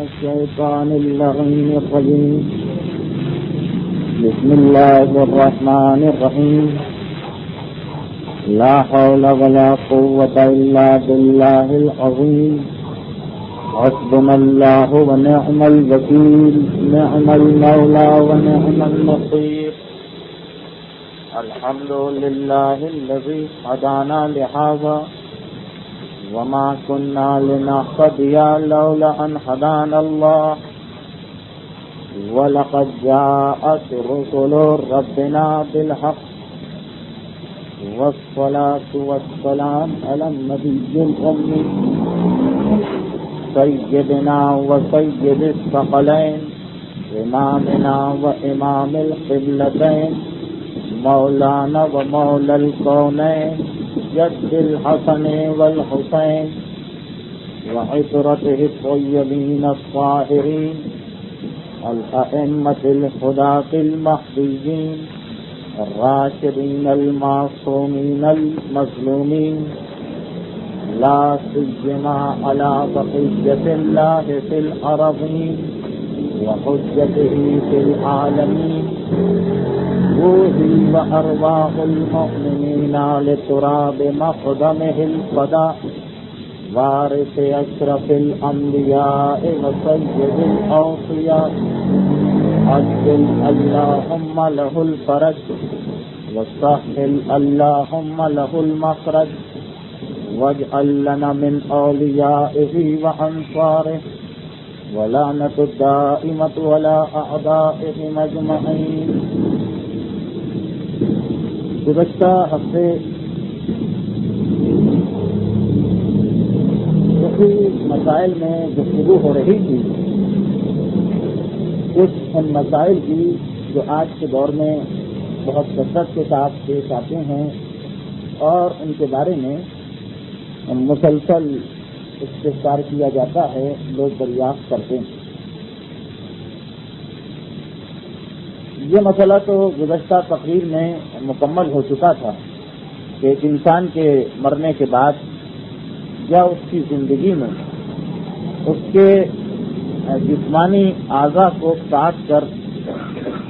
الشيطان اللعين الرجيم بسم الله الرحمن الرحيم لا حول ولا قوة إلا بالله العظيم حسبنا الله ونعم الوكيل نعم المولى ونعم النصير الحمد لله الذي هدانا لهذا وما كنا لنهتدي لولا أن هدانا الله ولقد جاءت رسل ربنا بالحق والصلاة والسلام على النبي الأمي سيدنا وسيد الثقلين إمامنا وإمام القبلتين مولانا ومولى الكونين جد الحسن والحسين وعطرته الطيبين الطاهرين الأئمة الهداة المهديين الراشدين المعصومين المظلومين لا سيما على بقية الله في الأرضين وحجته في العالمين روحي وأرواح المؤمنين لتراب مقدمه الفداء وارث أشرف الأنبياء وسيد الأوصياء عجل اللهم له الفرج وسهل اللهم له المخرج واجعل لنا من أوليائه وأنصاره ولعنة الدائمة ولا أعدائهم أجمعين. گزشتہ ہفتے مسائل میں گفتگو ہو رہی تھی کچھ ان مسائل کی جو آج کے دور میں بہت کثرت کے ساتھ پیش آتے ہیں اور ان کے بارے میں مسلسل استفسار کیا جاتا ہے، لوگ دریافت کرتے ہیں. یہ مسئلہ تو گزشتہ تقریر میں مکمل ہو چکا تھا کہ ایک انسان کے مرنے کے بعد یا اس کی زندگی میں اس کے جسمانی اعضاء کو کاٹ کر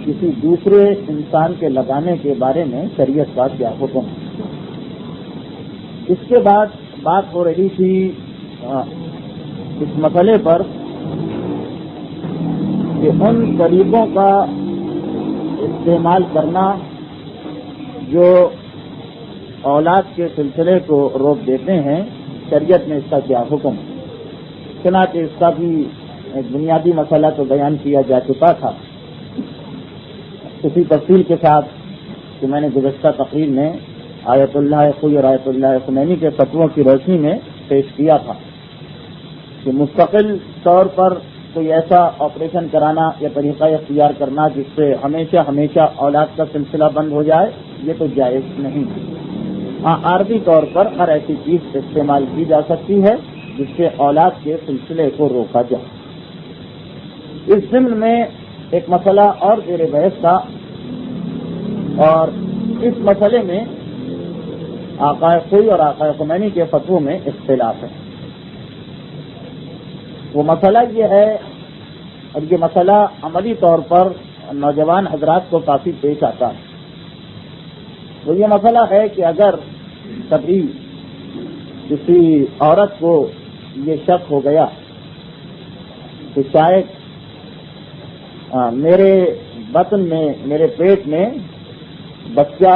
کسی دوسرے انسان کے لگانے کے بارے میں شریعت کا کیا حکم ہے. اس کے بعد بات ہو رہی تھی اس مسئلے پر کہ ان طریقوں کا استعمال کرنا جو اولاد کے سلسلے کو روک دیتے ہیں، شریعت میں اس کا کیا حکم ہے. چنانچہ اس کا بھی ایک بنیادی مسئلہ تو بیان کیا جا چکا تھا اسی تفصیل کے ساتھ کہ میں نے گزشتہ تقریر میں آیت اللہ خوئی اور آیت اللہ خمینی کے فتووں کی روشنی میں پیش کیا تھا کہ مستقل طور پر کوئی ایسا آپریشن کرانا یا طریقہ اختیار کرنا جس سے ہمیشہ ہمیشہ اولاد کا سلسلہ بند ہو جائے، یہ تو جائز نہیں. ہاں، عارضی طور پر ہر ایسی چیز استعمال کی جا سکتی ہے جس سے اولاد کے سلسلے کو روکا جائے. اس ضمن میں ایک مسئلہ اور زیر بحث تھا اور اس مسئلے میں آقا خوئی اور آقا خمینی کے فتووں میں اختلاف ہے. وہ مسئلہ یہ ہے، اور یہ مسئلہ عملی طور پر نوجوان حضرات کو کافی پیش آتا ہے. وہ یہ مسئلہ ہے کہ اگر کبھی کسی عورت کو یہ شک ہو گیا کہ شاید میرے بطن میں، میرے پیٹ میں بچہ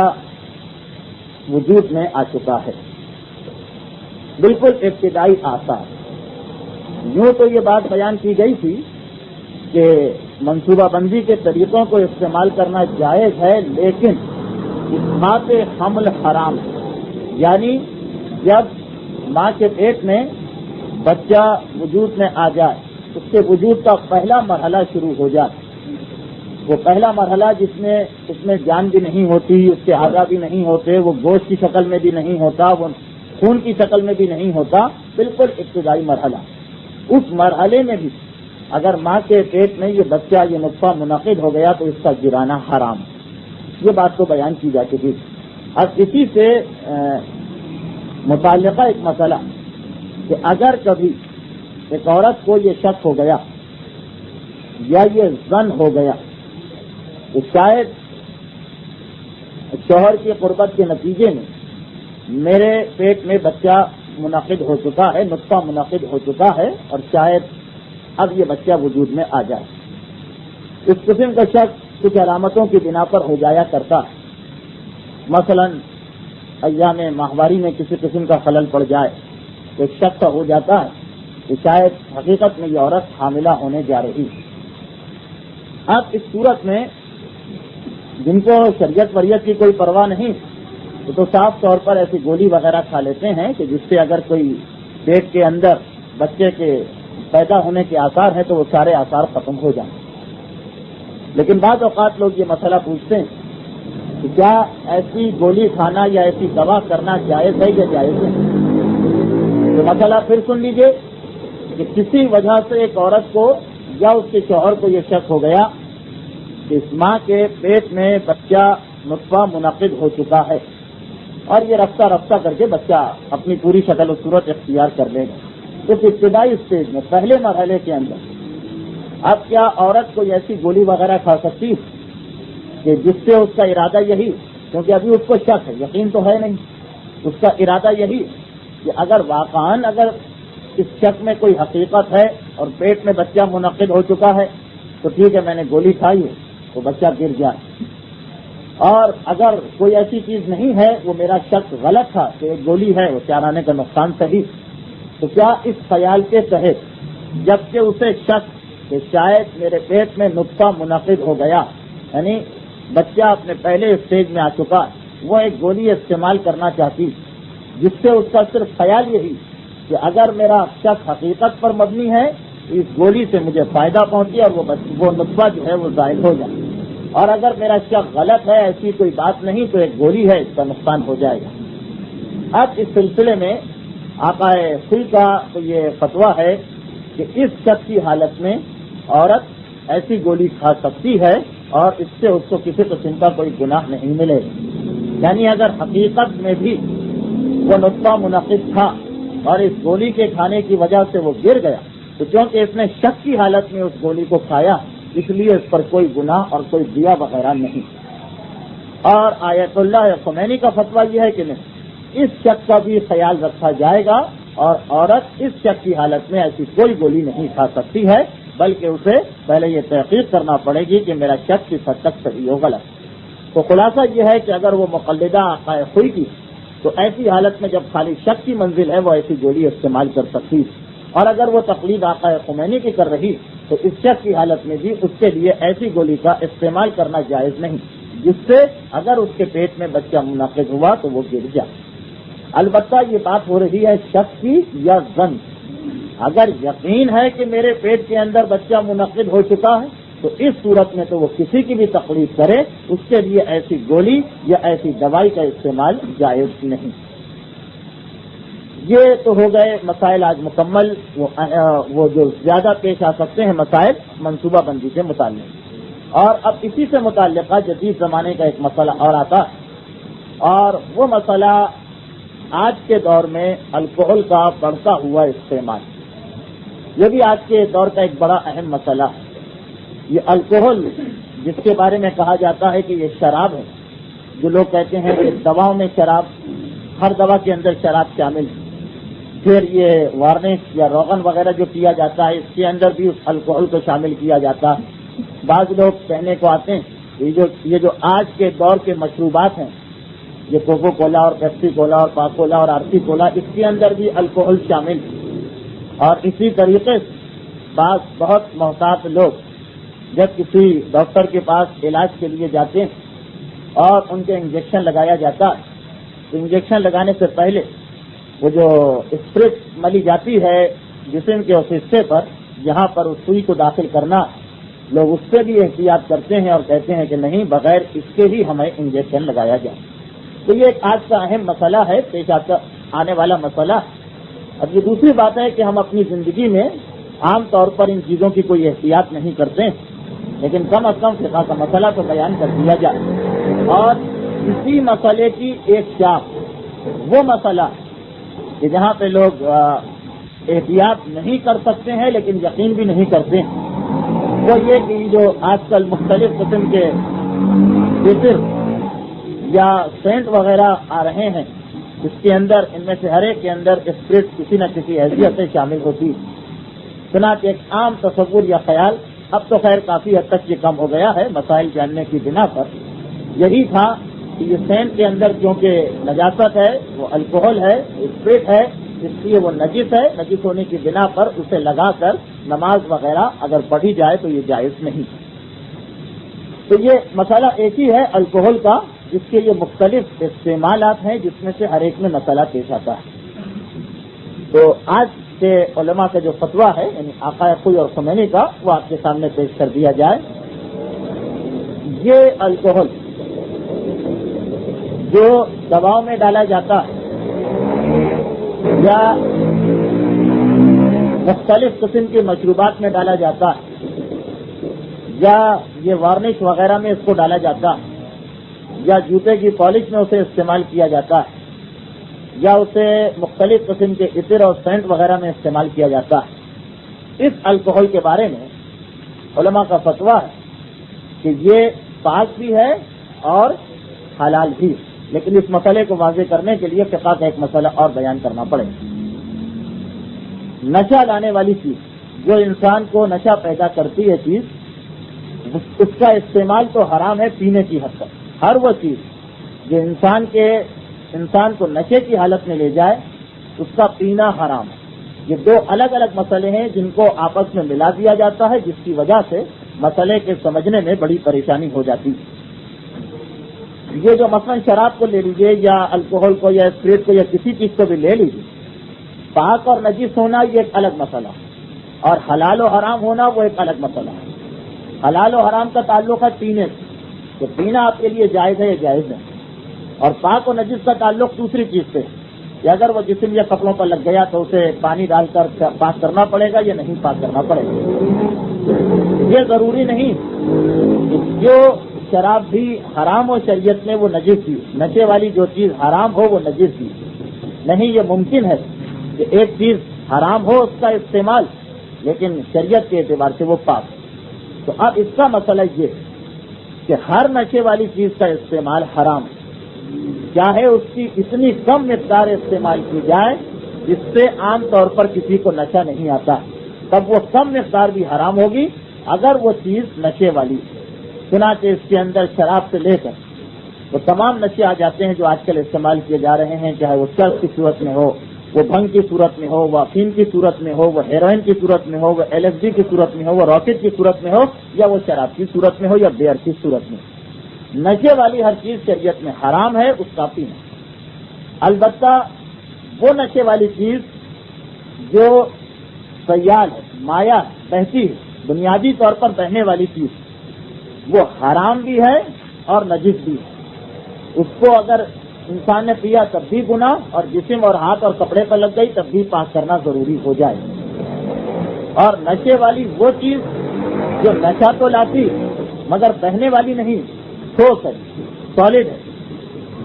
وجود میں آ چکا ہے، بالکل ابتدائی آثار. یوں تو یہ بات بیان کی گئی تھی کہ منصوبہ بندی کے طریقوں کو استعمال کرنا جائز ہے، لیکن اسقاط حمل حرام ہے. یعنی جب ماں کے پیٹ میں بچہ وجود میں آ جائے، اس کے وجود کا پہلا مرحلہ شروع ہو جائے، وہ پہلا مرحلہ جس میں اس میں جان بھی نہیں ہوتی، اس کے اعضاء بھی نہیں ہوتے، وہ گوشت کی شکل میں بھی نہیں ہوتا، وہ خون کی شکل میں بھی نہیں ہوتا، بالکل ابتدائی مرحلہ. اس مرحلے میں بھی اگر ماں کے پیٹ میں یہ بچہ، یہ نطفہ منعقد ہو گیا تو اس کا گرانا حرام ہے. یہ بات تو بیان کی جا چکی. اب اسی سے متعلقہ ایک مسئلہ کہ اگر کبھی ایک عورت کو یہ شک ہو گیا یا یہ ظن ہو گیا کہ شاید شوہر کی قربت کے نتیجے میں میرے پیٹ میں بچہ منعقد ہو چکا ہے، نطفہ منعقد ہو چکا ہے، اور شاید اب یہ بچہ وجود میں آ جائے۔ اس قسم کا شک کچھ علامتوں کی بنا پر ہو جایا کرتا ہے۔ مثلا ایام ماہواری میں کسی قسم کا خلل پڑ جائے تو ایک شک ہو جاتا ہے کہ شاید حقیقت میں یہ عورت حاملہ ہونے جا رہی ہے۔ اب اس صورت میں جن کو شریعت وریت کی کوئی پرواہ نہیں تو صاف طور پر ایسی گولی وغیرہ کھا لیتے ہیں کہ جس سے اگر کوئی پیٹ کے اندر بچے کے پیدا ہونے کے آثار ہیں تو وہ سارے آثار ختم ہو جائیں۔ لیکن بعض اوقات لوگ یہ مسئلہ پوچھتے ہیں کہ کیا ایسی گولی کھانا یا ایسی دوا کرنا جائز ہے یا جائز ہے؟ تو مسئلہ پھر سن لیجئے کہ کسی وجہ سے ایک عورت کو یا اس کے شوہر کو یہ شک ہو گیا کہ اس ماں کے پیٹ میں بچہ نطفہ منعقد ہو چکا ہے اور یہ رفتہ رفتہ کر کے بچہ اپنی پوری شکل و صورت اختیار کر لے گا۔ تو ابتدائی اسٹیج میں پہلے مرحلے کے اندر اب کیا عورت کوئی ایسی گولی وغیرہ کھا سکتی ہے کہ جس سے اس کا ارادہ یہی، کیونکہ ابھی اس کو شک ہے، یقین تو ہے نہیں، اس کا ارادہ یہی کہ اگر واقعاً اگر اس شک میں کوئی حقیقت ہے اور پیٹ میں بچہ منعقد ہو چکا ہے تو ٹھیک ہے، میں نے گولی کھائی ہے تو بچہ گر جائے، اور اگر کوئی ایسی چیز نہیں ہے، وہ میرا شک غلط تھا کہ ایک گولی ہے وہ 4 آنے کا نقصان صحیح، تو کیا اس خیال کے تحت جبکہ اسے شک کہ شاید میرے پیٹ میں نطفہ منعقد ہو گیا، یعنی بچہ اپنے پہلے اسٹیج میں آ چکا، وہ ایک گولی استعمال کرنا چاہتی جس سے اس کا صرف خیال یہی کہ اگر میرا شک حقیقت پر مبنی ہے تو اس گولی سے مجھے فائدہ پہنچے اور وہ نطفہ جو ہے وہ ظاہر ہو جائے، اور اگر میرا شک غلط ہے، ایسی کوئی بات نہیں، تو ایک گولی ہے، اس کا نقصان ہو جائے گا۔ اب اس سلسلے میں آقا سوئی کا تو یہ فتویٰ ہے کہ اس شک کی حالت میں عورت ایسی گولی کھا سکتی ہے اور اس سے اس کو کسی قسم کا کوئی گناہ نہیں ملے گا۔ یعنی اگر حقیقت میں بھی وہ نطفہ منعقد تھا اور اس گولی کے کھانے کی وجہ سے وہ گر گیا تو چونکہ اس نے شک کی حالت میں اس گولی کو کھایا اس لیے اس پر کوئی گناہ اور کوئی دیا وغیرہ نہیں۔ اور آیت اللہ خمینی کا فتویٰ یہ ہے کہ نہیں، اس شک کا بھی خیال رکھا جائے گا اور عورت اس شک کی حالت میں ایسی کوئی گولی نہیں کھا سکتی ہے، بلکہ اسے پہلے یہ تحقیق کرنا پڑے گی کہ میرا شک کس حد تک صحیح ہو غلط۔ تو خلاصہ یہ ہے کہ اگر وہ مقلدہ آقا خوئی کی تو ایسی حالت میں جب خالی شک کی منزل ہے وہ ایسی گولی استعمال کر سکتی، اور اگر وہ تقلید آقا خمینی کی کر رہی تو اس شک کی حالت میں بھی اس کے لیے ایسی گولی کا استعمال کرنا جائز نہیں جس سے اگر اس کے پیٹ میں بچہ منعقد ہوا تو وہ گر جائے۔ البتہ یہ بات ہو رہی ہے شک کی یا ظن۔ اگر یقین ہے کہ میرے پیٹ کے اندر بچہ منعقد ہو چکا ہے تو اس صورت میں تو وہ کسی کی بھی تقلید کرے، اس کے لیے ایسی گولی یا ایسی دوائی کا استعمال جائز نہیں۔ یہ تو ہو گئے مسائل آج مکمل، وہ جو زیادہ پیش آ سکتے ہیں مسائل منصوبہ بندی کے متعلق۔ اور اب اسی سے متعلقہ جدید زمانے کا ایک مسئلہ اور آتا ہے، اور وہ مسئلہ آج کے دور میں الکوہل کا بڑھتا ہوا استعمال۔ یہ بھی آج کے دور کا ایک بڑا اہم مسئلہ ہے۔ یہ الکوہل جس کے بارے میں کہا جاتا ہے کہ یہ شراب ہے، جو لوگ کہتے ہیں کہ دواؤں میں شراب، ہر دوا کے اندر شراب شامل ہے، پھر یہ وارنش یا روغن وغیرہ جو کیا جاتا ہے اس کے اندر بھی اس الکوہل کو شامل کیا جاتا ہے۔ بعض لوگ کہنے کو آتے ہیں یہ جو آج کے دور کے مشروبات ہیں، یہ کوکو کولا اور پیپسی کولا اور پاک کولا اور آرسی کولا، اس کے اندر بھی الکوہل شامل ہے۔ اور اسی طریقے سے بعض بہت محتاط لوگ جب کسی ڈاکٹر کے پاس علاج کے لیے جاتے ہیں اور ان کے انجیکشن لگایا جاتا ہے تو انجیکشن لگانے سے پہلے وہ جو اسپرٹ ملی جاتی ہے جسم کے اس حصے پر جہاں پر اس سوئی کو داخل کرنا، لوگ اس سے بھی احتیاط کرتے ہیں اور کہتے ہیں کہ نہیں، بغیر اس کے ہی ہمیں انجیکشن لگایا جائے۔ تو یہ ایک آج کا اہم مسئلہ ہے، پیش آنے والا مسئلہ۔ اب یہ دوسری بات ہے کہ ہم اپنی زندگی میں عام طور پر ان چیزوں کی کوئی احتیاط نہیں کرتے ہیں، لیکن کم از کم فقہ کا مسئلہ تو بیان کر دیا جائے۔ اور اسی مسئلے کی ایک شاخ وہ مسئلہ کہ جہاں پہ لوگ احتیاط نہیں کر سکتے ہیں لیکن یقین بھی نہیں کرتے ہیں، وہ یہ کہ جو آج کل مختلف قسم کے عطر یا سینٹ وغیرہ آ رہے ہیں، اس کے اندر ان میں سے ہر ایک کے اندر اسپرٹ کسی نہ کسی حیثیت سے شامل ہوتی ہے۔ چنانچہ ایک عام تصور یا خیال، اب تو خیر کافی حد تک یہ کم ہو گیا ہے مسائل جاننے کی بنا پر، یہی تھا کہ یہ سینٹ کے اندر کیونکہ نجاست ہے، وہ الکوہل ہے، اسپرٹ ہے، اس لیے وہ نجس ہے، نجس ہونے کی بنا پر اسے لگا کر نماز وغیرہ اگر پڑھی جائے تو یہ جائز نہیں۔ تو یہ مسئلہ ایک ہی ہے الکوہل کا، جس کے یہ مختلف استعمالات ہیں، جس میں سے ہر ایک میں مسئلہ پیش آتا ہے۔ تو آج کے علماء کا جو فتویٰ ہے، یعنی آقا خوئی اور خمینی کا، وہ آپ کے سامنے پیش کر دیا جائے۔ یہ الکوہل جو دواؤں میں ڈالا جاتا ہے یا مختلف قسم کی مشروبات میں ڈالا جاتا ہے، یا یہ وارنش وغیرہ میں اس کو ڈالا جاتا ہے، یا جوتے کی پالش میں اسے استعمال کیا جاتا ہے، یا اسے مختلف قسم کے عطر اور سینٹ وغیرہ میں استعمال کیا جاتا ہے، اس الکوہل کے بارے میں علماء کا فتویٰ ہے کہ یہ پاک بھی ہے اور حلال بھی، لیکن اس مسئلے کو واضح کرنے کے لیے فقہ کا ایک مسئلہ اور بیان کرنا پڑے گا۔ نشہ لانے والی چیز، جو انسان کو نشہ پیدا کرتی ہے چیز، اس کا استعمال تو حرام ہے پینے کی حد تک۔ ہر وہ چیز جو انسان کو نشے کی حالت میں لے جائے، اس کا پینا حرام ہے۔ یہ دو الگ الگ مسئلے ہیں جن کو آپس میں ملا دیا جاتا ہے، جس کی وجہ سے مسئلے کے سمجھنے میں بڑی پریشانی ہو جاتی ہے۔ یہ جو مثلا شراب کو لے لیجیے یا الکوہل کو یا اسپرٹ کو یا کسی چیز کو بھی لے لیجیے، پاک اور نجس ہونا یہ ایک الگ مسئلہ ہے، اور حلال و حرام ہونا وہ ایک الگ مسئلہ ہے۔ حلال و حرام کا تعلق ہے پینے سے، تو پینا آپ کے لیے جائز ہے یا جائز ہے، اور پاک و نجس کا تعلق دوسری چیز سے، کہ اگر وہ جسم یا کپڑوں پر لگ گیا تو اسے پانی ڈال کر پاک کرنا پڑے گا یا نہیں پاک کرنا پڑے گا۔ یہ ضروری نہیں کہ جو شراب بھی حرام ہو شریعت میں وہ نجس بھی، نشے والی جو چیز حرام ہو وہ نجس بھی نہیں۔ یہ ممکن ہے کہ ایک چیز حرام ہو اس کا استعمال، لیکن شریعت کے اعتبار سے وہ پاک۔ تو اب اس کا مسئلہ یہ کہ ہر نشے والی چیز کا استعمال حرام ہے، چاہے اس کی اتنی کم مقدار استعمال کی جائے جس سے عام طور پر کسی کو نشہ نہیں آتا، تب وہ کم مقدار بھی حرام ہوگی اگر وہ چیز نشے والی۔ چنانچہ اس کے اندر شراب سے لے کر وہ تمام نشے آ جاتے ہیں جو آج کل استعمال کیے جا رہے ہیں، چاہے وہ چرس کی صورت میں ہو، وہ بھنگ کی صورت میں ہو، وہ افیم کی صورت میں ہو، وہ ہیروئن کی صورت میں ہو، وہ LSD کی صورت میں ہو، وہ راکٹ کی صورت میں ہو، یا وہ شراب کی صورت میں ہو، یا بیئر کی صورت میں۔ نشے والی ہر چیز شریعت میں حرام ہے اس کا پینا۔ البتہ وہ نشے والی چیز جو سیال ہے، مایا بہتی ہے، بنیادی طور پر بہنے والی چیز، وہ حرام بھی ہے اور نجس بھی ہے۔ اس کو اگر انسان نے پیا تب بھی گناہ، اور جسم اور ہاتھ اور کپڑے پر لگ گئی تب بھی پاک کرنا ضروری ہو جائے۔ اور نشے والی وہ چیز جو نشہ تو لاتی مگر بہنے والی نہیں، ٹھوس ہے، سالڈ ہے،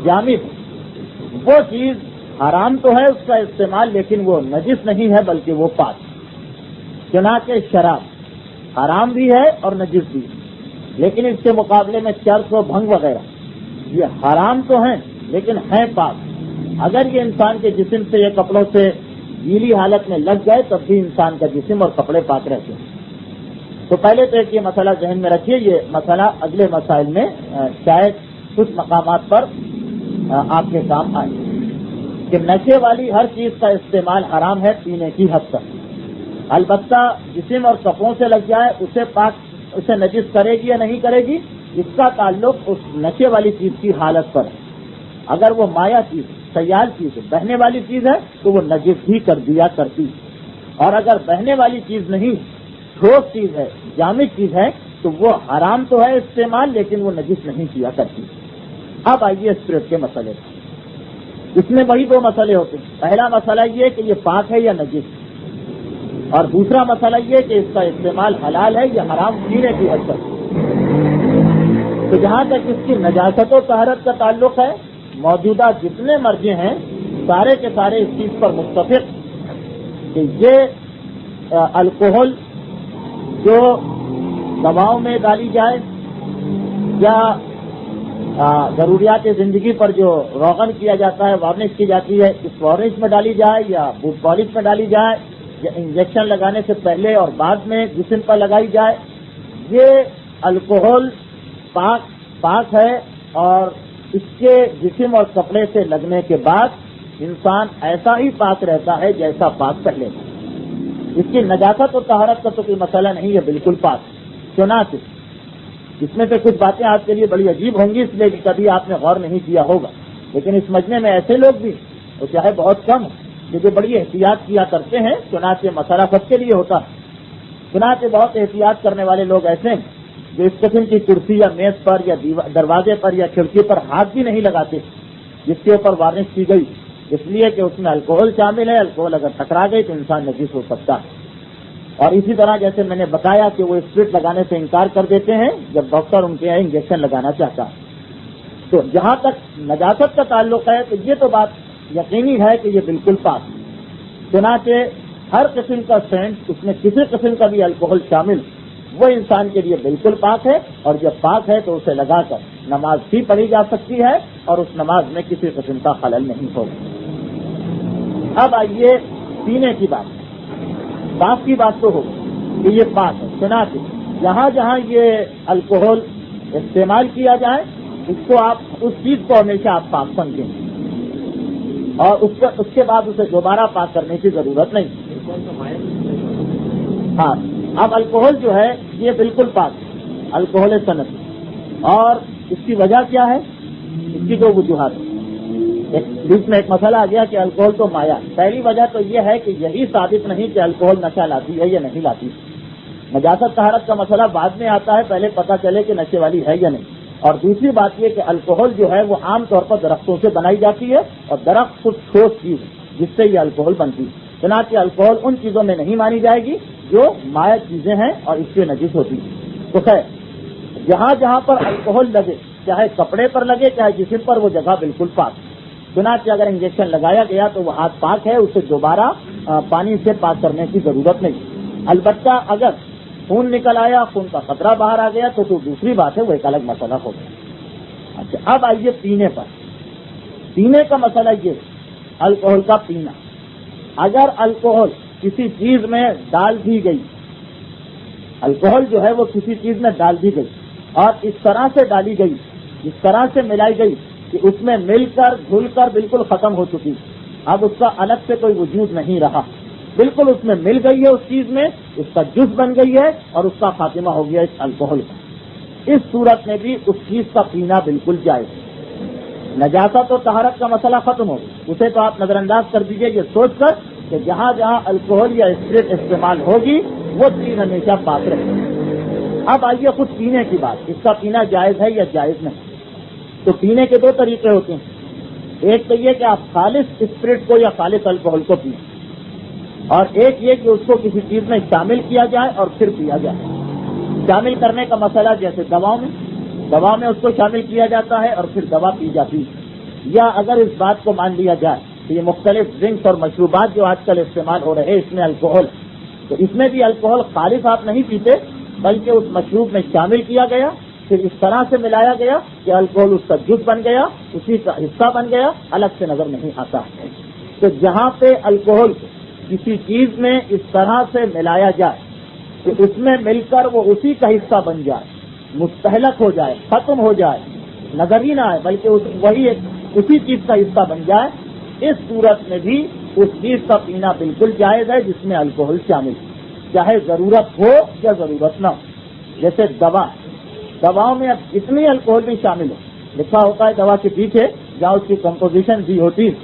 جامد ہے، وہ چیز حرام تو ہے اس کا استعمال، لیکن وہ نجس نہیں ہے بلکہ وہ پاک۔ چنانچہ شراب حرام بھی ہے اور نجس بھی ہے، لیکن اس کے مقابلے میں چرس و بھنگ وغیرہ یہ حرام تو ہیں لیکن ہیں پاک۔ اگر یہ انسان کے جسم سے یا کپڑوں سے گیلی حالت میں لگ جائے تب بھی انسان کا جسم اور کپڑے پاک رہتے ہیں۔ تو پہلے تو ایک یہ مسئلہ ذہن میں رکھیے، یہ مسئلہ اگلے مسائل میں شاید کچھ مقامات پر آپ کے کام آئے کہ نشے والی ہر چیز کا استعمال حرام ہے پینے کی حد تک۔ البتہ جسم اور کپڑوں سے لگ جائے اسے نجس کرے گی یا نہیں کرے گی، اس کا تعلق اس نشے والی چیز کی حالت پر ہے۔ اگر وہ مایا چیز، سیال چیز ہے، بہنے والی چیز ہے تو وہ نجس ہی کر دیا کرتی، اور اگر بہنے والی چیز نہیں، ٹھوس چیز ہے، جامد چیز ہے، تو وہ حرام تو ہے استعمال لیکن وہ نجس نہیں کیا کرتی۔ اب آئیے اسپرٹ کے مسئلے، اس میں وہی دو مسئلے ہوتے ہیں۔ پہلا مسئلہ یہ کہ یہ پاک ہے یا نجس، اور دوسرا مسئلہ یہ کہ اس کا استعمال حلال ہے یا حرام پینے کی حد تک۔ تو جہاں تک اس کی نجاست و طہارت کا تعلق ہے، موجودہ جتنے مرجع ہیں سارے کے سارے اس چیز پر متفق کہ یہ الکوہل جو دواؤں میں ڈالی جائے یا ضروریات زندگی پر جو روغن کیا جاتا ہے، وارنش کی جاتی ہے، اس وارنش میں ڈالی جائے یا بوٹ پالش میں ڈالی جائے یا انجیکشن لگانے سے پہلے اور بعد میں جسم پر لگائی جائے، یہ الکوہل پاک ہے، اور اس کے جسم اور کپڑے سے لگنے کے بعد انسان ایسا ہی پاک رہتا ہے جیسا پاک پہلے تھا۔ اس کی نجاست و طہارت کا تو کوئی مسئلہ نہیں ہے، بالکل پاک۔ چنانچہ اس میں سے کچھ باتیں آپ کے لیے بڑی عجیب ہوں گی، اس لیے کہ کبھی آپ نے غور نہیں کیا ہوگا، لیکن اس مجمع میں ایسے لوگ بھی وہ چاہے بہت کم جو بڑی احتیاط کیا کرتے ہیں، چنانچہ مسئلہ سب کے لیے ہوتا ہے۔ چنانچہ بہت احتیاط کرنے والے لوگ ایسے ہیں جو اس قسم کی کرسی یا میز پر یا دروازے پر یا کھڑکی پر ہاتھ بھی نہیں لگاتے جس کے اوپر وارنش کی گئی، اس لیے کہ اس میں الکوہل شامل ہے، الکوہل اگر ٹکرا گئی تو انسان نجس ہو سکتا ہے۔ اور اسی طرح جیسے میں نے بتایا کہ وہ اسپرٹ لگانے سے انکار کر دیتے ہیں جب ڈاکٹر ان کے یہاں انجیکشن لگانا چاہتا ہے۔ تو جہاں تک نجاست کا تعلق ہے تو یہ تو بات یقینی ہے کہ یہ بالکل پاک ہے۔ چنانچہ ہر قسم کا سینٹ، اس میں کسی قسم کا بھی الکوہل شامل، وہ انسان کے لیے بالکل پاک ہے، اور جب پاک ہے تو اسے لگا کر نماز بھی پڑھی جا سکتی ہے اور اس نماز میں کسی قسم کا خلل نہیں ہوگا۔ اب آئیے پینے کی بات، پاک کی بات تو ہو کہ یہ پاک ہے۔ چنانچہ جہاں جہاں یہ الکوہل استعمال کیا جائے اس کو آپ اس چیز کو ہمیشہ آپ پاک سمجھیں اور اس کے بعد اسے دوبارہ پاک کرنے کی ضرورت نہیں۔ ہاں، اب الکوہل جو ہے یہ بالکل پاک ہے، الکوہل صنعت، اور اس کی وجہ کیا ہے؟ اس کی دو وجوہات ہیں۔ بیچ میں ایک مسئلہ آ گیا کہ الکوہل تو مایا۔ پہلی وجہ تو یہ ہے کہ یہی ثابت نہیں کہ الکوہل نشہ لاتی ہے یا نہیں لاتی۔ نجاست طہارت کا مسئلہ بعد میں آتا ہے، پہلے پتہ چلے کہ نشے والی ہے یا نہیں۔ اور دوسری بات یہ کہ الکوہل جو ہے وہ عام طور پر درختوں سے بنائی جاتی ہے، اور درخت خود ٹھوس چیز ہے جس سے یہ الکوہل بنتی ہے۔ چنانچہ الکوہل ان چیزوں میں نہیں مانی جائے گی جو مائع چیزیں ہیں اور اس سے نجس ہوتی ہے۔ تو خیر، جہاں جہاں پر الکوہل لگے، چاہے کپڑے پر لگے چاہے جسم پر، وہ جگہ بالکل پاک ہے۔ چنانچہ اگر انجیکشن لگایا گیا تو وہ ہاتھ پاک ہے، اسے دوبارہ پانی سے پاک کرنے کی ضرورت نہیں۔ البتہ اگر خون نکل آیا، خون کا خطرہ باہر آ گیا تو دوسری بات ہے، وہ ایک الگ مسئلہ ہو گیا۔ اچھا، اب آئیے پینے پر۔ پینے کا مسئلہ یہ، الکوہل کا پینا۔ اگر الکوہل کسی چیز میں ڈال دی گئی، الکوہل جو ہے وہ کسی چیز میں ڈال دی گئی اور اس طرح سے ڈالی گئی، اس طرح سے ملائی گئی کہ اس میں مل کر گھل کر بالکل ختم ہو چکی، اب اس کا الگ سے کوئی وجود نہیں رہا، بالکل اس میں مل گئی ہے، اس چیز میں اس کا جز بن گئی ہے اور اس کا خاتمہ ہو گیا اس الکوہل کا، اس صورت میں بھی اس چیز کا پینا بالکل جائز ہے۔ نجاست و طہارت کا مسئلہ ختم ہو گیا، اسے تو آپ نظر انداز کر دیجیے یہ سوچ کر کہ جہاں جہاں الکوہل یا اسپرٹ استعمال ہوگی وہ چیز ہمیشہ پاک رہے گی۔ اب آئیے خود پینے کی بات، اس کا پینا جائز ہے یا جائز نہیں؟ تو پینے کے دو طریقے ہوتے ہیں، ایک تو یہ کہ آپ خالص اسپرٹ کو یا خالص الکوہل کو پئیں، اور ایک یہ کہ اس کو کسی چیز میں شامل کیا جائے اور پھر پیا جائے۔ شامل کرنے کا مسئلہ جیسے دوا میں اس کو شامل کیا جاتا ہے اور پھر دوا پی جاتی ہے، یا اگر اس بات کو مان لیا جائے کہ یہ مختلف ڈرنکس اور مشروبات جو آج کل استعمال ہو رہے ہیں اس میں الکوہل، تو اس میں بھی الکوہل خالص آپ نہیں پیتے بلکہ اس مشروب میں شامل کیا گیا، پھر اس طرح سے ملایا گیا کہ الکوہل اس کا جز بن گیا، اسی کا حصہ بن گیا، الگ سے نظر نہیں آتا۔ تو جہاں پہ الکوہل کسی چیز میں اس طرح سے ملایا جائے کہ اس میں مل کر وہ اسی کا حصہ بن جائے، مستحلق ہو جائے، ختم ہو جائے، نظر ہی نہ آئے بلکہ وہی اسی چیز کا حصہ بن جائے، اس صورت میں بھی اس چیز کا پینا بالکل جائز ہے جس میں الکوہل شامل ہے، چاہے ضرورت ہو یا ضرورت نہ ہو۔ جیسے دواؤں میں اب اتنی الکوہل بھی شامل ہو، لکھا ہوتا ہے دوا کے پیچھے جہاں اس کی کمپوزیشن دی ہوتی ہے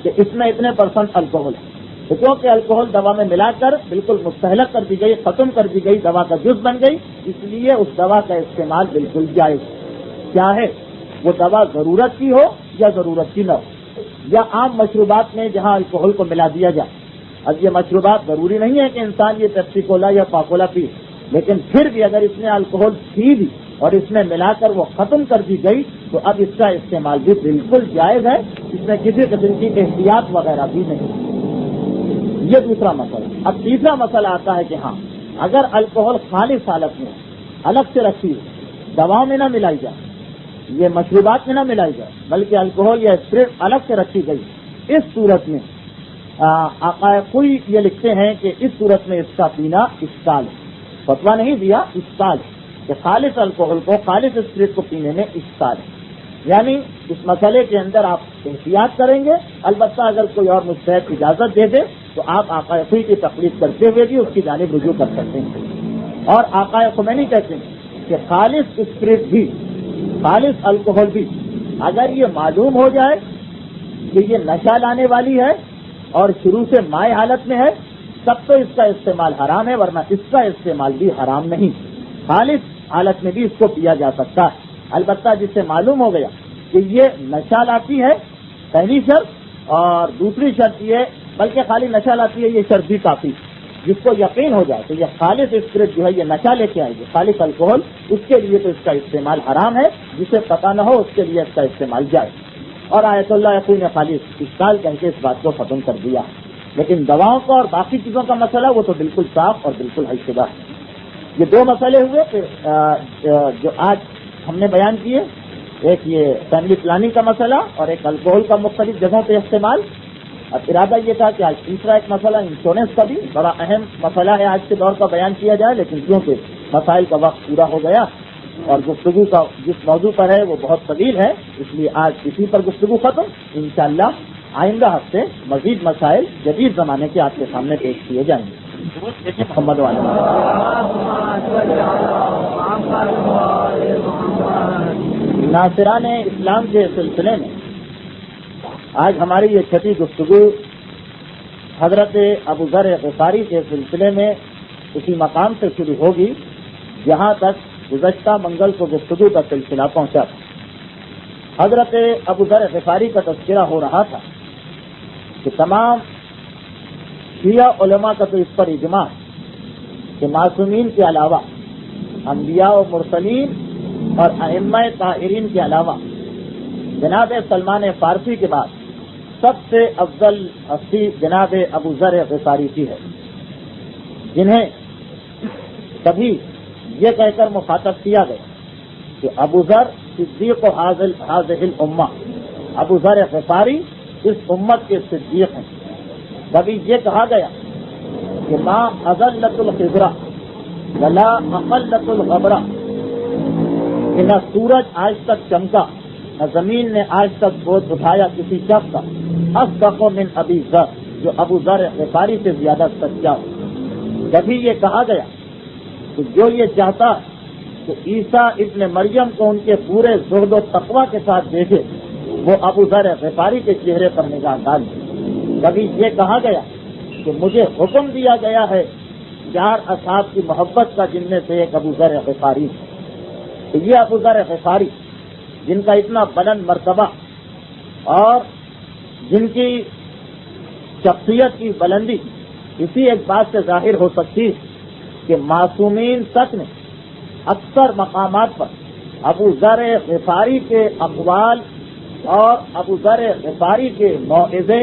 کہ اس میں اتنے % الکوہل ہے، تو کیونکہ الکوہل دوا میں ملا کر بالکل مستحلق کر دی گئی، ختم کر دی گئی، دوا کا جز بن گئی، اس لیے اس دوا کا استعمال بالکل جائز ہے، چاہے وہ دوا ضرورت کی ہو یا ضرورت کی نہ ہو، یا عام مشروبات میں جہاں الکوہل کو ملا دیا جائے۔ اب یہ مشروبات ضروری نہیں ہے کہ انسان یہ پیپسی کولا یا پاکولا پی، لیکن پھر بھی اگر اس نے الکوہل پی بھی اور اس میں ملا کر وہ ختم کر دی گئی تو اب اس کا استعمال بھی بالکل جائز ہے، اس میں کسی قسم کی احتیاط وغیرہ بھی نہیں۔ یہ دوسرا مسئلہ۔ اب تیسرا مسئلہ آتا ہے کہ ہاں، اگر الکوہل خالص حالت میں الگ سے رکھی دواؤں میں نہ ملائی جائے, یہ مشروبات میں نہ ملائی جائے, بلکہ الکوہول یا اسپرٹ الگ سے رکھی گئی. اس صورت میں آقا کوئی یہ لکھتے ہیں کہ اس صورت میں اس کا پینا اشکال ہے. فتویٰ نہیں دیا, اشکال کہ خالص الکوہل کو, خالص اسپرٹ کو پینے میں اشکال ہے. یعنی اس مسئلے کے اندر آپ احتیاط کریں گے. البتہ اگر کوئی اور مجتہد اجازت دے دے تو آپ آقا کوئی کی تقلید کرتے ہوئے بھی اس کی جانب رجوع کر سکتے ہیں. اور آقا خمینی کہتے ہیں کہ خالص اسپرٹ بھی, خالص الکوہل بھی, اگر یہ معلوم ہو جائے کہ یہ نشہ لانے والی ہے اور شروع سے مائع حالت میں ہے, تب تو اس کا استعمال حرام ہے, ورنہ اس کا استعمال بھی حرام نہیں. خالص حالت میں بھی اس کو پیا جا سکتا ہے. البتہ جس سے معلوم ہو گیا کہ یہ نشہ لاتی ہے, پہلی شرط, اور دوسری شرط یہ, بلکہ خالی نشہ لاتی ہے یہ شرط بھی کافی, جس کو یقین ہو جائے کہ یہ خالص اسپرٹ جو ہے یہ نشہ لے کے آئے گی, خالص الکوہل, اس کے لیے تو اس کا استعمال حرام ہے. جسے پتہ نہ ہو اس کے لیے اس کا استعمال جائز. اور آیت اللہ یقین نے خالی اشکال کہہ کے اس بات کو ختم کر دیا. لیکن دواؤں کا اور باقی چیزوں کا مسئلہ وہ تو بالکل صاف اور بالکل حل شدہ ہے. یہ دو مسئلے ہوئے جو آج ہم نے بیان کیے, ایک یہ فیملی پلاننگ کا مسئلہ اور ایک الکوہل کا مختلف جگہوں پہ استعمال. اب ارادہ یہ تھا کہ آج تیسرا ایک مسئلہ انشورنس کا بھی بڑا اہم مسئلہ ہے آج کے دور کا بیان کیا جائے, لیکن کیونکہ مسائل کا وقت پورا ہو گیا اور گفتگو کا جس موضوع پر ہے وہ بہت طویل ہے, اس لیے آج اسی پر گفتگو ختم. انشاءاللہ آئندہ ہفتے مزید مسائل جدید زمانے کے آپ کے سامنے پیش کیے جائیں گے. محمد ناصران اسلام کے سلسلے میں آج ہماری یہ چھٹی گفتگو حضرت ابو ذر غفاری کے سلسلے میں اسی مقام سے شروع ہوگی جہاں تک گزشتہ منگل کو گفتگو کا سلسلہ پہنچا تھا. حضرت ابو ذر غفاری کا تذکرہ ہو رہا تھا کہ تمام شیعہ علماء کا تو اس پر اجماع کہ معصومین کے علاوہ انبیاء و مرسلین اور ائمہ طاہرین کے علاوہ جناب سلمان فارسی کے بعد سب سے افضل ہستی جناب ابو ذر غفاری کی ہے, جنہیں کبھی یہ کہہ کر مخاطب کیا گیا کہ ابو ذر صدیق و حاضر الامہ, ابو ذر غفاری اس امت کے صدیق ہیں. کبھی یہ کہا گیا کہ ما اذلت الخضرہ ولا اقلت الغبرہ, کہ نہ سورج آج تک چمکا نہ زمین نے آج تک بوجھ اٹھایا کسی شخص کا اصدق من ابی ذر, جو ابو ذر غفاری سے زیادہ سچا ہو. کبھی یہ کہا گیا کہ جو یہ چاہتا ہے کہ عیسیٰ ابن مریم کو ان کے پورے زہد و تقویٰ کے ساتھ دیکھے وہ ابو ذر غفاری کے چہرے پر نگاہ ڈالے. کبھی یہ کہا گیا کہ مجھے حکم دیا گیا ہے 4 اصحاب کی محبت کا, جن میں سے ایک ابو ذر غفاری. تو یہ ابو ذر غفاری جن کا اتنا بلند مرتبہ اور جن کی شخصیت کی بلندی اسی ایک بات سے ظاہر ہو سکتی ہے کہ معصومین سچ میں اکثر مقامات پر ابو ذر غفاری کے اقوال اور ابو ذر غفاری کے موعظے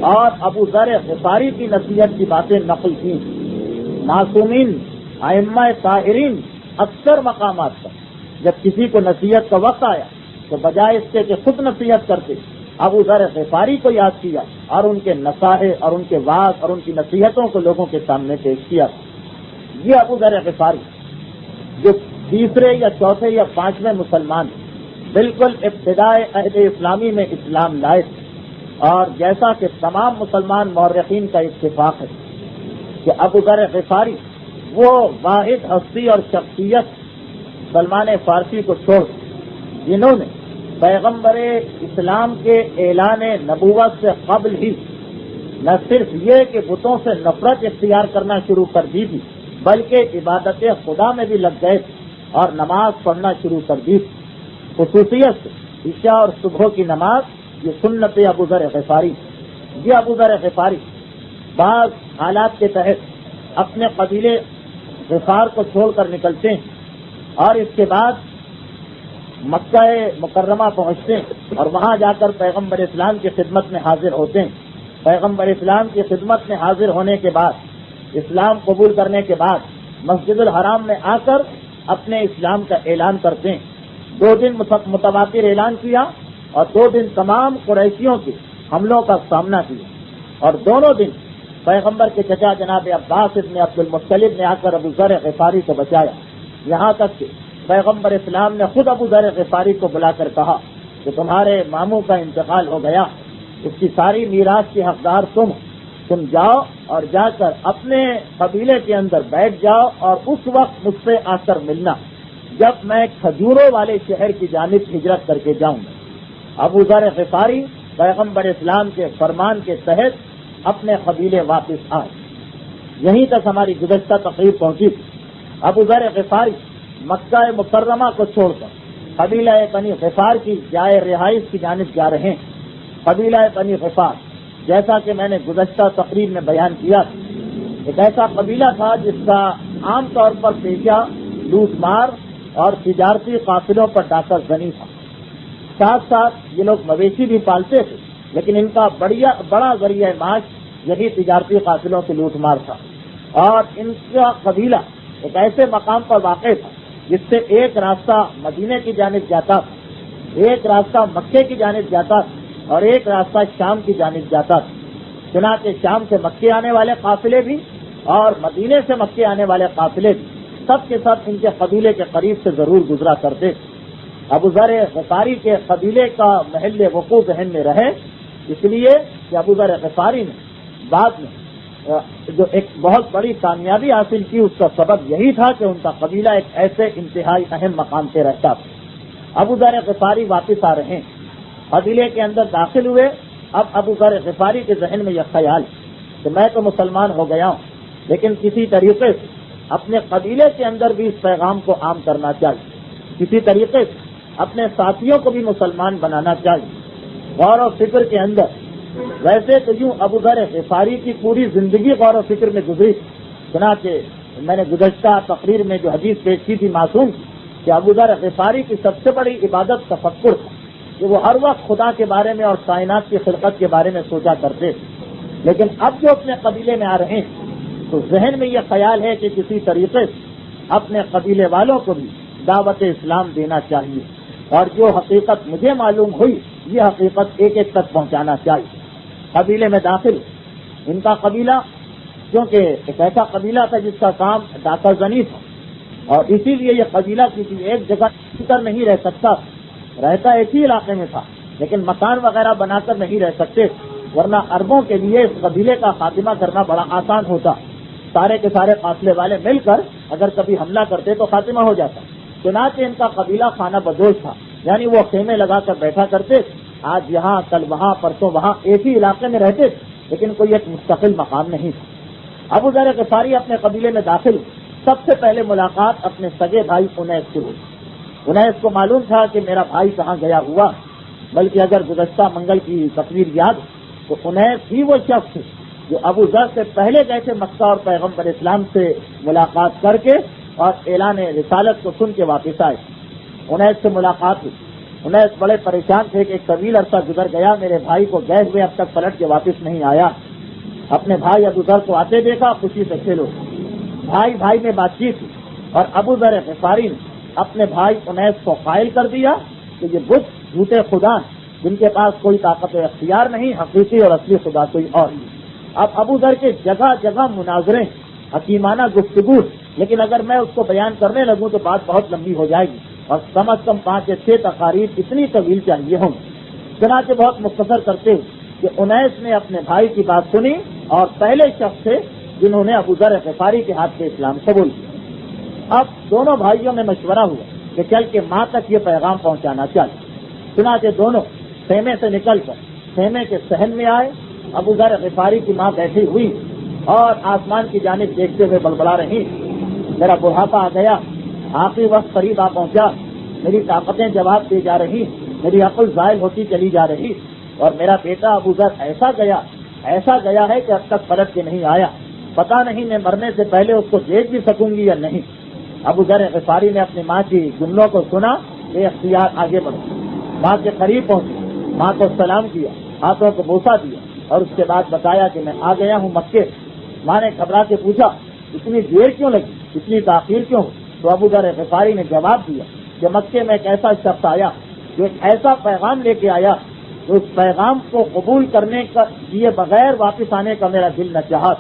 اور ابو ذر غفاری کی نصیحت کی باتیں نقل کی. معصومین ائمہ طاہرین اکثر مقامات پر جب کسی کو نصیحت کا وقت آیا تو بجائے اس کے کہ خود نصیحت کرتے ابو ذر غفاری کو یاد کیا اور ان کے نصائح اور ان کے وعظ اور ان کی نصیحتوں کو لوگوں کے سامنے پیش کیا. یہ ابو ذر غفاری جو تیسرے یا چوتھے یا 5ویں مسلمان بالکل ابتدائے عہد اسلامی میں اسلام لائے, اور جیسا کہ تمام مسلمان مورخین کا اتفاق ہے کہ ابو ذر غفاری وہ واحد ہستی اور شخصیت سلمان فارسی کو چھوڑ جنہوں نے پیغمبر اسلام کے اعلان نبوت سے قبل ہی نہ صرف یہ کہ بتوں سے نفرت اختیار کرنا شروع کر دی تھی بلکہ عبادت خدا میں بھی لگ گئے اور نماز پڑھنا شروع کر دی تھی. خصوصیت سے عشاء اور صبح کی نماز یہ سنت ابو ذر غفاری. یہ ابو ذر غفاری بعض حالات کے تحت اپنے قبیلے غفار کو چھوڑ کر نکلتے ہیں اور اس کے بعد مکہ مکرمہ پہنچتے ہیں اور وہاں جا کر پیغمبر اسلام کی خدمت میں حاضر ہوتے ہیں. پیغمبر اسلام کی خدمت میں حاضر ہونے کے بعد اسلام قبول کرنے کے بعد مسجد الحرام میں آ کر اپنے اسلام کا اعلان کرتے ہیں. 2 دن متواتر اعلان کیا اور 2 دن تمام قریشیوں کے حملوں کا سامنا کیا, اور دونوں دن پیغمبر کے چچا جناب عباس ابن عبد المطلب نے آ کر ابو ذر غفاری کو بچایا. یہاں تک کہ پیغمبر اسلام نے خود ابو ذر غفاری کو بلا کر کہا کہ تمہارے ماموں کا انتقال ہو گیا, اس کی ساری میراث کی حقدار تم جاؤ اور جا کر اپنے قبیلے کے اندر بیٹھ جاؤ اور اس وقت مجھ سے آ کر ملنا جب میں کھجوروں والے شہر کی جانب ہجرت کر کے جاؤں گا. ابو ذر غفاری پیغمبر اسلام کے فرمان کے تحت اپنے قبیلے واپس آئے. یہیں تک ہماری گزشتہ تقریب پہنچی تھی. ابو ذر غفاری مکہ مکرمہ کو چھوڑ کر قبیلہ بنی غفار کی جائے رہائش کی جانب جا رہے ہیں. قبیلہ بنی غفار جیسا کہ میں نے گزشتہ تقریب میں بیان کیا, ایک ایسا قبیلہ تھا جس کا عام طور پر پیشہ لوٹ مار اور تجارتی قافلوں پر ڈاکہ زنی تھا. ساتھ ساتھ یہ لوگ مویشی بھی پالتے تھے, لیکن ان کا بڑا ذریعہ معاش یہی تجارتی قافلوں سے لوٹ مار تھا. اور ان کا قبیلہ ایک ایسے مقام پر واقع تھا جس سے ایک راستہ مدینے کی جانب جاتا تھا, ایک راستہ مکے کی جانب جاتا تھا اور ایک راستہ شام کی جانب جاتا تھا. چنانچہ شام سے مکے آنے والے قافلے بھی اور مدینے سے مکے آنے والے قافلے بھی سب کے سب ان کے قبیلے کے قریب سے ضرور گزرا کرتے. ابو ذر غفاری کے قبیلے کا محل وقوع ذہن میں رہے, اس لیے کہ ابو ذر غفاری نے بعد میں جو ایک بہت بڑی کامیابی حاصل کی, اس کا سبب یہی تھا کہ ان کا قبیلہ ایک ایسے انتہائی اہم مقام پہ رہتا تھا. ابو ذر غفاری واپس آ رہے ہیں, قبیلے کے اندر داخل ہوئے. اب ابو ذر غفاری کے ذہن میں یہ خیال کہ میں تو مسلمان ہو گیا ہوں, لیکن کسی طریقے سے اپنے قبیلے کے اندر بھی اس پیغام کو عام کرنا چاہیے, کسی طریقے سے اپنے ساتھیوں کو بھی مسلمان بنانا چاہیے. غور و فکر کے اندر ویسے تو یوں ابو ذر غفاری کی پوری زندگی غور و فکر میں گزری. چنانچہ میں نے گزشتہ تقریر میں جو حدیث پیش کی تھی معصوم کی کہ ابو ذر غفاری کی سب سے بڑی عبادت تفکر تھا کہ وہ ہر وقت خدا کے بارے میں اور کائنات کی خلقت کے بارے میں سوچا کرتے تھے. لیکن اب جو اپنے قبیلے میں آ رہے ہیں تو ذہن میں یہ خیال ہے کہ کسی طریقے سے اپنے قبیلے والوں کو بھی دعوت اسلام دینا چاہیے, اور جو حقیقت مجھے معلوم ہوئی یہ حقیقت ایک ایک تک پہنچانا چاہیے. قبیلے میں داخل, ان کا قبیلہ کیونکہ ایک ایسا قبیلہ تھا جس کا کام ڈاکہ زنی تھا, اور اسی لیے یہ قبیلہ کسی ایک جگہ کر نہیں رہ سکتا, رہتا ایک ہی علاقے میں تھا لیکن مکان وغیرہ بنا کر نہیں رہ سکتے, ورنہ عربوں کے لیے اس قبیلے کا خاتمہ کرنا بڑا آسان ہوتا. سارے کے سارے قافلے والے مل کر اگر کبھی حملہ کرتے تو خاتمہ ہو جاتا. چنانچہ ان کا قبیلہ خانہ بدوش تھا, یعنی وہ خیمے لگا کر بیٹھا کرتے, آج یہاں کل وہاں پرسوں وہاں, ایک ہی علاقے میں رہتے لیکن کوئی ایک مستقل مقام نہیں تھا. ابو ذر غفاری اپنے قبیلے میں داخل, سب سے پہلے ملاقات اپنے سگے بھائی انیس سے ہوئی. انیس کو معلوم تھا کہ میرا بھائی کہاں گیا ہوا, بلکہ اگر گزشتہ منگل کی تصویر یاد تو انیس ہی وہ شخص تھے جو ابو ذر سے پہلے گئے تھے مکہ اور پیغمبر اسلام سے ملاقات کر کے اور اعلان رسالت کو سن کے واپس آئے. انیس سے ملاقات ہوئی. انیس بڑے پریشان تھے کہ ایک طویل عرصہ گزر گیا, میرے بھائی کو گئے ہوئے اب تک پلٹ کے واپس نہیں آیا. اپنے بھائی ابو ذر کو آتے دیکھا, خوشی سے کھیلو. بھائی میں بات چیت ہوئی اور ابو ذر غفاری نے اپنے بھائی انیس کو قائل کر دیا کہ یہ بت جھوٹے خدا جن کے پاس کوئی طاقت و اختیار نہیں, حقیقی اور اصلی خدا کوئی اور. اب ابو ذر کے جگہ جگہ مناظرے, حکیمانہ گفتگو, لیکن اگر میں اس کو بیان کرنے لگوں تو بات بہت لمبی ہو جائے گی اور کم از کم 5 یا 6 تقاریر اتنی طویل چاہیے ہوں. چنانچہ بہت مختصر کرتے کہ انیس نے اپنے بھائی کی بات سنی اور پہلے شخص تھے جنہوں نے ابو ذر غفاری کے ہاتھ سے اسلام قبول کیا. اب دونوں بھائیوں میں مشورہ ہوا کہ چل کے ماں تک یہ پیغام پہنچانا چاہیے. چنانچہ دونوں خیمے سے نکل کر خیمے کے صحن میں آئے. ابو ذر غفاری کی ماں بیٹھی ہوئی اور آسمان کی جانب دیکھتے ہوئے بڑبڑا رہی, میرا بڑھاپا آ گیا, آخری وقت قریب آ پہنچا, میری طاقتیں جواب دی جا رہی, میری عقل زائل ہوتی چلی جا رہی, اور میرا بیٹا ابو ذر ایسا گیا ہے کہ اب تک پلٹ کے نہیں آیا. پتا نہیں میں مرنے سے پہلے اس کو دیکھ بھی سکوں گی یا نہیں. ابو ذر غفاری نے اپنی ماں کی جملوں کو سنا, بے اختیار آگے بڑھا, ماں کے قریب پہنچے, ماں کو سلام کیا, ہاتھوں کو بوسہ دیا اور اس کے بعد بتایا کہ میں آ گیا ہوں مکے. ماں نے گھبرا کے پوچھا اتنی دیر کیوں لگی, اتنی تاخیر کیوں؟ تو ابو ذر غفاری نے جواب دیا کہ مکے میں ایک ایسا شخص آیا جو ایک ایسا پیغام لے کے آیا تو اس پیغام کو قبول کرنے کا دیے بغیر واپس آنے کا میرا دل نہ چاہا.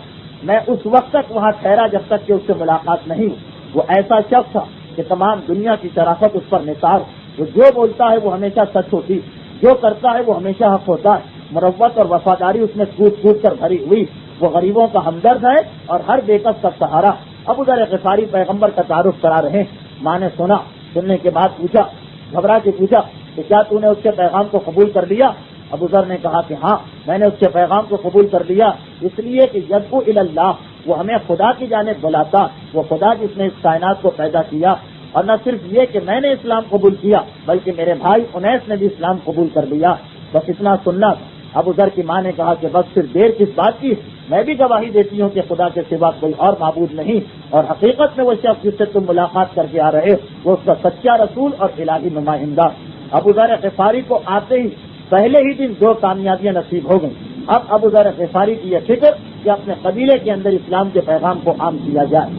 میں اس وقت تک وہاں ٹھہرا جب تک کہ اس سے ملاقات نہیں ہوئی. وہ ایسا شخص تھا کہ تمام دنیا کی شرافت اس پر نثار. وہ جو بولتا ہے وہ ہمیشہ سچ ہوتی, جو کرتا ہے وہ ہمیشہ حق ہوتا ہے. مروت اور وفاداری اس میں کود کود کر بھری ہوئی. وہ غریبوں کا ہمدرد ہے اور ہر بے کس کا سہارا. ابو ذر غفاری پیغمبر کا تعارف کرا رہے. ماں نے سنا, سننے کے بعد پوچھا, گھبرا کے پوچھا کہ کیا تو نے اس کے پیغام کو قبول کر لیا؟ ابو ذر نے کہا کہ ہاں, میں نے اس کے پیغام کو قبول کر لیا, اس لیے کہ یدعو الی اللہ, وہ ہمیں خدا کی جانب بلاتا. وہ خدا جس نے اس کائنات کو پیدا کیا. اور نہ صرف یہ کہ میں نے اسلام قبول کیا بلکہ میرے بھائی انیس نے بھی اسلام قبول کر لیا. بس اتنا سننا تھا. ابو ذر کی ماں نے کہا کہ بس پھر دیر کس بات کی, میں بھی گواہی دیتی ہوں کہ خدا کے سوا کوئی اور معبود نہیں, اور حقیقت میں وہ شخص جس سے تم ملاقات کر کے آ رہے وہ اس کا سچا رسول اور الہی نمائندہ. ابو ذر غفاری کو آتے ہی پہلے ہی دن 2 کامیابیاں نصیب ہو گئیں. اب ابو ذر غفاری کی یہ فکر کہ اپنے قبیلے کے اندر اسلام کے پیغام کو عام کیا جائے.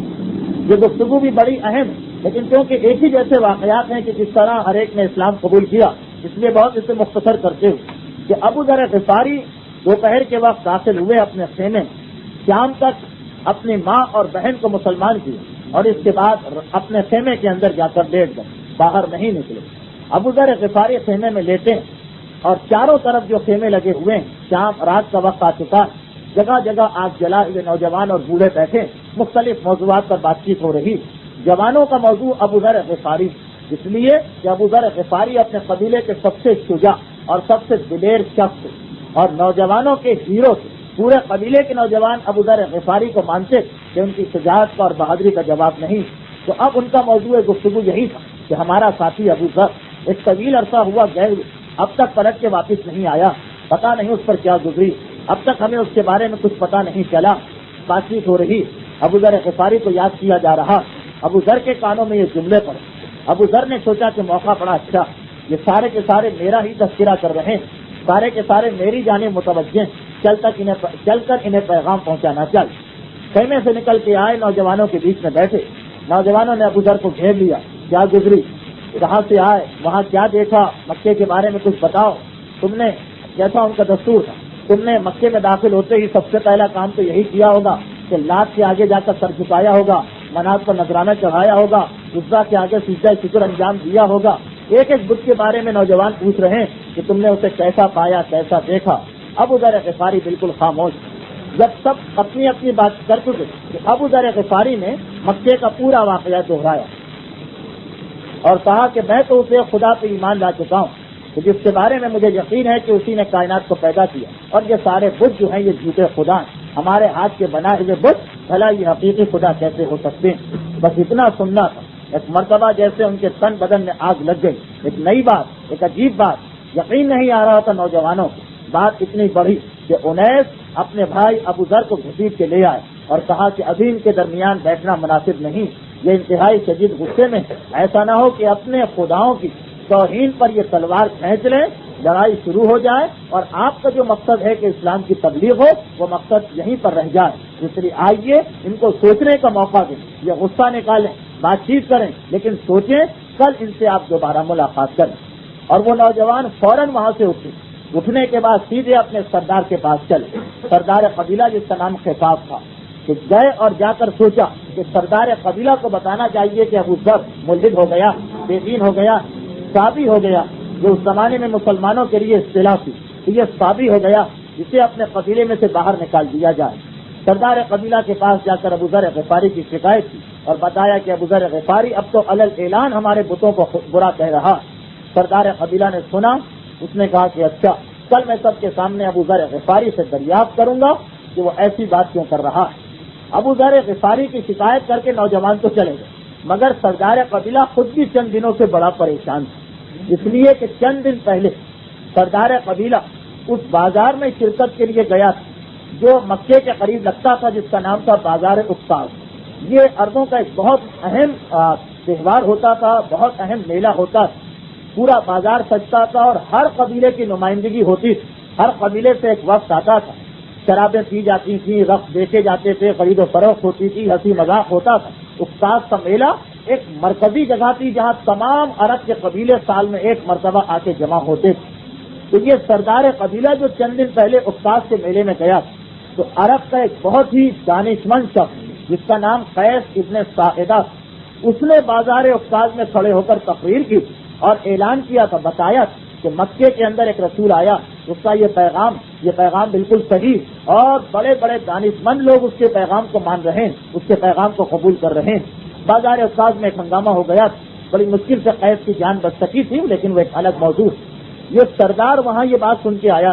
یہ گفتگو بھی بڑی اہم ہے, لیکن کیونکہ ایک ہی جیسے واقعات ہیں کہ جس طرح ہر ایک نے اسلام قبول کیا, اس لیے بہت اسے مختصر کرتے ہوئے کہ ابو ذر غفاری دوپہر کے وقت داخل ہوئے اپنے خیمے. شام تک اپنی ماں اور بہن کو مسلمان کیے اور اس کے بعد اپنے خیمے کے اندر جا کر لیٹ گئے, باہر نہیں نکلے. ابو ذر غفاری خیمے میں لیٹے اور چاروں طرف جو خیمے لگے ہوئے ہیں, شام رات کا وقت آ چکا, جگہ جگہ آگ جلا ہوئے نوجوان اور بوڑھے بیٹھے, مختلف موضوعات پر بات چیت ہو رہی. جوانوں کا موضوع ابو ذر غفاری, اس لیے کہ ابو ذر غفاری اپنے قبیلے کے سب سے شجاع اور سب سے دلیر شخص اور نوجوانوں کے ہیرو تھے. پورے قبیلے کے نوجوان ابو ذر غفاری کو مانتے کہ ان کی شجاعت کا اور بہادری کا جواب نہیں. تو اب ان کا موضوع گفتگو یہی تھا کہ ہمارا ساتھی ابو ذر ایک طویل عرصہ ہوا گئے, اب تک پلٹ کے واپس نہیں آیا, پتا نہیں اس پر کیا گزری, اب تک ہمیں اس کے بارے میں کچھ پتا نہیں چلا. بات چیت ہو رہی, ابو ذر غفاری کو یاد کیا جا رہا. ابو ذر کے کانوں میں یہ جملے پڑے. ابو ذر نے سوچا کہ موقع بڑا اچھا, یہ سارے کے سارے میرا ہی تذکرہ کر رہے ہیں, سارے کے سارے میری جانب متوجہ, چل کر انہیں پیغام پہنچانا چاہیے. خیمے سے نکل کے آئے, نوجوانوں کے بیچ میں بیٹھے. نوجوانوں نے ابو ذر کو گھیر لیا. کیا گزری, کہاں سے آئے, وہاں کیا دیکھا, مکے کے بارے میں کچھ بتاؤ. تم نے, جیسا ان کا دستور تھا, تم نے مکے میں داخل ہوتے ہی سب سے پہلا کام تو یہی کیا ہوگا کہ لات کے آگے جا کر سر جھکایا ہوگا, منات پر نذرانہ چڑھایا ہوگا, عزا کے آگے سجدہ شکر انجام دیا ہوگا. ایک ایک بت کے بارے میں نوجوان پوچھ رہے ہیں کہ تم نے اسے کیسا پایا, کیسا دیکھا. ابو ذر غفاری بالکل خاموش. جب سب اپنی اپنی بات کر چکے کہ ابو ذر غفاری نے مکے کا پورا واقعہ دہرایا اور کہا کہ میں تو اسے خدا پہ ایمان لا چکا ہوں کہ جس کے بارے میں مجھے یقین ہے کہ اسی نے کائنات کو پیدا کیا, اور یہ سارے بت جو ہیں یہ جھوٹے خدا ہیں, ہمارے ہاتھ کے بنائے ہوئے بت, بھلا یہ حقیقی خدا کیسے ہو سکتے ہیں. بس اتنا سننا تھا. ایک مرتبہ جیسے ان کے تن بدن میں آگ لگ گئی. ایک نئی بات, ایک عجیب بات, یقین نہیں آ رہا تھا نوجوانوں کو. بات اتنی بڑھی کہ انیس اپنے بھائی ابو ذر کو گھسیٹ کے لے آئے اور کہا کہ ابھی ان کے درمیان بیٹھنا مناسب نہیں, یہ انتہائی شدید غصے میں, ایسا نہ ہو کہ اپنے خداؤں کی توہین پر یہ تلوار کھینچ لیں, لڑائی شروع ہو جائے اور آپ کا جو مقصد ہے کہ اسلام کی تبلیغ ہو وہ مقصد یہیں پر رہ جائے. اس لیے آئیے ان کو سوچنے کا موقع دیں, یہ غصہ نکالیں, بات چیت کریں, لیکن سوچیں کل ان سے آپ دوبارہ ملاقات کریں. اور وہ نوجوان فوراً وہاں سے اٹھے. اٹھنے کے بعد سیدھے اپنے سردار کے پاس چلے, سردار قبیلہ جس کا نام خفاف تھا, کہ گئے اور جا کر سوچا کہ سردار قبیلہ کو بتانا چاہیے کہ ابو ذر ملحد ہو گیا, بے دین ہو گیا, صابی ہو گیا, جو اس زمانے میں مسلمانوں کے لیے اصطلاح تھی, یہ صابی ہو گیا, جسے اپنے قبیلے میں سے باہر نکال دیا جائے. سردار قبیلہ کے پاس جا کر ابو ذر غفاری کی شکایت کی اور بتایا کہ ابو ذر غفاری اب تو علل اعلان ہمارے بتوں کو برا کہہ رہا. سردار قبیلہ نے سنا, اس نے کہا کہ اچھا, کل میں سب کے سامنے ابو ذر غفاری سے دریافت کروں گا کہ وہ ایسی بات کیوں کر رہا ہے. ابو ذر غفاری کی شکایت کر کے نوجوان تو چلے گئے, مگر سردار قبیلہ خود بھی چند دنوں سے بڑا پریشان تھا, اس لیے کہ چند دن پہلے سردار قبیلہ اس بازار میں شرکت کے لیے گیا تھا جو مکے کے قریب لگتا تھا, جس کا نام تھا بازار اقصاص. یہ عربوں کا ایک بہت اہم تہوار ہوتا تھا, بہت اہم میلہ ہوتا تھا. پورا بازار سجتا تھا اور ہر قبیلے کی نمائندگی ہوتی تھی. ہر قبیلے سے ایک وقت آتا تھا, شرابیں پی جاتی تھیں, رقص دیکھے جاتے تھے, خرید و فروخت ہوتی تھی, ہنسی مذاق ہوتا تھا. اقصاص کا میلہ ایک مرکزی جگہ تھی جہاں تمام عرب کے قبیلے سال میں ایک مرتبہ آ کے جمع ہوتے تھے. تو یہ سردار قبیلہ جو چند دن پہلے استاد کے میلے میں گیا تو عرب کا ایک بہت ہی دانشمند شخص جس کا نام قیس ابن ساعدہ، اس نے بازار استاد میں کھڑے ہو کر تقریر کی اور اعلان کیا تھا، بتایا کہ مکے کے اندر ایک رسول آیا، اس کا یہ پیغام بالکل صحیح اور بڑے بڑے دانشمند لوگ اس کے پیغام کو مان رہے ہیں، اس کے پیغام کو قبول کر رہے ہیں. بازار استاد میں ایک ہنگامہ ہو گیا، بڑی مشکل سے قیس کی جان بچ سکی تھی، لیکن وہ ایک الگ موضوع. یہ سردار وہاں یہ بات سن کے آیا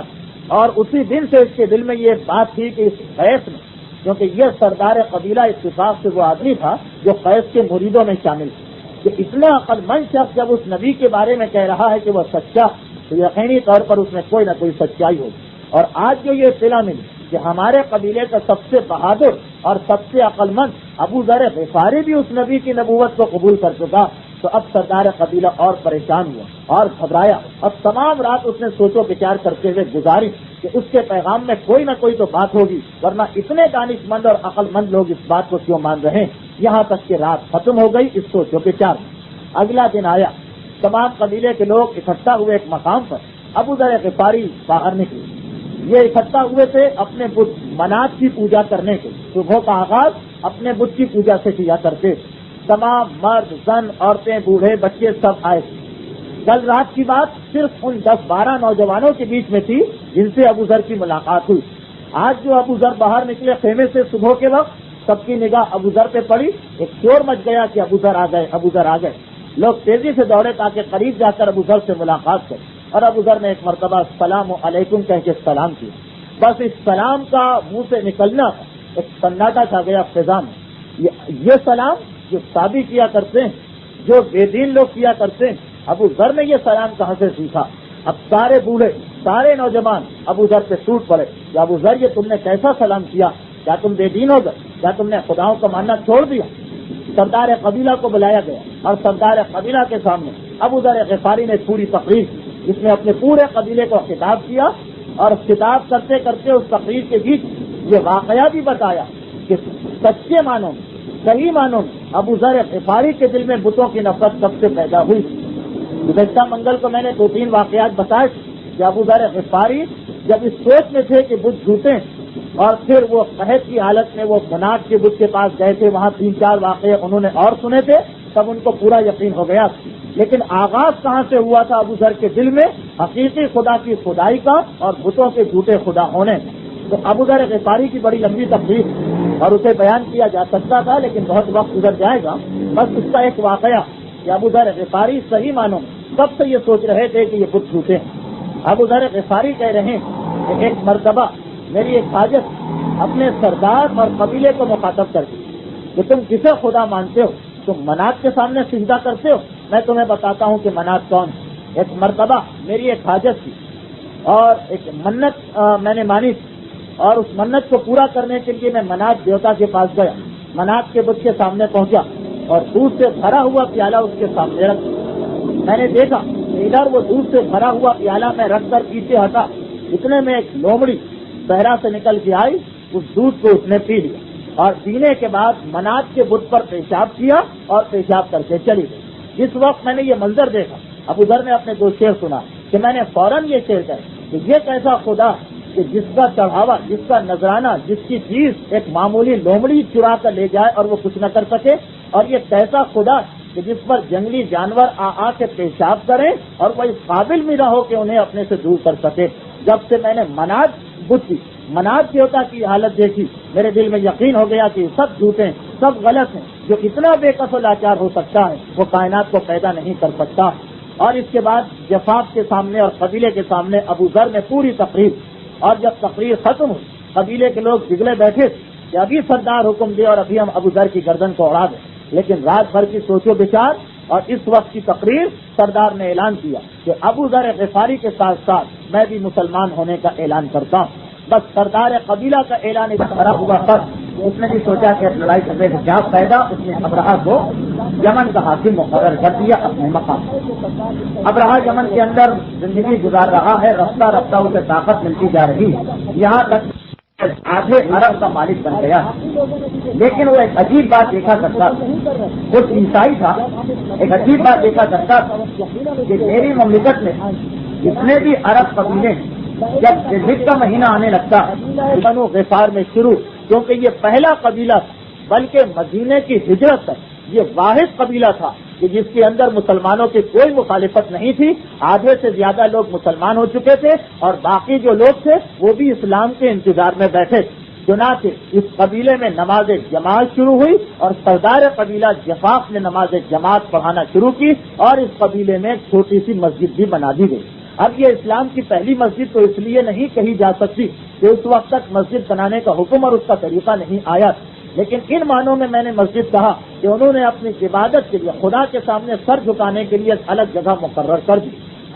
اور اسی دن سے اس کے دل میں یہ بات تھی کہ اس قیس نے، کیونکہ یہ سردار قبیلہ اتفاق سے وہ آدمی تھا جو قیس کے مریدوں میں شامل تھا، کہ اتنا عقل مند شخص جب اس نبی کے بارے میں کہہ رہا ہے کہ وہ سچا، تو یقینی طور پر اس میں کوئی نہ کوئی سچائی ہوگی. اور آج جو یہ اطلاع ملی کہ ہمارے قبیلے کا سب سے بہادر اور سب سے عقل مند ابو ذر غفاری بھی اس نبی کی نبوت کو قبول کر چکا، تو اب سردار قبیلہ اور پریشان ہوا اور گھبرایا. اب تمام رات اس نے سوچ و بچار کرتے ہوئے گزاری کہ اس کے پیغام میں کوئی نہ کوئی تو بات ہوگی، ورنہ اتنے دانشمند اور عقل مند لوگ اس بات کو کیوں مان رہے ہیں. یہاں تک کہ رات ختم ہو گئی اس سوچ و بچار میں. اگلا دن آیا، تمام قبیلے کے لوگ اکٹھا ہوئے ایک مقام پر. ابو ذر غفاری باہر نکلے. یہ اکٹھا ہوئے تھے اپنے بت منات کی پوجا کرنے کے. صبح کا آغاز اپنے بت کی پوجا سے کیا کرتے. تمام مرد، زن، عورتیں، بوڑھے، بچے سب آئے تھے. کل رات کی بات صرف ان 10-12 نوجوانوں کے بیچ میں تھی جن سے ابو ذر کی ملاقات ہوئی. آج جو ابو ذر باہر نکلے خیمے سے صبح کے وقت، سب کی نگاہ ابو ذر پہ پڑی. ایک شور مچ گیا کہ ابو ذر آ گئے، ابو ذر آ گئے. لوگ تیزی سے دوڑے تاکہ قریب جا کر ابو ذر سے ملاقات کریں، اور ابو ذر نے ایک مرتبہ السلام علیکم کہہ کے سلام کیا. بس اس سلام کا منہ سے نکلنا ایک سناٹا چھا گیا فضا میں. یہ سلام جو سابی کیا کرتے ہیں، جو بے دین لوگ کیا کرتے ہیں، ابو ذر نے یہ سلام کہاں سے سیکھا؟ اب سارے بوڑھے، سارے نوجوان ابو ذر پہ ٹوٹ پڑے کہ ابو ذر یہ تم نے کیسا سلام کیا؟ کیا تم بے دین ہو گئے؟ کیا تم نے خداؤں کو ماننا چھوڑ دیا؟ سردار قبیلہ کو بلایا گیا اور سردار قبیلہ کے سامنے ابو ذر غفاری نے پوری تقریر کی، جس میں اپنے پورے قبیلے کو خطاب کیا، اور خطاب کرتے کرتے اس تقریر کے بیچ یہ واقعہ بھی بتایا کہ سچے معنوں میں، صحیح معنوں میں ابو ذر غفاری کے دل میں بتوں کی نفرت کب سے پیدا ہوئی. گزشتہ منگل کو میں نے 2-3 واقعات بتائے کہ ابو ذر غفاری جب اس سوچ میں تھے کہ بت جھوٹے ہیں، اور پھر وہ قحط کی حالت میں وہ منات کے بت کے پاس گئے تھے، وہاں 3-4 واقعے انہوں نے اور سنے تھے، تب ان کو پورا یقین ہو گیا. لیکن آغاز کہاں سے ہوا تھا ابو ذر کے دل میں؟ حقیقی خدا کی خدائی کا اور بتوں کے جھوٹے خدا ہونے. تو ابو ذر غفاری کی بڑی لمبی تقریر اور اسے بیان کیا جا سکتا تھا، لیکن بہت وقت گزر جائے گا. بس اس کا ایک واقعہ کہ ابو ذر غفاری صحیح معنوں میں کب سے یہ سوچ رہے تھے کہ یہ بت جھوٹے ہیں. ابو ذر غفاری کہہ رہے ہیں کہ ایک مرتبہ میری ایک حاجت اپنے سردار اور قبیلے کو مخاطب کر دی کہ تم کسے خدا مانتے ہو؟ تم منات کے سامنے سجدہ کرتے ہو؟ میں تمہیں بتاتا ہوں کہ منات کون ہے. ایک مرتبہ میری ایک حاجت تھی اور ایک منت میں نے مانی تھی، اور اس منت کو پورا کرنے کے لیے میں منات دیوتا کے پاس گیا. منات کے بت کے سامنے پہنچا اور دودھ سے بھرا ہوا پیالہ اس کے سامنے رکھ. میں نے دیکھا کہ ادھر وہ دودھ سے بھرا ہوا پیالہ میں رکھ کر پیچھے ہٹا، اتنے میں ایک لومڑی صحرا سے نکل کے آئی، اس دودھ کو اس نے پی لیا، اور پینے کے بعد منات کے بت پر پیشاب کیا اور پیشاب کر کے چلی گئی. جس وقت میں نے یہ منظر دیکھا، ابو ذر نے اپنے 2 شعر سنا کہ میں نے فوراً یہ شعر کہا کہ یہ کیسا خدا کہ جس کا چڑھاوا، جس کا نذرانہ، جس کی چیز ایک معمولی لومڑی چرا کر لے جائے اور وہ کچھ نہ کر سکے، اور یہ کیسا خدا کہ جس پر جنگلی جانور آ کے پیشاب کریں اور وہ اس قابل بھی نہ ہو کہ انہیں اپنے سے دور کر سکے. جب سے میں نے منات دیوتا کی حالت دیکھی، میرے دل میں یقین ہو گیا کہ سب جھوٹے ہیں، سب غلط ہیں. جو اتنا بے کس و لاچار ہو سکتا ہے وہ کائنات کو پیدا نہیں کر سکتا. اور اس کے بعد جفاف کے سامنے اور قبیلے کے سامنے ابو ذر نے پوری تقریر، اور جب تقریر ختم ہوئی قبیلے کے لوگ بگڑے بیٹھے کہ ابھی سردار حکم دے اور ابھی ہم ابو ذر کی گردن کو اڑا دیں. لیکن رات بھر کی سوچ و بچار اور اس وقت کی تقریر، سردار نے اعلان کیا کہ ابو ذر غفاری کے ساتھ ساتھ میں بھی مسلمان ہونے کا اعلان کرتا ہوں. بس سردار قبیلہ کا اعلان اس طرح ہوا پر اس نے بھی سوچا کہ لڑائی کرنے کا کیا فائدہ. اس نے ابرہہ کو یمن کا حاکم مقرر کر دیا اپنے مقام. ابرہہ یمن کے اندر زندگی گزار رہا ہے، رفتہ رفتہ اسے طاقت ملتی جا رہی ہے. یہاں تک آدھے ارب کا مالک بن گیا، لیکن وہ ایک عجیب بات دیکھا کرتا خود عیسائی تھا، ایک عجیب بات دیکھا کرتا کہ میری مملکت میں جتنے بھی عرب قبیلے جب ذوالحجہ کا مہینہ آنے لگتا بنو غفار میں شروع، کیونکہ یہ پہلا قبیلہ بلکہ مدینے کی ہجرت تک یہ واحد قبیلہ تھا کہ جس کے اندر مسلمانوں کی کوئی مخالفت نہیں تھی، آدھے سے زیادہ لوگ مسلمان ہو چکے تھے اور باقی جو لوگ تھے وہ بھی اسلام کے انتظار میں بیٹھے تھے۔ چنانچہ اس قبیلے میں نماز جماعت شروع ہوئی اور سردار قبیلہ جفاف نے نماز جماعت پڑھانا شروع کی اور اس قبیلے میں ایک چھوٹی سی مسجد بھی بنا دی گئی۔ اب یہ اسلام کی پہلی مسجد تو اس لیے نہیں کہی جا سکتی کہ اس وقت تک مسجد بنانے کا حکم اور اس کا طریقہ نہیں آیا، لیکن ان معنوں میں نے مسجد کہا کہ انہوں نے اپنی عبادت کے لیے خدا کے سامنے سر جھکانے کے لیے ایک الگ جگہ مقرر کر دی۔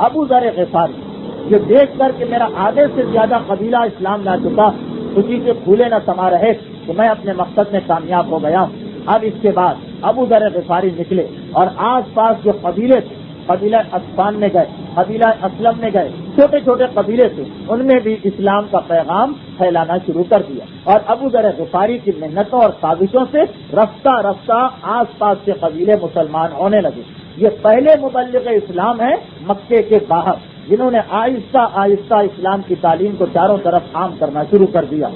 ابو ذر غفاری یہ دیکھ کر کہ میرا آدھے سے زیادہ قبیلہ اسلام لا چکا، خوشی کے پھولے نہ سما رہے کہ میں اپنے مقصد میں کامیاب ہو گیا ہوں۔ اب اس کے بعد ابو ذر غفاری نکلے اور آس پاس جو قبیلے تھے، قبیلہ اسفان میں گئے، قبیلہ اسلم میں گئے، چھوٹے چھوٹے قبیلے تھے، ان میں بھی اسلام کا پیغام پھیلانا شروع کر دیا اور ابو ذر غفاری کی محنتوں اور سازشوں سے رفتہ رفتہ آس پاس کے قبیلے مسلمان ہونے لگے۔ یہ پہلے مبلغ اسلام ہیں مکے کے باہر، جنہوں نے آہستہ آہستہ اسلام کی تعلیم کو چاروں طرف عام کرنا شروع کر دیا۔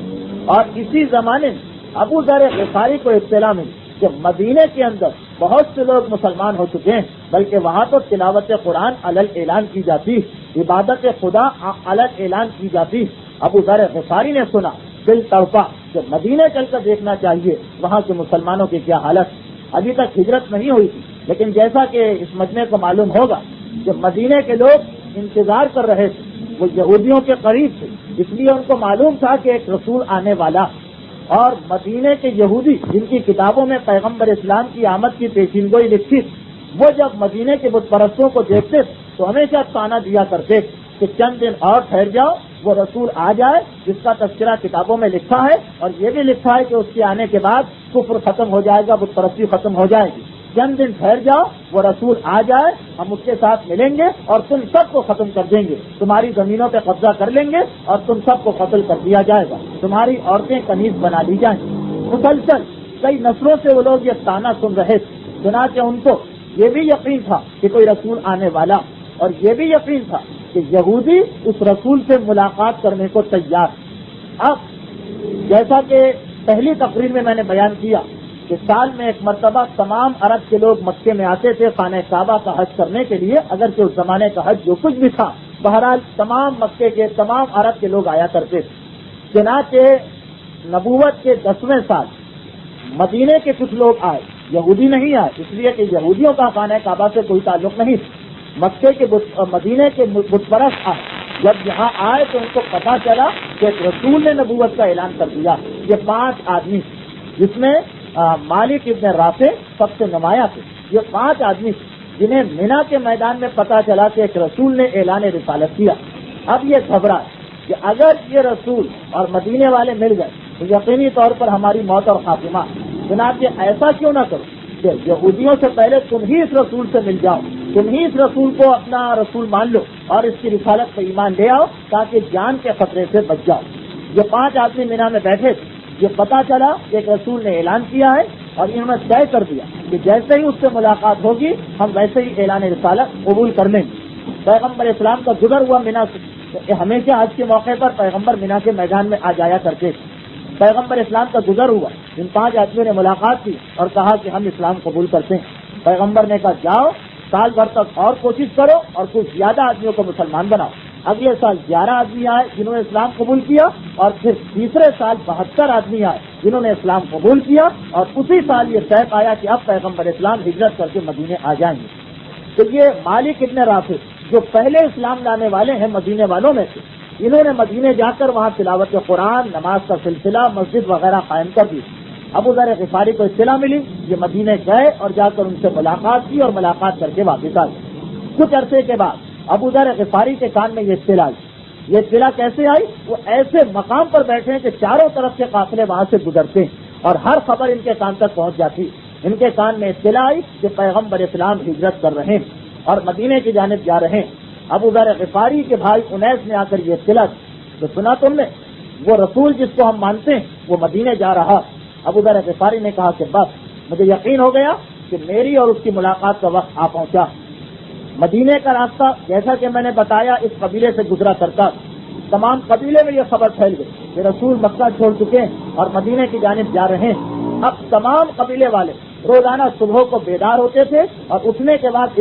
اور اسی زمانے میں ابو ذر غفاری کو اطلاع ملی کہ مدینے کے اندر بہت سے لوگ مسلمان ہو چکے ہیں، بلکہ وہاں تو تلاوت قرآن علل اعلان کی جاتی، عبادت خدا علل اعلان کی جاتی۔ ابو ذر غفاری نے سنا، دل تڑپا کہ مدینے چل کر دیکھنا چاہیے وہاں کے مسلمانوں کی کیا حالت۔ ابھی تک ہجرت نہیں ہوئی تھی، لیکن جیسا کہ اس مجمع کو معلوم ہوگا کہ مدینے کے لوگ انتظار کر رہے تھے، وہ یہودیوں کے قریب تھے، اس لیے ان کو معلوم تھا کہ ایک رسول آنے والا، اور مدینے کے یہودی جن کی کتابوں میں پیغمبر اسلام کی آمد کی پیشین گوئی لکھی تھی، وہ جب مدینے کے بت پرستوں کو دیکھتے تو ہمیشہ تانا دیا کرتے کہ چند دن اور ٹھہر جاؤ، وہ رسول آ جائے جس کا تذکرہ کتابوں میں لکھا ہے، اور یہ بھی لکھا ہے کہ اس کے آنے کے بعد کفر ختم ہو جائے گا، بت پرستی ختم ہو جائے گی۔ چند دن ٹھہر جاؤ، وہ رسول آ جائے، ہم اس کے ساتھ ملیں گے اور تم سب کو ختم کر دیں گے، تمہاری زمینوں پہ قبضہ کر لیں گے اور تم سب کو قتل کر دیا جائے گا، تمہاری عورتیں کنیز بنا لی جائیں گی۔ مسلسل کئی نسلوں سے وہ لوگ یہ تانا سن رہے تھے، چنانچہ ان کو یہ بھی یقین تھا کہ کوئی رسول آنے والا، اور یہ بھی یقین تھا کہ یہودی اس رسول سے ملاقات کرنے کو تیار۔ اب جیسا کہ پہلی تقریر میں نے بیان کیا کہ سال میں ایک مرتبہ تمام عرب کے لوگ مکے میں آتے تھے خانہ کعبہ کا حج کرنے کے لیے، اگرچہ اس زمانے کا حج جو کچھ بھی تھا، بہرحال تمام مکے کے تمام عرب کے لوگ آیا کرتے تھے۔ چنانچہ نبوت کے 10ویں سال مدینے کے کچھ لوگ آئے، یہودی نہیں آئے، اس لیے کہ یہودیوں کا خانہ کعبہ سے کوئی تعلق نہیں تھا، مکے کے مدینے کے بت پرست آئے۔ جب یہاں آئے تو ان کو پتا چلا کہ رسول نے نبوت کا اعلان کر دیا۔ یہ 5 آدمی جس میں مالک ابن رافع سب سے نمایاں تھے، یہ 5 آدمی جنہیں مینا کے میدان میں پتا چلا کہ ایک رسول نے اعلان رسالت کیا۔ اب یہ گھبرائے کہ اگر یہ رسول اور مدینے والے مل گئے تو یقینی طور پر ہماری موت اور خاتمہ، چنانچہ ایسا کیوں نہ کرو کہ یہودیوں سے پہلے تم ہی اس رسول سے مل جاؤ، تم ہی اس رسول کو اپنا رسول مان لو اور اس کی رسالت پر ایمان لے آؤ تاکہ جان کے خطرے سے بچ جاؤ۔ یہ 5 آدمی مینا میں بیٹھے تھے، یہ پتا چلا کہ ایک رسول نے اعلان کیا ہے اور انہوں نے طے کر دیا کہ جیسے ہی اس سے ملاقات ہوگی ہم ویسے ہی اعلان رسالت قبول کر لیں گے۔ پیغمبر اسلام کا گزر ہوا مینا سے، ہمیشہ آج کے موقع پر پیغمبر مینا کے میدان میں آ جایا کرتے تھے۔ پیغمبر اسلام کا گزر ہوا، ان 5 آدمیوں نے ملاقات کی اور کہا کہ ہم اسلام قبول کرتے ہیں۔ پیغمبر نے کہا جاؤ سال بھر تک اور کوشش کرو اور کچھ زیادہ آدمیوں کو مسلمان بناؤ۔ اگلے سال 11 آدمی آئے جنہوں نے اسلام قبول کیا، اور پھر تیسرے سال 72 آدمی آئے جنہوں نے اسلام قبول کیا، اور اسی سال یہ طے آیا کہ اب پیغمبر اسلام ہجرت کر کے مدینے آ جائیں گے۔ تو یہ مالک ابن رافع جو پہلے اسلام لانے والے ہیں مدینے والوں میں سے، انہوں نے مدینے جا کر وہاں تلاوت قرآن، نماز کا سلسلہ، مسجد وغیرہ قائم کر دی۔ ابو ذر غفاری کو اطلاع ملی، یہ مدینے گئے اور جا کر ان سے ملاقات کی اور ملاقات کر کے واپس آ گئے۔ کچھ عرصے کے بعد ابو ذر غفاری کے کان میں یہ اطلاع آئی۔ یہ اطلاع کیسے آئی؟ وہ ایسے مقام پر بیٹھے ہیں کہ چاروں طرف کے قافلے وہاں سے گزرتے ہیں اور ہر خبر ان کے کان تک پہنچ جاتی۔ ان کے کان میں اطلاع آئی کہ پیغمبر اسلام ہجرت کر رہے ہیں اور مدینے کی جانب جا رہے ہیں۔ ابو ذر غفاری کے بھائی انیس نے آ کر یہ اطلاع تو سنا تم نے وہ رسول جس کو ہم مانتے ہیں وہ مدینے جا رہا. ابو ذر غفاری نے کہا کہ بس مجھے یقین ہو گیا کہ میری اور اس کی ملاقات کا وقت آ پہنچا. مدینے کا راستہ جیسا کہ میں نے بتایا اس قبیلے سے گزرا کرتا. تمام قبیلے میں یہ خبر پھیل گئی کہ رسول مکہ چھوڑ چکے ہیں اور مدینے کی جانب جا رہے ہیں. اب تمام قبیلے والے روزانہ صبح کو بیدار ہوتے تھے اور اٹھنے کے بعد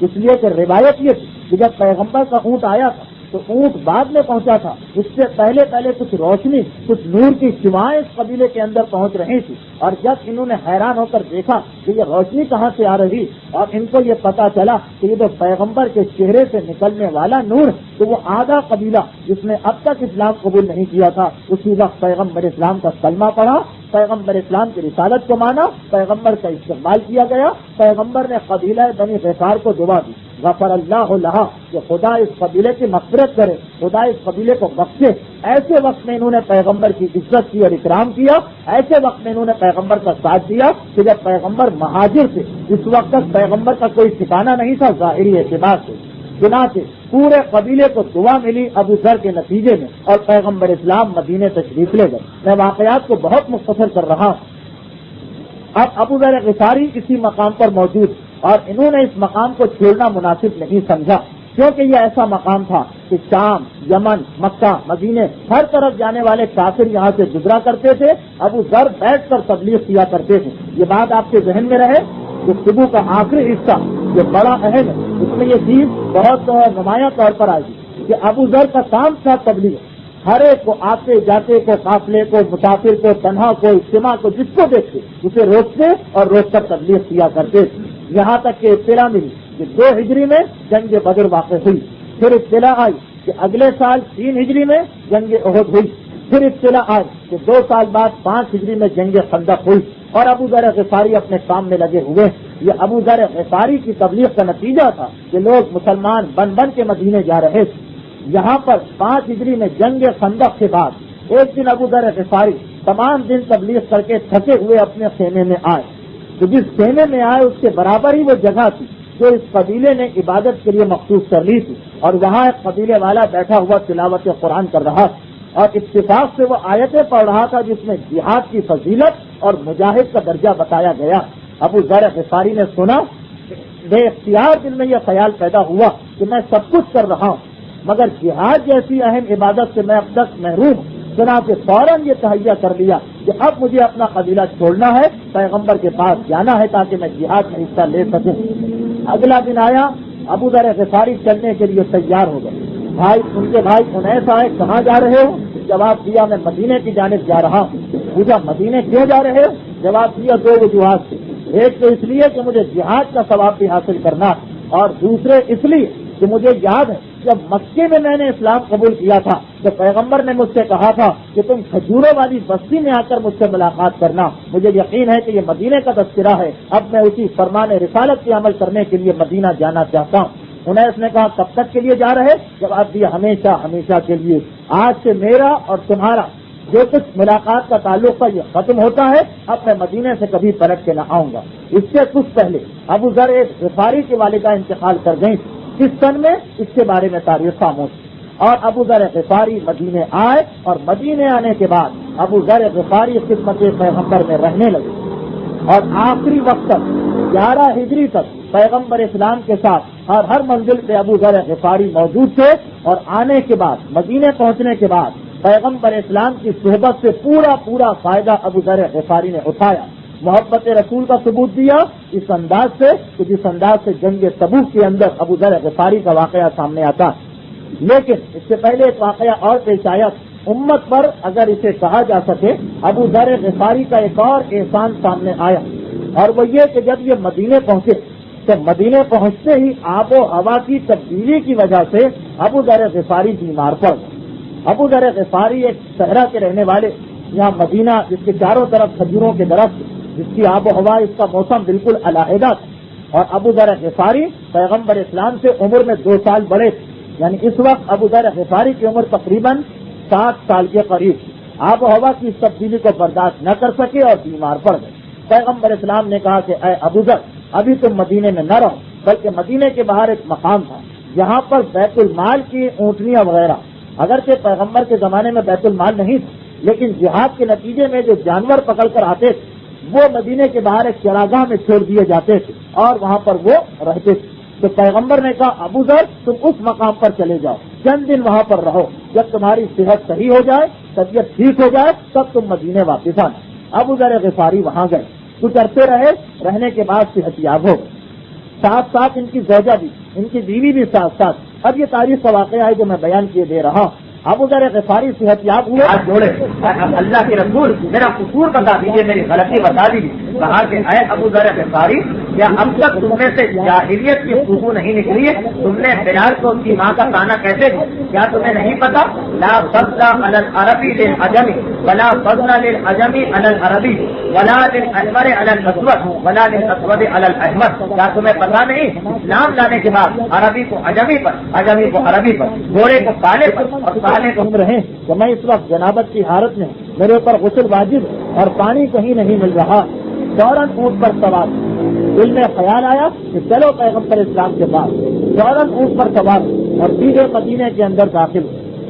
اس لیے کہ روایت یہ تھی کہ جب پیغمبر کا اونٹ آیا تھا تو اونٹ بعد میں پہنچا تھا. اس سے پہلے کچھ روشنی کچھ نور کی شعاعیں اس قبیلے کے اندر پہنچ رہی تھی. اور جب انہوں نے حیران ہو کر دیکھا کہ یہ روشنی کہاں سے آ رہی اور ان کو یہ پتا چلا کہ یہ تو پیغمبر کے چہرے سے نکلنے والا نور, تو وہ آدھا قبیلہ جس نے اب تک اسلام قبول نہیں کیا تھا اسی وقت پیغمبر اسلام کا کلمہ پڑھا, پیغمبر اسلام کی رسالت کو مانا, پیغمبر کا استقبال کیا گیا. پیغمبر نے قبیلہ بنی غفار کو دعا دی غفر اللہ لہا کہ خدا اس قبیلے کی مغفرت کرے, خدا اس قبیلے کو بخشے. ایسے وقت میں انہوں نے پیغمبر کی عزت کی اور اکرام کیا. ایسے وقت میں انہوں نے پیغمبر کا ساتھ دیا کہ جب پیغمبر مہاجر تھے اس وقت تک پیغمبر کا کوئی ٹھکانہ نہیں تھا ظاہری اعتبار سے. چنانچہ پورے قبیلے کو دعا ملی ابو ذر کے نتیجے میں اور پیغمبر اسلام مدینے تشریف لے گئے. میں واقعات کو بہت مختصر کر رہا ہوں. اب ابو ذر غفاری اسی مقام پر موجود اور انہوں نے اس مقام کو چھوڑنا مناسب نہیں سمجھا کیونکہ یہ ایسا مقام تھا کہ شام, یمن, مکہ, مدینے ہر طرف جانے والے کافر یہاں سے گزرا کرتے تھے. ابو ذر بیٹھ کر تبلیغ کیا کرتے تھے. یہ بات آپ کے ذہن میں رہے کہ صبح کا آخری حصہ یہ بڑا اہم ہے, اس میں یہ چیز بہت نمایاں طور پر آئے گی کہ ابو ذر کا کام تھا تبلیغ. ہر ایک کو, آتے جاتے کو, قافلے کو, مسافر کو, تنہا کو, اجتماع کو, جس کو دیکھتے اسے روکتے اور روک کر تبلیغ کیا کرتے تھے. یہاں تک کہ اطلاع ملی کہ 2 ہجری میں جنگ بدر واقع ہوئی. پھر اطلاع آئی کہ اگلے سال 3 ہجری میں جنگ احد ہوئی. پھر اطلاع آئی کہ 2 سال بعد 5 ہجری میں جنگ خندق ہوئی. اور ابو ذر غفاری اپنے کام میں لگے ہوئے. یہ ابو ذر غفاری کی تبلیغ کا نتیجہ تھا کہ لوگ مسلمان بن بن کے مدینے جا رہے تھے. یہاں پر 5 ہجری میں جنگ خندق کے بعد ایک دن ابو ذر غفاری تمام دن تبلیغ کر کے تھکے ہوئے اپنے خیمے میں آئے. تو جس خیمے میں آئے اس کے برابر ہی وہ جگہ تھی جو اس قبیلے نے عبادت کے لیے مخصوص کر لی تھی اور وہاں ایک قبیلے والا بیٹھا ہوا تلاوت قرآن کر رہا تھا اور اتفاق سے وہ آیتیں پڑھ رہا تھا جس میں جہاد کی فضیلت اور مجاہد کا درجہ بتایا گیا. ابو ذر غفاری نے سنا, بے اختیار دل میں یہ خیال پیدا ہوا کہ میں سب کچھ کر رہا ہوں مگر جہاد جیسی اہم عبادت سے میں اب تک محروم ہوں. چنانچہ فوراً یہ تہیہ کر لیا کہ اب مجھے اپنا قبیلہ چھوڑنا ہے, پیغمبر کے پاس جانا ہے تاکہ میں جہاد میں حصہ لے سکوں. اگلا دن آیا, ابو ذر غفاری چلنے کے لیے تیار ہو گئے. ان کے بھائی انیس آئے, کہاں جا رہے ہو؟ جواب دیا میں مدینے کی جانب جا رہا ہوں. پوچھا مدینے کیوں جا رہے ہو؟ جواب دیا 2 وجوہات سے. ایک تو اس لیے کہ مجھے جہاد کا ثواب بھی حاصل کرنا اور دوسرے اس لیے کہ مجھے یاد ہے جب مکے میں میں نے اسلام قبول کیا تھا تو پیغمبر نے مجھ سے کہا تھا کہ تم کھجوروں والی بستی میں آ کر مجھ سے ملاقات کرنا. مجھے یقین ہے کہ یہ مدینے کا تذکرہ ہے. اب میں اسی فرمان رسالت کے عمل کرنے کے لیے مدینہ جانا چاہتا ہوں. انیس نے کہا کب تک کے لیے جا رہے؟ جواب دیا ہمیشہ ہمیشہ کے لیے. آج سے میرا اور تمہارا جو کچھ ملاقات کا تعلق تھا یہ ختم ہوتا ہے. اب میں مدینے سے کبھی پلٹ کے نہ آؤں گا. اس سے کچھ پہلے ابو ذر غفاری کی والدہ انتقال کر گئی. کس سن میں؟ اس کے بارے میں تاریخ خاموش. اور ابو ذر غفاری مدینے آئے اور مدینے آنے کے بعد ابو ذر غفاری خدمت پیغمبر میں رہنے لگے اور آخری وقت تک 11 ہجری تک پیغمبر اسلام کے ساتھ ہر منزل پہ ابو ذر غفاری موجود تھے. اور آنے کے بعد مدینے پہنچنے کے بعد پیغمبر اسلام کی صحبت سے پورا فائدہ ابو ذر غفاری نے اٹھایا. محبت رسول کا ثبوت دیا اس انداز سے کہ جس انداز سے جنگ تبوک کے اندر ابو ذر غفاری کا واقعہ سامنے آتا. لیکن اس سے پہلے ایک واقعہ اور پیش آیا. امت پر اگر اسے کہا جا سکے ابو ذر غفاری کا ایک اور احسان سامنے آیا اور وہ یہ کہ جب یہ مدینے پہنچے تو مدینے پہنچتے ہی آب و ہوا کی تبدیلی کی وجہ سے ابو ذر غفاری بیمار پڑ گئے. ابو ذر غفاری ایک صحرا کے رہنے والے, یہاں مدینہ جس کے چاروں طرف کھجوروں کے درخت, جس کی آب و ہوا, اس کا موسم بالکل علیحدہ تھا. اور ابو ذر غفاری پیغمبر اسلام سے عمر میں 2 سال بڑے تھے. یعنی اس وقت ابو ذر غفاری کی عمر تقریباً 60 سال کے قریب. آب و ہوا کی اس تبدیلی کو برداشت نہ کر سکے اور بیمار پڑ گئے. پیغمبر اسلام نے کہا کہ اے ابو ذر ابھی تم مدینے میں نہ رہو, بلکہ مدینے کے باہر ایک مقام تھا جہاں پر بیت المال کی اونٹنیاں وغیرہ، اگرچہ پیغمبر کے زمانے میں بیت المال نہیں تھا، لیکن جہاد کے نتیجے میں جو جانور پکڑ کر آتے تھے وہ مدینے کے باہر ایک چراگاہ میں چھوڑ دیے جاتے تھے اور وہاں پر وہ رہتے تھے۔ تو پیغمبر نے کہا ابو ذر تم اس مقام پر چلے جاؤ، چند دن وہاں پر رہو، جب تمہاری صحت صحیح ہو جائے، طبیعت ٹھیک ہو جائے، تب تم مدینے واپس آنا۔ ابو ذر غفاری وہاں گئے، کچھ عرصے رہنے کے بعد صحت یاب ہو گئے، ساتھ ساتھ ان کی زوجہ بھی، ان کی بیوی بھی ساتھ ساتھ۔ اب یہ تاریخ کا واقعہ ہے جو میں بیان کیے دے رہا ہوں۔ ابو ذر غفاری صحت یاب ہوئے، ہاتھ جوڑے، اللہ کے رسول میرا قصور بتا دیجیے، میری غلطی بتا دیجیے۔ کہا کہ اے ابو ذر غفاری، کیا اب تک تم میں سے جاہلیت کی خوشبو نہیں نکلی ہے؟ تم نے بلال کو اس کی ماں کا کھانا کیسے دیا؟ کیا تمہیں نہیں پتا؟ لا فضل علی العربی للعجمی ولا فضل للعجمی علی العربی ولا للاحمر علی الاسود ولا للاسود علی الاحمر۔ کیا تمہیں پتا نہیں اسلام لانے کے بعد عربی کو عجمی پر، عجمی کو عربی پر، گورے کو کالے پر اور کالے کو رہے کہ میں اس وقت جنابت کی حالت میں، میرے اوپر غسل واجب اور پانی کہیں نہیں مل رہا، فوراً اونٹ پر سوار، دل میں خیال آیا کہ چلو پیغمبر اسلام کے پاس، فوراً اونٹ پر سوار اور سیدھے مدینے کے اندر داخل۔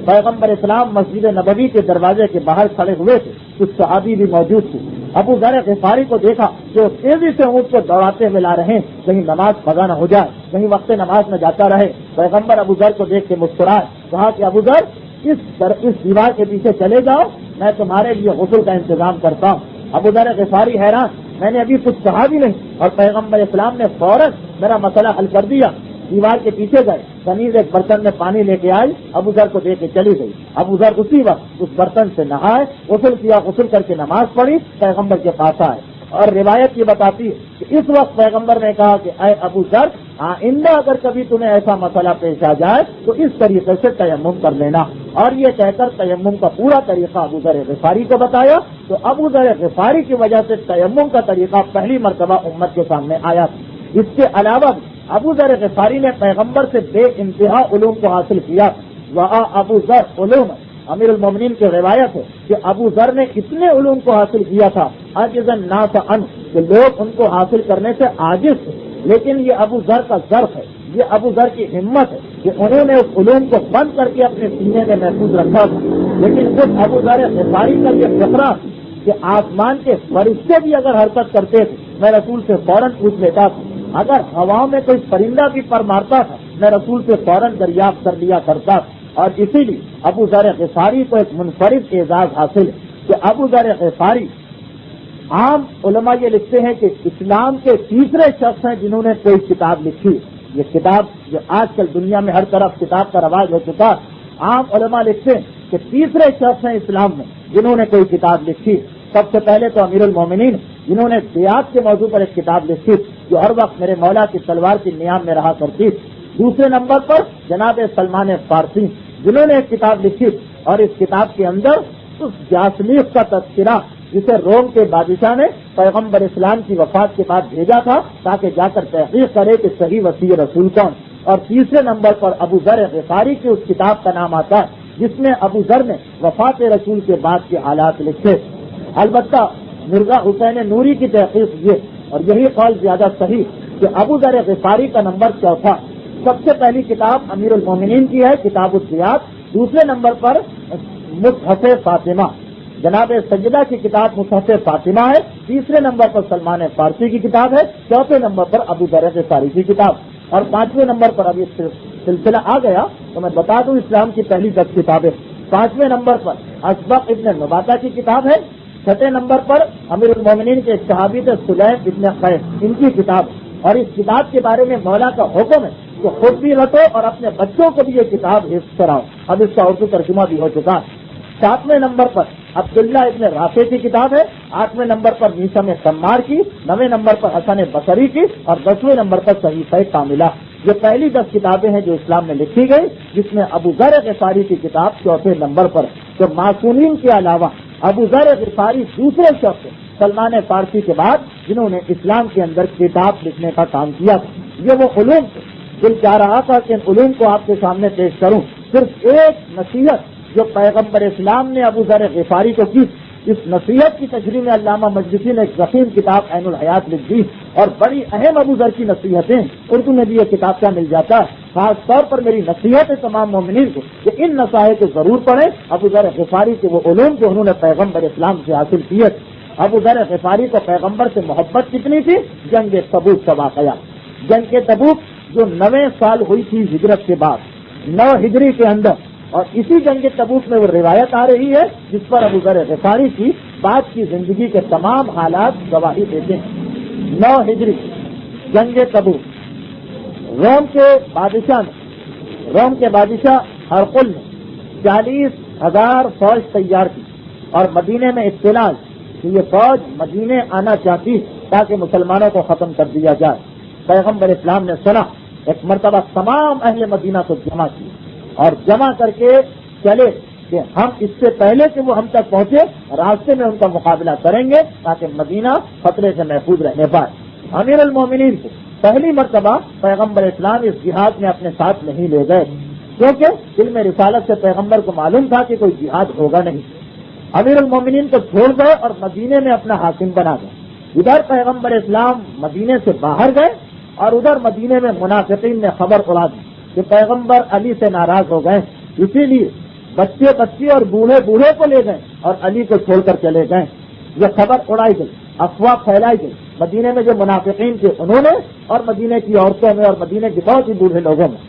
پیغمبر اسلام مسجد نبوی کے دروازے کے باہر کھڑے ہوئے تھے، کچھ صحابی بھی موجود تھے۔ ابو ذر غفاری کو دیکھا جو تیزی سے اونٹ کو دوڑاتے ہوئے لا رہے ہیں، کہیں نماز قضا نہ ہو جائے، کہیں وقت نماز نہ جاتا رہے۔ پیغمبر ابو ذر کو دیکھ کے مسکرائے، کہا کہ ابو ذر اس دیوار کے پیچھے چلے جاؤ، میں تمہارے لیے غسل کا انتظام کرتا ہوں۔ ابو ذر غفاری حیران، میں نے ابھی کچھ کہا بھی نہیں اور پیغمبر اسلام نے فوراً میرا مسئلہ حل کر دیا۔ دیوار کے پیچھے گئے، کنیز ایک برتن میں پانی لے کے آئی، ابو ذر کو دے کے چلی گئی۔ ابو ذر اسی وقت اس برتن سے نہائے، غسل کیا، غسل کر کے نماز پڑھی، پیغمبر کے پاس آئے۔ اور روایت یہ بتاتی ہے کہ اس وقت پیغمبر نے کہا کہ اے ابو ذر، آئندہ اگر کبھی تمہیں ایسا مسئلہ پیش آ جائے تو اس طریقے سے تیمم کر لینا۔ اور یہ کہہ کر تیمم کا پورا طریقہ ابو ذر غفاری کو بتایا، تو ابو ذر غفاری کی وجہ سے تیمم کا طریقہ پہلی مرتبہ امت کے سامنے آیا۔ اس کے علاوہ ابو ذر غفاری نے پیغمبر سے بے انتہا علوم کو حاصل کیا۔ ابو ذر علوم، امیر المومنین کی روایت ہے کہ ابو ذر نے اتنے علوم کو حاصل کیا تھا عاجز الناس عنہ، کہ لوگ ان کو حاصل کرنے سے عاجز تھے، لیکن یہ ابو ذر کا ظرف ہے، یہ ابو ذر کی ہمت ہے کہ انہوں نے اس علوم کو بند کر کے اپنے سینے میں محفوظ رکھا تھا۔ لیکن خود ابو ذر غفاری کا یہ فقرہ کہ آسمان کے فرشتے بھی اگر حرکت کرتے تھے میں رسول سے فوراً پوچھ لیتا تھا، اگر ہواؤں میں کوئی پرندہ بھی پر مارتا تھا میں رسول سے فوراً دریافت کر لیا کرتا تھا۔ اور اسی لیے ابو ذر غفاری کو ایک منفرد اعزاز حاصل ہے کہ ابو ذر غفاری، عام علماء یہ لکھتے ہیں کہ اسلام کے تیسرے شخص ہیں جنہوں نے کوئی کتاب لکھی۔ یہ کتاب جو آج کل دنیا میں ہر طرف کتاب کا رواج ہو چکا، عام علماء لکھتے ہیں کہ تیسرے شخص ہیں اسلام میں جنہوں نے کوئی کتاب لکھی۔ سب سے پہلے تو امیر المومنین جنہوں نے دیات کے موضوع پر ایک کتاب لکھی جو ہر وقت میرے مولا کی تلوار کی نیام میں رہا کرتی۔ دوسرے نمبر پر جناب سلمان فارسی جنہوں نے ایک کتاب لکھی، اور اس کتاب کے اندر اس جاسمیخ کا تذکرہ جسے روم کے بادشاہ نے پیغمبر اسلام کی وفات کے بعد بھیجا تھا تاکہ جا کر تحقیق کرے کہ صحیح وسیع رسول کون۔ اور تیسرے نمبر پر ابو ذر غفاری کی اس کتاب کا نام آتا ہے جس میں ابو ذر نے وفات رسول کے بعد کے حالات لکھے۔ البتہ مرزا حسین نوری کی تحقیق یہ، اور یہی قول زیادہ صحیح، کہ ابو ذر غفاری کا نمبر چوتھا۔ سب سے پہلی کتاب امیر المومنین کی ہے کتاب الزیات، دوسرے نمبر پر مصحف فاطمہ، جناب سجدہ کی کتاب مصحف فاطمہ ہے، تیسرے نمبر پر سلمان فارسی کی کتاب ہے، چوتھے نمبر پر ابو ذر غفاری کی کتاب، اور پانچویں نمبر پر اب یہ سلسلہ آ گیا تو میں بتا دوں اسلام کی پہلی 10 کتابیں۔ پانچویں نمبر پر اسبق ابن نباتہ کی کتاب ہے، چھٹے نمبر پر امیر المومنین کے صحابی تھے سلیم ابن قیس، ان کی کتاب، اور اس کتاب کے بارے میں مولا کا حکم ہے کہ خود بھی رٹو اور اپنے بچوں کو بھی یہ کتاب حفظ کراؤ۔ اب اس کا اردو ترجمہ بھی ہو چکا۔ ساتویں نمبر پر عبداللہ ابن رافع کی کتاب ہے، آٹھویں نمبر پر میثم سمار کی، نویں نمبر پر حسن بصری کی، اور 10ویں نمبر پر صحیفہ کاملہ۔ یہ پہلی 10 کتابیں ہیں جو اسلام میں لکھی گئی، جس میں ابو ذر غفاری کی کتاب چوتھے نمبر پر۔ تو معصومین کے علاوہ ابو ذر غفاری دوسرے شخص سلمان فارسی کے بعد جنہوں نے اسلام کے اندر کتاب لکھنے کا کام کیا تھا۔ یہ وہ علوم تھے، دل چاہ رہا تھا کہ ان علوم کو آپ کے سامنے پیش کروں۔ صرف ایک نصیحت جو پیغمبر اسلام نے ابو ذر غفاری کو کی اس نصیحت کی تشریح میں علامہ مجلسی نے ایک ضخیم کتاب عین الحیات لکھ دی اور بڑی اہم ابو ذر کی نصیحتیں اردو میں بھی یہ کتاب کا مل جاتا ہے. خاص طور پر میری نصیحت ہے تمام مومنین کو کہ ان نصائح کو ضرور پڑھیں. ابو ذر غفاری کے وہ علوم جو انہوں نے پیغمبر اسلام سے حاصل کیے. ابو ذر غفاری کو پیغمبر سے محبت کتنی تھی؟ جنگ تبوک کا واقعہ. جنگ تبوک جو 9 سال ہوئی تھی ہجرت کے بعد 9 ہجری کے اندر, اور اسی جنگ تبوک میں وہ روایت آ رہی ہے جس پر ابو ذر غفاری کی بعد کی زندگی کے تمام حالات گواہی دیتے ہیں. 9 ہجری جنگ تبوک. روم کے بادشاہ ہرقل نے 40,000 فوج تیار کی اور مدینے میں اطلاع کہ یہ فوج مدینے آنا چاہتی تاکہ مسلمانوں کو ختم کر دیا جائے. پیغمبر اسلام نے سنا, ایک مرتبہ تمام اہل مدینہ کو جمع کی اور جمع کر کے چلے کہ ہم اس سے پہلے کہ وہ ہم تک پہنچے راستے میں ان کا مقابلہ کریں گے تاکہ مدینہ خطرے سے محفوظ رہنے پائے. امیر المومنین کو پہلی مرتبہ پیغمبر اسلام اس جہاد میں اپنے ساتھ نہیں لے گئے کیونکہ علم رسالت سے پیغمبر کو معلوم تھا کہ کوئی جہاد ہوگا نہیں. امیر المومنین کو چھوڑ گئے اور مدینے میں اپنا حاکم بنا گئے. ادھر پیغمبر اسلام مدینے سے باہر گئے اور ادھر مدینے میں منافقین نے خبر اڑا دی کہ پیغمبر علی سے ناراض ہو گئے, اسی لیے بچے اور بوڑھے کو لے گئے اور علی کو چھوڑ کر چلے گئے. یہ خبر اڑائی گئی, افواہ پھیلائی گئی. مدینے میں جو منافقین تھے انہوں نے اور مدینے کی عورتوں میں اور مدینے کے بہت ہی بوڑھے لوگوں میں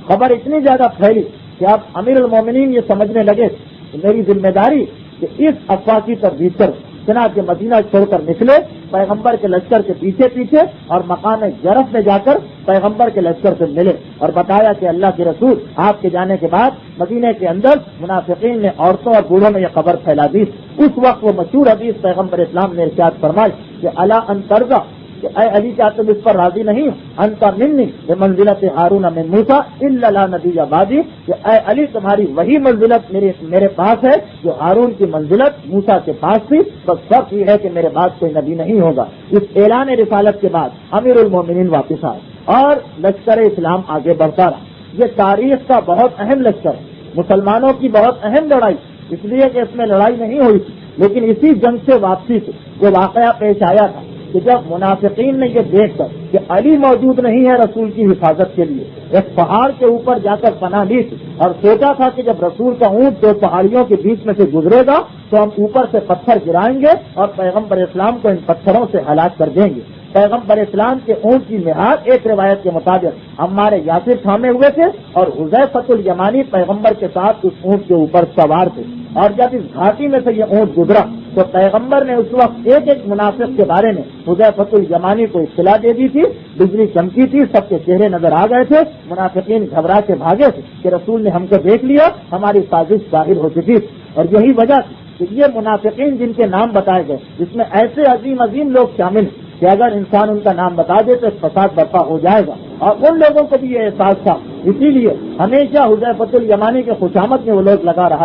خبر اتنی زیادہ پھیلی کہ اب امیر المومنین یہ سمجھنے لگے کہ میری ذمہ داری کہ اس افواہ کی تردید کروں. چنانچہ مدینہ چھوڑ کر نکلے پیغمبر کے لشکر کے پیچھے اور مقام جرف میں جا کر پیغمبر کے لشکر سے ملے اور بتایا کہ اللہ کے رسول آپ کے جانے کے بعد مدینے کے اندر منافقین نے عورتوں اور بوڑھوں میں یہ خبر پھیلا دی. اس وقت وہ مشہور حدیث پیغمبر اسلام نے ارشاد فرمائی کہ الا ان ترضى کہ اے علی کیا تم اس پر راضی نہیں, انت منی بمنزلت ہارون من موسیٰ الا لا نبی بعدی, کہ اے علی تمہاری وہی منزلت میرے پاس ہے جو ہارون کی منزلت موسیٰ کے پاس تھی, بس فرق یہ ہے کہ میرے بعد کوئی نبی نہیں ہوگا. اس اعلان رسالت کے بعد امیر المومنین واپس آئے اور لشکر اسلام آگے بڑھتا رہا. یہ تاریخ کا بہت اہم لشکر ہے, مسلمانوں کی بہت اہم لڑائی, اس لیے کہ اس میں لڑائی نہیں ہوئی تھی لیکن اسی جنگ سے واپسی سے جو واقعہ پیش آیا تھا کہ جب منافقین نے یہ دیکھ کر کہ علی موجود نہیں ہے رسول کی حفاظت کے لیے ایک پہاڑ کے اوپر جا کر پناہ لی تھی اور سوچا تھا کہ جب رسول کا اونٹ 2 پہاڑیوں کے بیچ میں سے گزرے گا تو ہم اوپر سے پتھر گرائیں گے اور پیغمبر اسلام کو ان پتھروں سے ہلاک کر دیں گے. پیغمبر اسلام کے اونٹ کی نہاد ایک روایت کے مطابق ہمارے یاسر تھامے ہوئے تھے اور حذیفۃ الیمانی پیغمبر کے ساتھ اس اونٹ کے اوپر سوار تھے. اور جب اس گھاٹی میں سے یہ اونٹ گزرا تو پیغمبر نے اس وقت ایک منافق کے بارے میں حذیفۃ الیمانی کو اطلاع دے دی تھی. بجلی چمکی تھی, سب کے چہرے نظر آ گئے تھے, منافقین گھبرا کے بھاگے تھے کہ رسول نے ہم کو دیکھ لیا, ہماری سازش ظاہر ہو چکی تھی. اور یہی وجہ تھی کہ یہ منافقین جن کے نام بتائے گئے جس میں ایسے عظیم لوگ شامل ہیں کہ اگر انسان ان کا نام بتا دے تو فساد برپا ہو جائے گا, اور ان لوگوں کو بھی یہ احساس تھا. اسی لیے ہمیشہ حذیفۃ الیمانی کے خوشامد میں وہ لوگ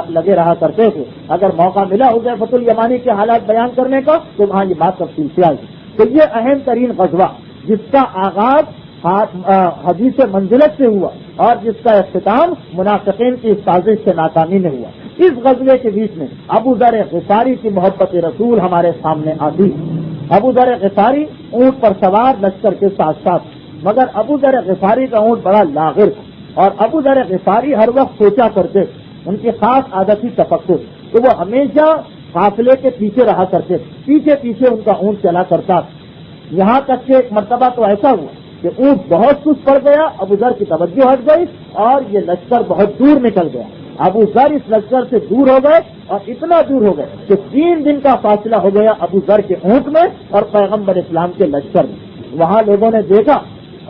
لگے رہا کرتے تھے. اگر موقع ملا حذیفۃ الیمانی کے حالات بیان کرنے کا تو وہاں یہ بات تفصیل سے آئی. تو یہ اہم ترین غزوہ جس کا آغاز حدیث منزلت سے ہوا اور جس کا اختتام منافقین کی سازش سے ناکامی میں ہوا, اس غزوے کے بیچ میں ابو ذر غفاری کی محبت رسول ہمارے سامنے آتی. ابو ذر غفاری اونٹ پر سوار لشکر کے ساتھ مگر ابو ذر غفاری کا اونٹ بڑا لاغر تھا اور ابو ذر غفاری ہر وقت سوچا کرتے, ان کی خاص عادت ہی تفکر, تو وہ ہمیشہ قافلے کے پیچھے رہا کرتے, پیچھے ان کا اونٹ چلا کرتا. یہاں تک کہ ایک مرتبہ تو ایسا ہوا کہ اونٹ بہت سست پڑ گیا, ابو ذر کی توجہ ہٹ گئی اور یہ لشکر بہت دور نکل گیا. ابو ذر اس لشکر سے دور ہو گئے اور اتنا دور ہو گئے کہ 3 دن کا فاصلہ ہو گیا ابو ذر کے اونٹ میں اور پیغمبر اسلام کے لشکر میں. وہاں لوگوں نے دیکھا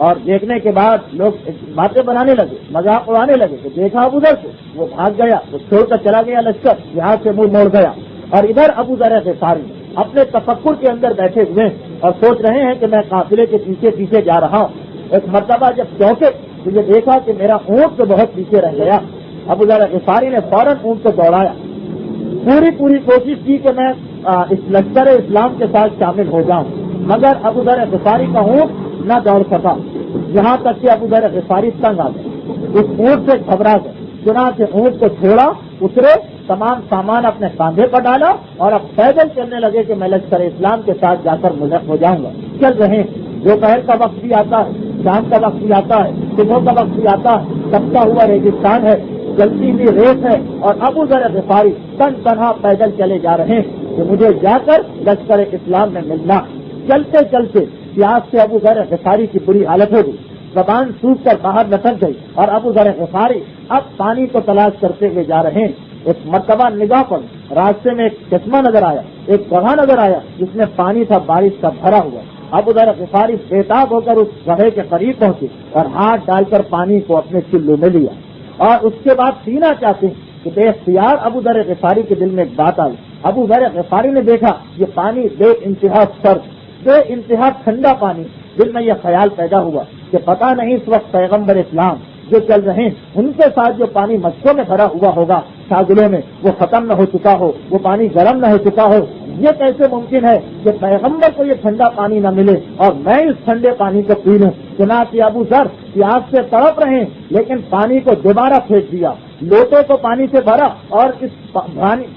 اور دیکھنے کے بعد لوگ باتیں بنانے لگے, مذاق اڑانے لگے کہ دیکھا ابو ذر کو, وہ بھاگ گیا, وہ چھوڑ کر چلا گیا لشکر, یہاں سے منہ موڑ گیا. اور ادھر ابو ذر غفاری اپنے تفکر کے اندر بیٹھے ہوئے اور سوچ رہے ہیں کہ میں قافلے کے پیچھے جا رہا ہوں. ایک مرتبہ جب چوکے تو یہ دیکھا کہ میرا اونٹ تو بہت پیچھے رہ گیا. ابو ذر غفاری نے فوراً اونٹ کو دوڑایا, پوری کوشش کی کہ میں اس لشکر اسلام کے ساتھ شامل ہو جاؤں, مگر ابو ذر غفاری کا اونٹ نہ دوڑ سکا. یہاں تک کہ ابو ذر غفاری تنگ آ گئے, اس اونٹ سے گھبرا گئے. چنانچہ اونٹ کو چھوڑا, اترے, تمام سامان اپنے کاندھے پر ڈالا اور اب پیدل چلنے لگے کہ میں لشکر اسلام کے ساتھ جا کر ملحق ہو جاؤں گا. چل رہے ہیں. دوپہر کا وقت بھی آتا ہے, شام کا وقت بھی آتا ہے, صبح کا وقت بھی آتا ہے, تپتا ہوا ریگستان ہے, چلتی بھی ریت ہے, اور ابو ذر غفاری تن تنہا پیدل چلے جا رہے ہیں کہ مجھے جا کر لشکر اسلام میں ملنا. چلتے چلتے پیاس سے ابو ذر غفاری کی بری حالت ہو گئی, زبان سوکھ کر باہر لٹک گئی, اور ابو ذر غفاری اب پانی کو تلاش کرتے ہوئے جا رہے ہیں. ایک مرتبہ نگاہ پر راستے میں ایک چشمہ نظر آیا, ایک گڑھا نظر آیا جس میں پانی تھا بارش کا بھرا ہوا. ابو ذر غفاری بےتاب ہو کر اس گڑھے کے قریب پہنچے اور ہاتھ ڈال کر پانی کو اپنے چلو میں لیا, اور اس کے بعد پینا چاہتے ہیں کہ بے اختیار ابو ذر غفاری کے دل میں ایک بات آئی. ابو ذر غفاری نے دیکھا یہ پانی بے انتہا سرد, بے انتہا ٹھنڈا پانی. دل میں یہ خیال پیدا ہوا کہ پتہ نہیں اس وقت پیغمبر اسلام جو چل رہے ہیں ان کے ساتھ جو پانی مشکوں میں بھرا ہوا ہوگا شاگلوں میں, وہ ختم نہ ہو چکا ہو, وہ پانی گرم نہ ہو چکا ہو. یہ کیسے ممکن ہے کہ پیغمبر کو یہ ٹھنڈا پانی نہ ملے اور میں اس ٹھنڈے پانی کو پی لوں. چنانچہ ابو ذر پیاس سے تڑپ رہے ہیں لیکن پانی کو دوبارہ پھینک دیا, لوٹے کو پانی سے بھرا اور اس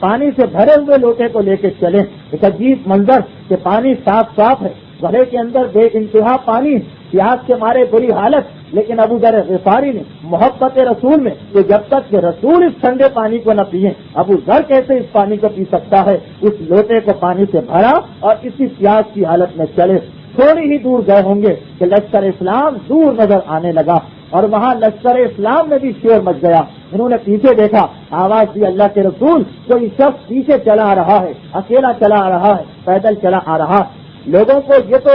پانی سے بھرے ہوئے لوٹے کو لے کے چلے. ایک عجیب منظر کہ پانی صاف صاف ہے, گڑھے کے اندر بے انتہا پانی, پیاس کے مارے بری حالت, لیکن ابو ذر غفاری نے محبت رسول میں کہ جب تک کہ رسول اس ٹھنڈے پانی کو نہ پیئے ابو ذر کیسے اس پانی کو پی سکتا ہے, اس لوٹے کو پانی سے بھرا اور اسی پیاس کی حالت میں چلے. تھوڑی ہی دور گئے ہوں گے کہ لشکر اسلام دور نظر آنے لگا, اور وہاں لشکر اسلام میں بھی شور مچ گیا. انہوں نے پیچھے دیکھا, آواز دی اللہ کے رسول, کوئی شخص پیچھے چلا آ رہا ہے, اکیلا چلا آ رہا ہے, پیدل چلا آ رہا ہے. لوگوں کو یہ تو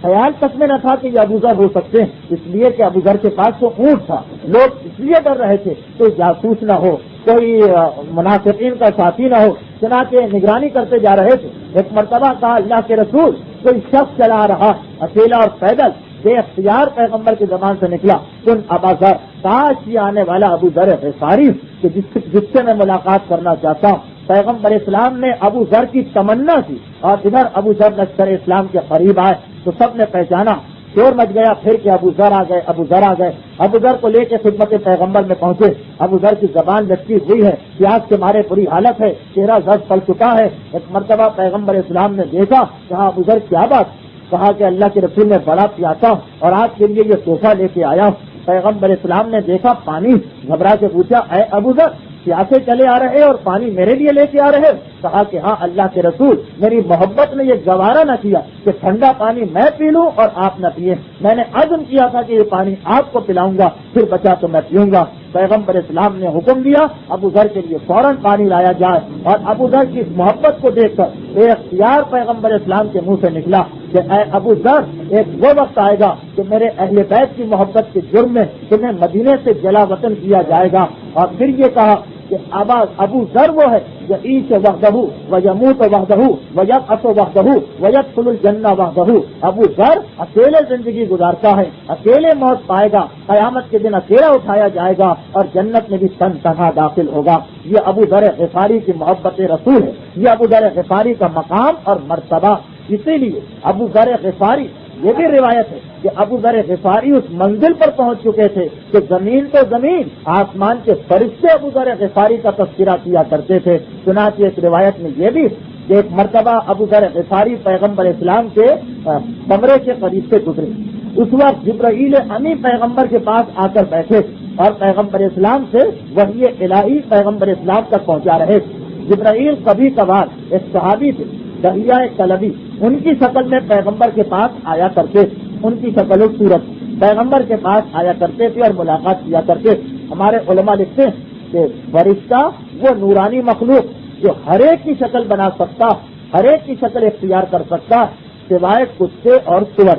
خیال تک میں نہ تھا کہ یہ ابو ذر ہو سکتے ہیں, اس لیے کہ ابو ذر کے پاس تو اونٹ تھا. لوگ اس لیے ڈر رہے تھے کوئی جاسوس نہ ہو, کوئی منافقین کا ساتھی نہ ہو, چنانچہ نگرانی کرتے جا رہے تھے. ایک مرتبہ کہا اللہ کے رسول کوئی شخص چلا آ رہا اکیلا اور پیدل. بے اختیار پیغمبر کی زبان سے نکلا, سن ابا ذر, کاش یہ آنے والا ابو ذر غفاری کہ جس سے میں ملاقات کرنا چاہتا ہوں. پیغمبر اسلام نے ابو ذر کی تمنا کی اور ادھر ابو ذر لشکر اسلام کے قریب آئے تو سب نے پہچانا. شور مچ گیا پھر کہ ابو ذر آ گئے, ابو ذر آ گئے. ابو ذر کو لے کے خدمت پیغمبر میں پہنچے. ابو ذر کی زبان لٹکی ہوئی ہے, پیاس کے مارے بری حالت ہے, چہرہ زرد پڑ چکا ہے. ایک مرتبہ پیغمبر اسلام نے دیکھا, کہا ابو ذر کیا بات؟ کہا کہ اللہ کے رسول میں بڑا پیاسا ہوں اور آپ کے لیے یہ تحفہ لے کے آیا ہوں. پیغمبر اسلام نے دیکھا پانی, گھبرا کے پوچھا اے ابو ذر پیاسے چلے آ رہے اور پانی میرے لیے لے کے آ رہے؟ کہا کہ ہاں اللہ کے رسول, میری محبت نے یہ گوارا نہ کیا کہ ٹھنڈا پانی میں پی لوں اور آپ نہ پیئے. میں نے عزم کیا تھا کہ یہ پانی آپ کو پلاؤں گا, پھر بچا تو میں پیوں گا. پیغمبر اسلام نے حکم دیا ابو ذر کے لیے فوراً پانی لایا جائے, اور ابو ذر کی اس محبت کو دیکھ کر بے اختیار پیغمبر اسلام کے منہ سے نکلا کہ اے ابو ذر, ایک وہ وقت آئے گا کہ میرے اہل بیت کی محبت کے جرم میں تمہیں مدینے سے جلا وطن کیا جائے گا. اور پھر یہ کہا کہ ابو ذر وہ ہے جو عیش وحدہ و یموت وحدہ و یبعث وحدہ و یدخل الجنہ وحدہ. ابو ذر اکیلے زندگی گزارتا ہے, اکیلے موت پائے گا, قیامت کے دن اکیلا اٹھایا جائے گا اور جنت میں بھی تن تنہا داخل ہوگا. یہ ابو ذر غفاری کی محبت رسول ہے, یہ ابو ذر غفاری کا مقام اور مرتبہ. اسی لیے ابو ذر غفاری, یہ بھی روایت ہے کہ ابو ذر غفاری اس منزل پر پہنچ چکے تھے کہ زمین تو زمین, آسمان کے فرشتے ابو ذر غفاری کا تذکرہ کیا کرتے تھے. چنانچہ ایک روایت میں یہ بھی کہ ایک مرتبہ ابو ذر غفاری پیغمبر اسلام کے کمرے کے قریب سے گزرے. اس وقت جبرائیل امی پیغمبر کے پاس آ کر بیٹھے اور پیغمبر اسلام سے وحی الہی پیغمبر اسلام تک پہنچا رہے. جبرائیل کبھی کبھار ایک صحابی تھے دہیہ کلبی, ان کی شکل میں پیغمبر کے پاس آیا کرتے, ان کی شکل و صورت پیغمبر کے پاس آیا کرتے تھے اور ملاقات کیا کرتے. ہمارے علماء لکھتے ہیں کہ فرشتہ وہ نورانی مخلوق جو ہر ایک کی شکل بنا سکتا, ہر ایک کی شکل اختیار کر سکتا سوائے کتے اور سور.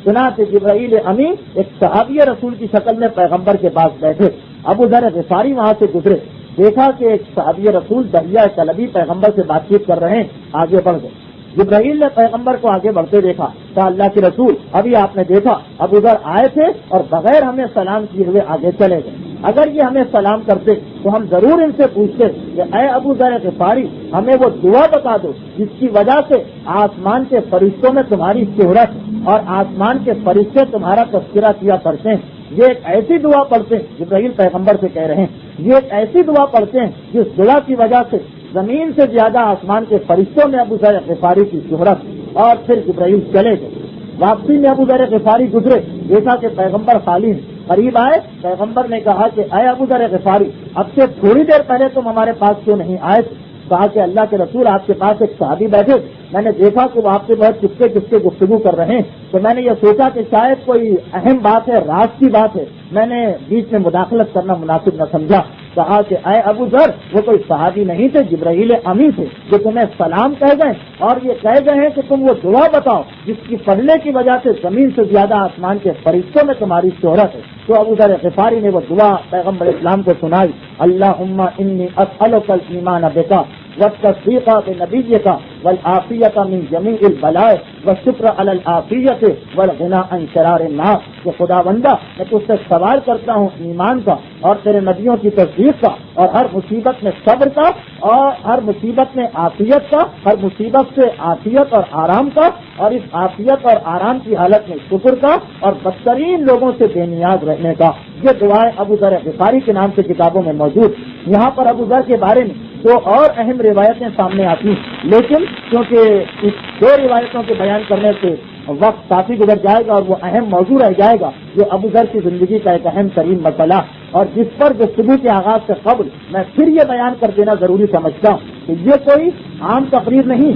چنانچہ جبرائیل امی ایک صحابی رسول کی شکل میں پیغمبر کے پاس بیٹھے. ابو ذر غفاری وہاں سے گزرے, دیکھا کہ ایک صحابی رسول دہیہ کلبی پیغمبر سے بات چیت کر رہے ہیں, آگے بڑھ گئے. جبرائیل نے پیغمبر کو آگے بڑھتے دیکھا, کہا اللہ کے رسول ابھی آپ نے دیکھا ابو ذر آئے تھے اور بغیر ہمیں سلام کیے ہوئے آگے چلے گئے. اگر یہ ہمیں سلام کرتے تو ہم ضرور ان سے پوچھتے کہ اے ابو ذر غفاری, ہمیں وہ دعا بتا دو جس کی وجہ سے آسمان کے فرشتوں میں تمہاری شہرت اور آسمان کے فرشتے تمہارا تذکرہ کیا کرتے ہیں. یہ ایک ایسی دعا پڑھتے ہیں, جبرائیل پیغمبر سے کہہ رہے ہیں یہ ایک ایسی دعا پڑھتے ہیں جس دعا کی وجہ سے زمین سے زیادہ آسمان کے فرشتوں میں ابو ذر غفاری کی شہرت، اور پھر جبرائیل چلے گئے۔ واپسی میں ابو ذر غفاری گزرے، دیکھا کہ پیغمبر خالی ہیں۔ قریب آئے، پیغمبر نے کہا کہ اے ابو ذر غفاری، اب سے تھوڑی دیر پہلے تم ہمارے پاس کیوں نہیں آئے تھے؟ کہا کہ اللہ کے رسول، آپ کے پاس ایک صحابی بیٹھے، میں نے دیکھا کہ وہ آپ سے بہت چپکے گفتگو کر رہے ہیں، تو میں نے یہ سوچا کہ شاید کوئی اہم بات ہے، راز کی بات ہے، میں نے بیچ میں مداخلت کرنا مناسب نہ سمجھا۔ کہا کہ اے ابو ذر، وہ کوئی صحابی نہیں تھے، جبرائیل امی تھے، جو تمہیں سلام کہہ گئے اور یہ کہہ گئے ہیں کہ تم وہ دعا بتاؤ جس کی پڑھنے کی وجہ سے زمین سے زیادہ آسمان کے فرشتوں میں تمہاری شہرت ہے۔ تو ابو ذر غفاری نے وہ دعا پیغمبر اسلام کو سنائی، اللہم انی اسألک الایمان بک والتصدیق بنبیک والعافیۃ من جمیع البلاء والشکر علی العافیۃ والغنی عن شرار الناس، کہ خدا بندہ میں تجھ سے سوال کرتا ہوں ایمان کا اور تیرے نبیوں کی تصدیق کا، اور ہر مصیبت میں صبر کا، اور ہر مصیبت میں عافیت کا، ہر مصیبت سے عافیت اور آرام کا، اور اس عافیت اور آرام کی حالت میں شکر کا، اور بدترین لوگوں سے بے نیاز رہنے کا۔ یہ دعائیں ابو ذر غفاری کے نام سے کتابوں میں موجود۔ یہاں پر ابو ذر کے بارے میں دو اور اہم روایتیں سامنے آتی ہیں، لیکن کیونکہ اس دو روایتوں کے بیان کرنے سے وقت کافی گزر جائے گا اور وہ اہم موضوع رہ جائے گا جو ابو ذر کی زندگی کا ایک اہم ترین مسئلہ، اور جس پر گفتگو کے آغاز سے قبل میں پھر یہ بیان کر دینا ضروری سمجھتا ہوں کہ یہ کوئی عام تقریر نہیں،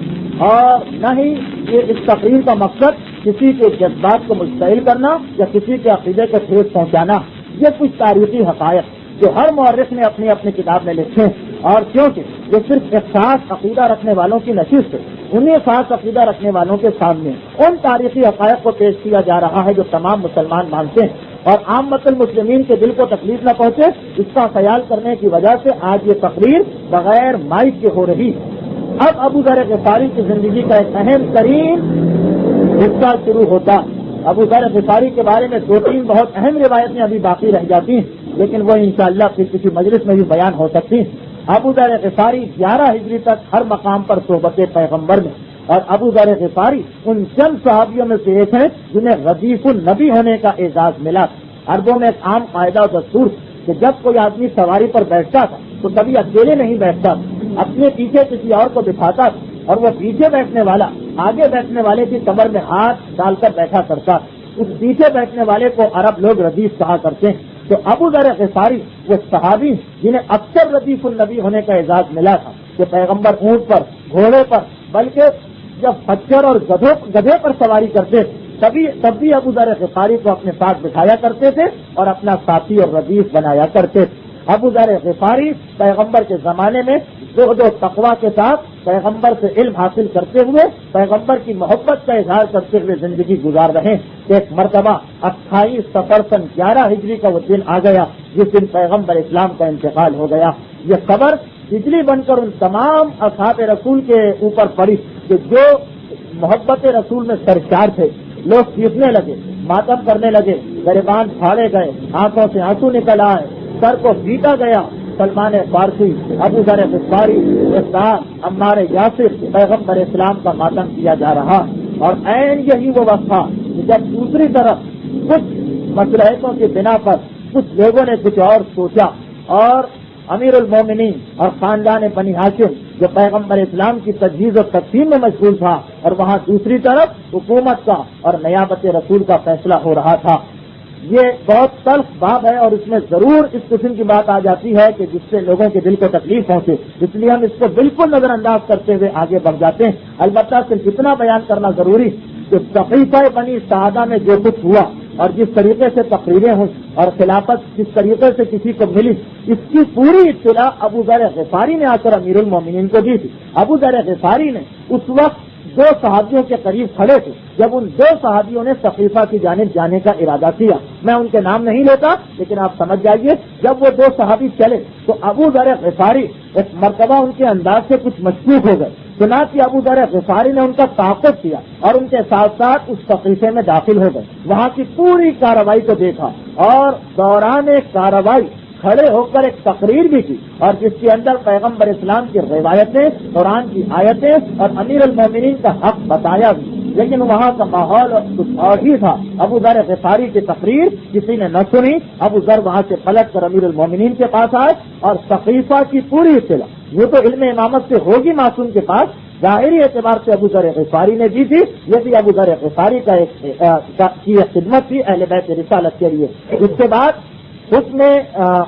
اور نہ ہی یہ اس تقریر کا مقصد کسی کے جذبات کو مشتعل کرنا یا کسی کے عقیدے کو ٹھیس پہنچانا۔ یہ کچھ تاریخی حقائق جو ہر مورخ نے اپنی اپنی کتاب میں لکھے ہیں، اور کیونکہ یہ صرف ایک خاص عقیدہ رکھنے والوں کی نشست ہے، انہیں خاص عقیدہ رکھنے والوں کے سامنے ان تاریخی حقائق کو پیش کیا جا رہا ہے جو تمام مسلمان مانتے ہیں، اور عامت المسلمین کے دل کو تکلیف نہ پہنچے، اس کا خیال کرنے کی وجہ سے آج یہ تقریر بغیر مائک کے ہو رہی ہے۔ اب ابو ذر غفاری کی زندگی کا ایک اہم ترین حصہ شروع ہوتا ہے۔ ابو ذر غفاری کے بارے میں دو تین بہت اہم روایتیں ابھی باقی رہ جاتی ہیں، لیکن وہ انشاءاللہ پھر کسی مجلس میں بھی بیان ہو سکتی ہیں۔ ابو ذر غفاری 11 ہجری تک ہر مقام پر صحبت پیغمبر میں، اور ابو ذر غفاری ان چند صحابیوں میں سے ایک ہیں جنہیں ردیف النبی ہونے کا اعزاز ملا۔ عربوں میں ایک عام قاعدہ و دستور کہ جب کوئی آدمی سواری پر بیٹھتا تھا تو کبھی اکیلے نہیں بیٹھتا، اپنے پیچھے کسی اور کو بٹھاتا تھا، اور وہ پیچھے بیٹھنے والا آگے بیٹھنے والے کی کمر میں ہاتھ ڈال کر بیٹھا کرتا۔ اس پیچھے بیٹھنے والے کو عرب لوگ ردیف کہا کرتے ہیں۔ تو ابو ذر غفاری وہ صحابی جنہیں اکثر ردیف النبی ہونے کا اعزاز ملا تھا، کہ پیغمبر اونٹ پر، گھوڑے پر، بلکہ جب خچر اور گدھے پر سواری کرتے تب بھی ابو ذر غفاری کو اپنے ساتھ بٹھایا کرتے تھے اور اپنا ساتھی اور ردیف بنایا کرتے تھے۔ ابو ذر غفاری پیغمبر کے زمانے میں زہد و تقویٰ کے ساتھ پیغمبر سے علم حاصل کرتے ہوئے پیغمبر کی محبت کا اظہار کرتے ہوئے زندگی گزار رہے ہیں۔ ایک مرتبہ 28 صفر سن 11 ہجری کا وہ دن آ گیا جس دن پیغمبر اسلام کا انتقال ہو گیا۔ یہ خبر بجلی بن کر ان تمام اصحاب رسول کے اوپر پڑی کہ جو محبت رسول میں سرشار تھے۔ لوگ چیخنے لگے، ماتم کرنے لگے، گریبان پھاڑے گئے، آنکھوں سے آنسو نکل آئے، سر کو پیٹا گیا۔ سلمان فارسی، ابو ذر غفاری، اسحاق، عمار یاسر، پیغمبر اسلام کا ماتم کیا جا رہا، اور عین یہی وہ وقت تھا جب دوسری طرف کچھ مصلحتوں کی بنا پر کچھ لوگوں نے کچھ اور سوچا، اور امیر المومنین اور خاندان بنی ہاشم جو پیغمبر اسلام کی تجہیز و تقسیم میں مشغول تھا، اور وہاں دوسری طرف حکومت کا اور نیابت رسول کا فیصلہ ہو رہا تھا۔ یہ بہت تلخ باب ہے، اور اس میں ضرور اس قسم کی بات آ جاتی ہے کہ جس سے لوگوں کے دل کو تکلیف پہنچے، اس لیے ہم اس کو بالکل نظر انداز کرتے ہوئے آگے بڑھ جاتے ہیں۔ البتہ صرف اتنا بیان کرنا ضروری کہ صحیفہ بنی سعادہ میں جو کچھ ہوا اور جس طریقے سے تقریریں ہوئی اور خلافت جس طریقے سے کسی کو ملی، اس کی پوری اطلاع ابو ذر غفاری نے آ کر امیر المومنین کو دی تھی۔ ابو ذر غفاری نے اس وقت 2 صحابیوں کے قریب کھڑے تھے جب ان 2 صحابیوں نے صحیفہ کی جانب جانے کا ارادہ کیا۔ میں ان کے نام نہیں لیتا، لیکن آپ سمجھ جائیے جب وہ 2 صحابی چلے تو ابو ذر غفاری ایک مرتبہ ان کے انداز سے کچھ مشکوک ہو گئے، چنانچہ ابو ذر غفاری نے ان کا تعاقب کیا اور ان کے ساتھ ساتھ اس صحیفے میں داخل ہو گئے، وہاں کی پوری کارروائی کو دیکھا، اور دوران کارروائی کھڑے ہو کر ایک تقریر بھی کی، اور جس کے اندر پیغمبر اسلام کی روایتیں، قرآن کی آیتیں اور امیر المومنین کا حق بتایا بھی۔ لیکن وہاں کا ماحول کچھ اور ہی تھا. ابو ذر غفاری کی تقریر کسی نے نہ سنی. ابو ذر وہاں سے پلٹ کر امیر المومنین کے پاس آئے اور سقیفہ کی پوری اطلاع وہ تو علم امامت سے ہوگی معصوم کے پاس, ظاہری اعتبار سے ابو ذر غفاری نے دی تھی. یہ بھی ابو ذر غفاری کی خدمت تھی اہل بیت رسالت کے لیے. اس کے بعد اس میں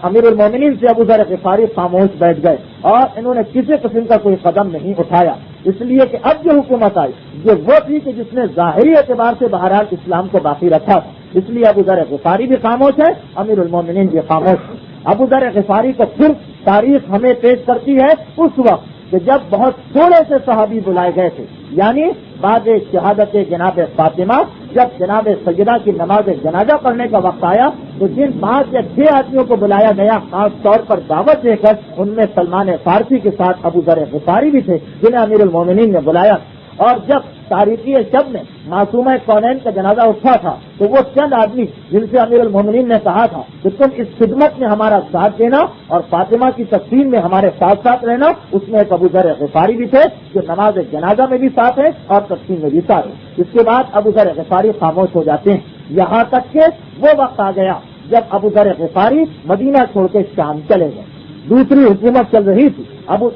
امیر المومنین سے ابو ذر غفاری خاموش بیٹھ گئے اور انہوں نے کسی قسم کا کوئی قدم نہیں اٹھایا, اس لیے کہ اب جو حکومت آئی یہ وہ تھی کہ جس نے ظاہری اعتبار سے بہرحال اسلام کو باقی رکھا تھا. اس لیے ابو ذر غفاری بھی خاموش ہے, امیر المومنین بھی خاموش ہے. ابو ذر غفاری کو پھر تاریخ ہمیں پیش کرتی ہے اس وقت کہ جب بہت تھوڑے سے صحابی بلائے گئے تھے, یعنی بعد شہادت جناب فاطمہ جب جناب سیدہ کی نماز جنازہ پڑھنے کا وقت آیا تو جن 5 یا 6 آدمیوں کو بلایا گیا خاص طور پر دعوت دے کر, ان میں سلمان فارسی کے ساتھ ابو ذر غفاری بھی تھے جنہیں امیر المومنین نے بلایا. اور جب تاریخی شب میں معصومہ کونین کا جنازہ اٹھا تھا تو وہ چند آدمی جن سے امیر المومنین نے کہا تھا کہ تم اس خدمت میں ہمارا ساتھ دینا اور فاطمہ کی تقسیم میں ہمارے ساتھ ساتھ رہنا, اس میں ایک ابو ذر غفاری بھی تھے جو نماز جنازہ میں بھی ساتھ ہیں اور تقسیم میں بھی ساتھ ہیں. اس کے بعد ابو ذر غفاری خاموش ہو جاتے ہیں, یہاں تک کہ وہ وقت آ گیا جب ابو ذر غفاری مدینہ چھوڑ کے شام چلے گئے. دوسری حکومت چل رہی تھی,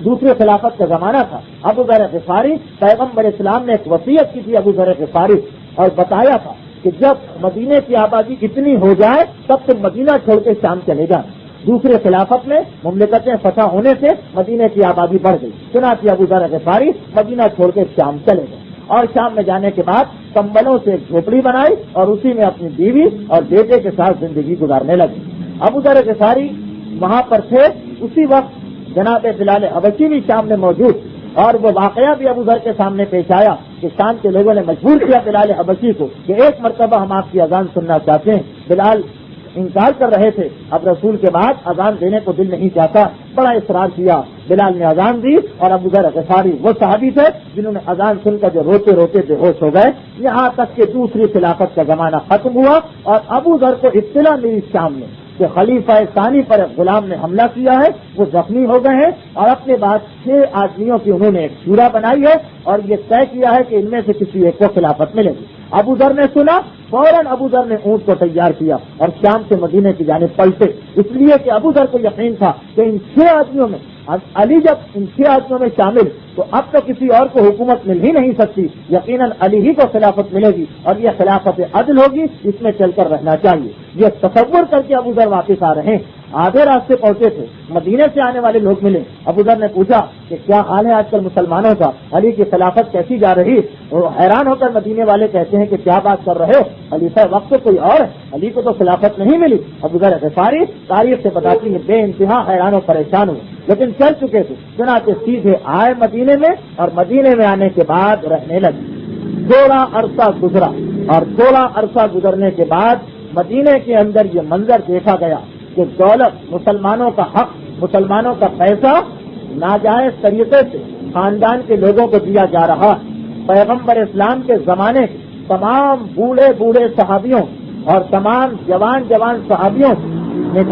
دوسری خلافت کا زمانہ تھا. ابو ذر غفاری پیغمبر اسلام نے ایک وصیت کی تھی ابو ذر غفاری اور بتایا تھا کہ جب مدینے کی آبادی اتنی ہو جائے تب تم مدینہ چھوڑ کے شام چلے جائیں. دوسری خلافت میں مملکتیں فتح ہونے سے مدینے کی آبادی بڑھ گئی, چنانچہ ابو ذر غفاری مدینہ چھوڑ کے شام چلے گئے اور شام میں جانے کے بعد کمبلوں سے ایک جھوپڑی بنائی اور اسی میں اپنی بیوی اور بیٹے کے ساتھ زندگی گزارنے لگی. ابو ذر غفاری وہاں پر تھے. اسی وقت جناب بلال حبشی بھی شام میں موجود اور وہ واقعہ بھی ابو ذر کے سامنے پیش آیا کہ شام کے لوگوں نے مجبور کیا بلال حبشی کو کہ ایک مرتبہ ہم آپ کی اذان سننا چاہتے ہیں. بلال انکار کر رہے تھے, اب رسول کے بعد اذان دینے کو دل نہیں چاہتا, بڑا اصرار کیا. بلال نے اذان دی اور ابو ذر غفاری وہ صحابی تھے جنہوں نے اذان سن کر جو روتے روتے بے ہوش ہو گئے. یہاں تک کہ دوسری خلافت کا زمانہ ختم ہوا اور ابو ذر کو اطلاع ملی شام میں کہ خلیفہ ثانی پر غلام نے حملہ کیا ہے, وہ زخمی ہو گئے ہیں اور اپنے بعد 6 آدمیوں کی انہوں نے ایک شورا بنائی ہے اور یہ طے کیا ہے کہ ان میں سے کسی ایک کو خلافت ملے گی. ابو ذر نے سنا, فوراً ابو ذر نے اونٹ کو تیار کیا اور شام سے مدینے کی جانب پلٹے, اس لیے کہ ابو ذر کو یقین تھا کہ ان 6 آدمیوں میں علی جب ان 6 آدمیوں میں شامل تو اب تو کسی اور کو حکومت مل ہی نہیں سکتی, یقیناً علی ہی کو خلافت ملے گی اور یہ خلافت عدل ہوگی, اس میں چل کر رہنا چاہیے. یہ تصور کر کے ابو ذر واپس آ رہے ہیں. آدھے راستے پہنچے تھے, مدینے سے آنے والے لوگ ملے. ابو ذر نے پوچھا کہ کیا حال ہے آج کل مسلمانوں کا, علی کی خلافت کیسی جا رہی؟ وہ حیران ہو کر مدینے والے کہتے ہیں کہ کیا بات کر رہے ہو, خلیفہ وقت تو کوئی اور ہے, علی کو تو خلافت نہیں ملی. ابو ذر غفاری تاریخ سے بتاتی ہے بے انتہا حیران و پریشان ہوئے, لیکن چل چکے تھے. چنانچہ سیدھے آئے مدینے میں اور مدینے میں آنے کے بعد رہنے لگے. تھوڑا عرصہ گزرا اور تھوڑا عرصہ گزرنے کے بعد مدینے کے اندر یہ منظر دیکھا گیا کہ دولت, مسلمانوں کا حق, مسلمانوں کا پیسہ ناجائز طریقے سے خاندان کے لوگوں کو دیا جا رہا. پیغمبر اسلام کے زمانے کے تمام بوڑھے بوڑھے صحابیوں اور تمام جوان جوان صحابیوں سے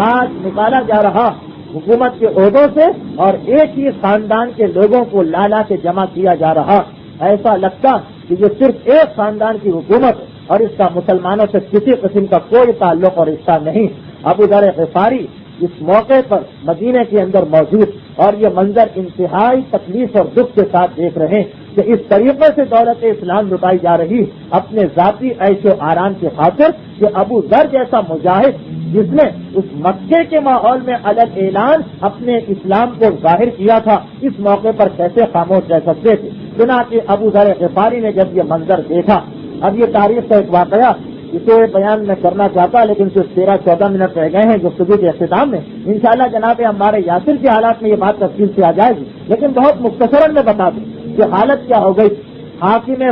نکالا جا رہا حکومت کے عہدوں سے اور ایک ہی خاندان کے لوگوں کو لالا کے جمع کیا جا رہا. ایسا لگتا کہ یہ صرف ایک خاندان کی حکومت اور اس کا مسلمانوں سے کسی قسم کا کوئی تعلق اور رشتہ نہیں. ابو ذر غفاری اس موقع پر مدینے کے اندر موجود اور یہ منظر انتہائی تکلیف اور دکھ کے ساتھ دیکھ رہے ہیں کہ اس طریقے سے دولت اسلام لٹائی جا رہی اپنے ذاتی عیش و آرام کی خاطر کہ ابو ذر جیسا مجاہد جس نے اس مکے کے ماحول میں الگ اعلان اپنے اسلام کو ظاہر کیا تھا, اس موقع پر کیسے خاموش رہ سکتے تھے. چنانچہ ابو ذر غفاری نے جب یہ منظر دیکھا, اب یہ تاریخ کا ایک واقعہ اسے بیان میں کرنا چاہتا لیکن صرف 13-14 منٹ رہ گئے ہیں گفتگو کے اختتام میں. انشاءاللہ جناب ہمارے یاسر کے حالات میں یہ بات تفصیل سے آ جائے گی, لیکن بہت مختصراً میں بتا دوں کہ حالت کیا ہو گئی. حاکم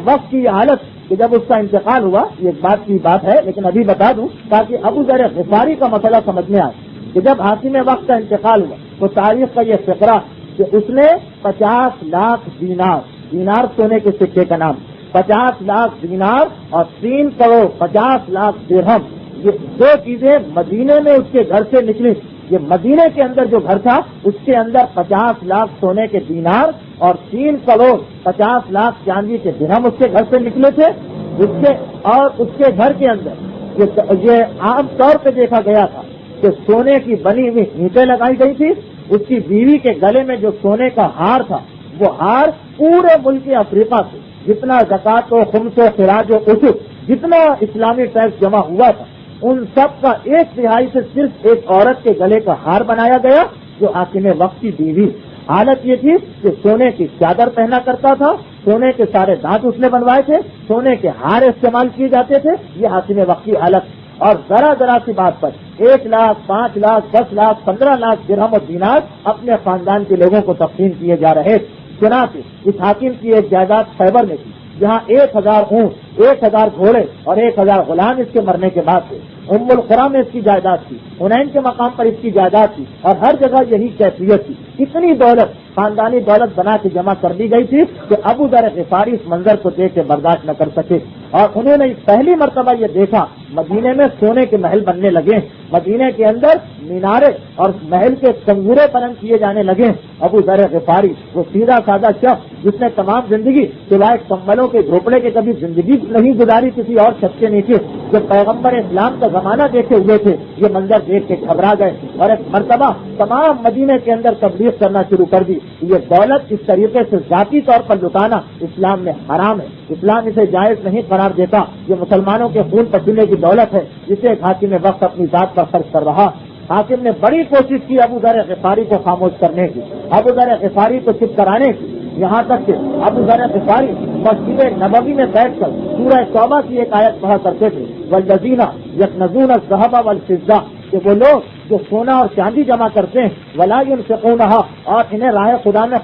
وقت کی یہ حالت کہ جب اس کا انتقال ہوا, یہ ایک بات کی بات ہے لیکن ابھی بتا دوں تاکہ ابو ذر غفاری کا مسئلہ سمجھ میں آئے کہ جب حاکم وقت کا انتقال ہوا تو تاریخ کا یہ فقرہ کہ اس نے 50 لاکھ دینار سونے کے سکے کا نام, 50 لاکھ دینار اور 3 کروڑ 50 لاکھ درہم, یہ 2 چیزیں مدینے میں اس کے گھر سے نکلی یہ مدینے کے اندر جو گھر تھا اس کے اندر 50 لاکھ سونے کے دینار اور 3 کروڑ 50 لاکھ چاندی کے درہم اس کے گھر سے نکلے تھے. اس کے گھر کے اندر یہ عام طور پہ دیکھا گیا تھا کہ سونے کی بنی ہوئی اینٹیں لگائی گئی تھی. اس کی بیوی کے گلے میں جو سونے کا ہار تھا وہ ہار پورے ملک افریقہ سے جتنا زکات و خمس و خراج و عشر جتنا اسلامی ٹیکس جمع ہوا تھا ان سب کا 1/3 سے صرف ایک عورت کے گلے کا ہار بنایا گیا جو حاکم وقت کی بیوی. حالت یہ تھی کہ سونے کی چادر پہنا کرتا تھا, سونے کے سارے دانت اس نے بنوائے تھے, سونے کے ہار استعمال کیے جاتے تھے. یہ حاکم وقت کی حالت. اور ذرا سی بات پر 1 لاکھ 5 لاکھ 10 لاکھ 15 لاکھ درہم و دینار اپنے خاندان کے لوگوں کو تقسیم کیے جا رہے. چنانچہ اس حاکم کی ایک جائیداد خیبر میں تھی جہاں 1000 اونٹ 1000 گھوڑے اور 1000 غلام اس کے مرنے کے بعد تھے. ام القرا میں اس کی جائیداد تھی, حنین کے مقام پر اس کی جائیداد تھی اور ہر جگہ یہی کیفیت تھی. اتنی دولت خاندانی دولت بنا کے جمع کر دی گئی تھی کہ ابو ذر غفاری اس منظر کو دیکھ کے برداشت نہ کر سکے اور انہوں نے پہلی مرتبہ یہ دیکھا مدینے میں سونے کے محل بننے لگے, مدینے کے اندر مینارے اور محل کے کنگورے بلند کیے جانے لگے. ابو ذر غفاری وہ سیدھا سادہ شخص جس نے تمام زندگی سوائے کمبلوں کے جھوپڑے کے کبھی زندگی نہیں گزاری کسی اور چھت کے نیچے, جب پیغمبر اسلام کا زمانہ دیکھے ہوئے تھے یہ منظر دیکھ کے گھبرا گئے اور ایک مرتبہ تمام مدینے کے اندر تبلیغ کرنا شروع کر دی. یہ دولت اس طریقے سے ذاتی طور پر لٹانا اسلام میں حرام ہے, اسلام اسے جائز نہیں قرار دیتا. یہ مسلمانوں کے خون پسینے کی دولت ہے جسے ایک حاکم وقت اپنی ذات پر خرچ کر رہا. حاکم نے بڑی کوشش کی ابو ذر غفاری کو خاموش کرنے کی, ابو ذر غفاری کو چپ کرانے کی, یہاں تک کہ ابو ذر غفاری مسجد نبوی میں بیٹھ کر سورہ توبہ کی ایک آیت پڑھا کرتے تھے, والذین یکنزون الذھب والفضہ, کہ وہ لوگ جو سونا اور چاندی جمع کرتے ہیں ولا ينفقونها اور انہیں راہ خدا میں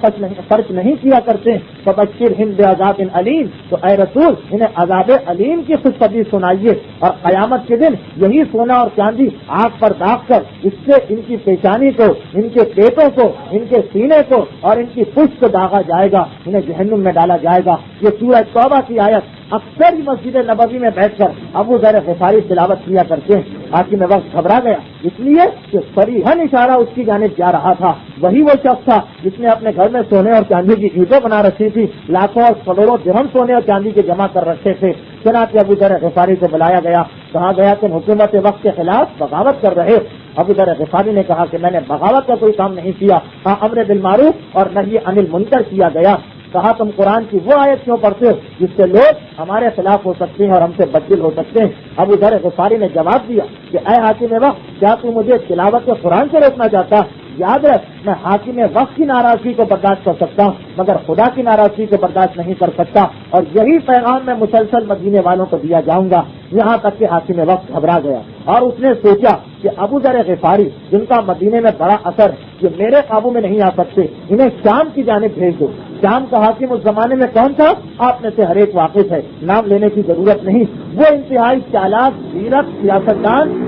خرچ نہیں کیا کرتے, فبشرہم بعذاب علیم, تو اے رسول انہیں عذاب علیم کی خوشخبری سنائیے. اور قیامت کے دن یہی سونا اور چاندی آگ پر داغ کر اس سے ان کی پیشانی کو, ان کے پیٹوں کو, ان کے سینے کو اور ان کی پشت کو داغا جائے گا, انہیں جہنم میں ڈالا جائے گا. یہ سورہ توبہ کی آیت اکثر مسجد نبوی میں بیٹھ کر ابو ذر غفاری تلاوت کیا کرتے ہیں. حاکم وقت گھبرا گیا اس لیے کہ صریحاً اشارہ اس کی جانب جا رہا تھا. وہی وہ شخص تھا جس نے اپنے گھر میں سونے اور چاندی کی اینٹیں بنا رکھی تھی, لاکھوں اور کروڑوں درہم سونے اور چاندی کے جمع کر رکھے تھے. چنانچہ ابو ذر غفاری کو بلایا گیا, کہا گیا کہ حکومت وقت کے خلاف بغاوت کر رہے. ابو ذر غفاری نے کہا کہ میں نے بغاوت کا کوئی کام نہیں کیا, ہاں امر بالمعروف اور نہی عن المنکر کیا گیا. کہا تم قرآن کی وہ آیت کیوں پڑھتے ہو جس سے لوگ ہمارے خلاف ہو سکتے ہیں اور ہم سے بدل ہو سکتے ہیں. ابو ذر غفاری نے جواب دیا کہ اے حاکم وقت, کیا تو مجھے تلاوت قرآن سے روکنا چاہتا؟ یاد رکھ, میں حاکم وقت کی ناراضگی کو برداشت کر سکتا ہوں مگر خدا کی ناراضگی کو برداشت نہیں کر سکتا, اور یہی پیغام میں مسلسل مدینے والوں کو دیا جاؤں گا. یہاں تک کہ حاکم وقت گھبرا گیا اور اس نے سوچا کہ ابو ذر غفاری جن کا مدینے میں بڑا اثر, یہ میرے قابو میں نہیں آ سکتے, انہیں شام کی جانب بھیج دو. شام کا حاکم اس زمانے میں کون تھا آپ میں سے ہر ایک واقف ہے, نام لینے کی ضرورت نہیں. وہ انتہائی چالاک زیرک سیاستدان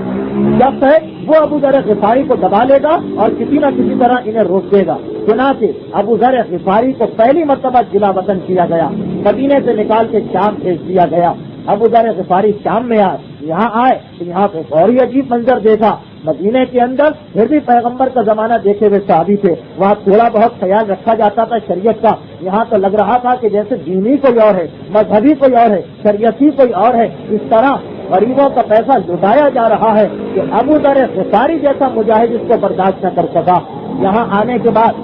شخص ہے, وہ ابو ذر غفاری کو دبا لے گا اور کسی نہ کسی طرح انہیں روک دے گا. چنانچہ ابو ذر غفاری کو پہلی مرتبہ جلا وطن کیا گیا, مدینے سے نکال کے شام بھیج دیا گیا. ابو ذر غفاری شام میں آئے, یہاں آئے تو یہاں پہ اور ہی عجیب منظر دیکھا. مدینے کے اندر پھر بھی پیغمبر کا زمانہ دیکھے ہوئے صحابی تھے, وہاں تھوڑا بہت خیال رکھا جاتا تھا شریعت کا. یہاں تو لگ رہا تھا کہ جیسے دینی کوئی اور ہے, مذہبی کوئی اور ہے, شریعتی کوئی اور ہے. اس طرح غریبوں کا پیسہ لٹایا جا رہا ہے کہ ابو ذر غفاری جیسا مجاہد اس کو برداشت نہ کر سکا. یہاں آنے کے بعد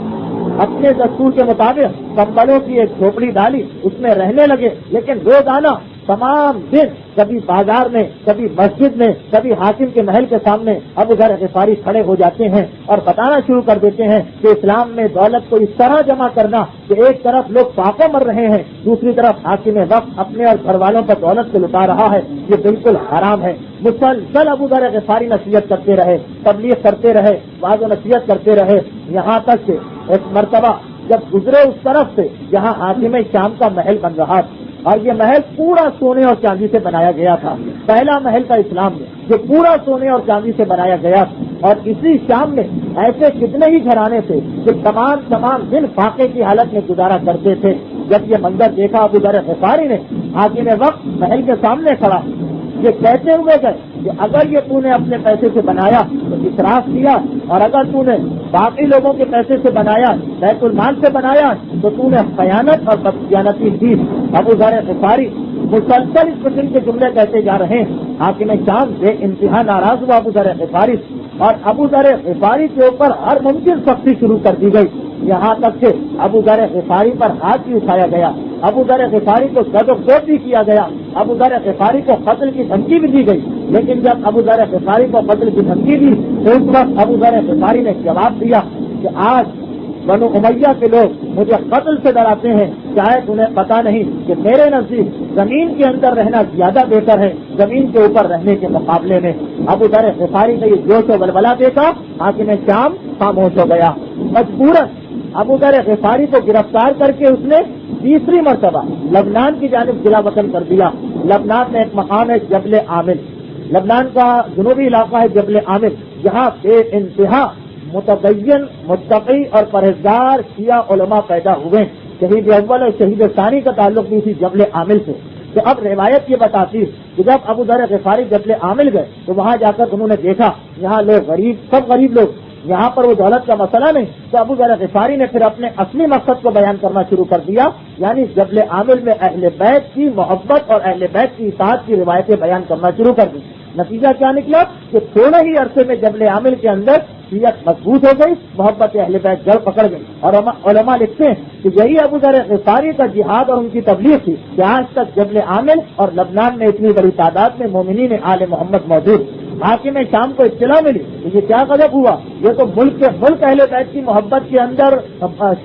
اپنے دستور کے مطابق کمبلوں کی ایک جھوپڑی ڈالی, اس میں رہنے لگے. لیکن روزانہ تمام دن کبھی بازار میں, کبھی مسجد میں, کبھی حاکم کے محل کے سامنے ابو ذر غفاری کھڑے ہو جاتے ہیں اور بتانا شروع کر دیتے ہیں کہ اسلام میں دولت کو اس طرح جمع کرنا کہ ایک طرف لوگ پاپا مر رہے ہیں, دوسری طرف حاکم وقت اپنے اور گھر والوں پر دولت کو لٹا رہا ہے, یہ بالکل حرام ہے. مسلسل ابو ذر غفاری نصیحت کرتے رہے, تبلیغ کرتے رہے, واضح نصیحت کرتے رہے, یہاں تک کہ ایک مرتبہ جب گزرے اس طرف سے جہاں حاکم شام کا محل بن رہا تھا, اور یہ محل پورا سونے اور چاندی سے بنایا گیا تھا. پہلا محل تھا اسلام میں جو پورا سونے اور چاندی سے بنایا گیا تھا. اور اسی شام میں ایسے کتنے ہی گھرانے تھے جو تمام دن فاقے کی حالت میں گزارا کرتے تھے. جب یہ منظر دیکھا ابو ذر غفاری نے, حاکم وقت محل کے سامنے کھڑا, یہ کہتے ہوئے گئے کہ اگر یہ تو نے اپنے پیسے سے بنایا تو اسراف کیا، اور اگر تو نے باقی لوگوں کے پیسے سے بنایا، بیت المال سے بنایا، تو تو نے خیانت اور بددیانتی کی۔ ابو ذر غفاری مسلسل اس قسم کے جملے کہتے جا رہے ہیں۔ حاکم شام بے انتہا ناراض ہوا ابو ذر غفاری، اور ابو ذر غفاری کے اوپر ہر ممکن سختی شروع کر دی گئی، یہاں تک کہ ابو ذر غفاری پر ہاتھ بھی اٹھایا گیا، ابو ذر غفاری کو زد و کوب بھی کیا گیا، ابو ذر غفاری کو قتل کی دھمکی بھی دی گئی۔ لیکن جب ابو ذر غفاری کو قتل کی دھمکی دی تو اس وقت ابو ذر غفاری نے جواب دیا کہ آج بنو امیہ کے لوگ مجھے قتل سے ڈراتے ہیں، شاید انہیں پتا نہیں کہ میرے نزدیک زمین کے اندر رہنا زیادہ بہتر ہے زمین کے اوپر رہنے کے مقابلے میں۔ ابو ذر غفاری نے یہ جوش و ولولہ دیکھا، حاکم شام خاموش ہو گیا۔ مجبوراً ابو ذر غفاری کو گرفتار کر کے اس نے تیسری مرتبہ لبنان کی جانب جلا وطن کر دیا۔ لبنان میں ایک مقام ہے جبل عامل، لبنان کا جنوبی علاقہ ہے جبل عامل، جہاں بے انتہا متدین، متقی اور پرہیزگار شیعہ علماء پیدا ہوئے۔ شہید اول اور شہید ثانی کا تعلق بھی اسی جبل عامل سے۔ تو اب روایت یہ بتاتی کہ جب ابو ذر غفاری جبل عامل گئے تو وہاں جا کر انہوں نے دیکھا یہاں لوگ غریب، سب غریب لوگ، یہاں پر وہ دولت کا مسئلہ نہیں۔ تو ابو ذر غفاری نے پھر اپنے اصلی مقصد کو بیان کرنا شروع کر دیا، یعنی جبل عامل میں اہل بیت کی محبت اور اہل بیت کی اطاعت کی روایتیں بیان کرنا شروع کر دی۔ نتیجہ کیا نکلا کہ تھوڑے ہی عرصے میں جبل عامل کے اندر شیعت مضبوط ہو گئی، محبت اہل بیت جڑ پکڑ گئی۔ اور علماء لکھتے ہیں کہ یہی ابو ذر غفاری کا جہاد اور ان کی تبلیغ تھی کہ آج تک جبل عامل اور لبنان میں اتنی بڑی تعداد میں مومنین آل محمد موجود۔ حاکم شام کو اطلاع ملی کہ یہ کیا غضب ہوا، یہ تو ملک اہل بیت کی محبت کے اندر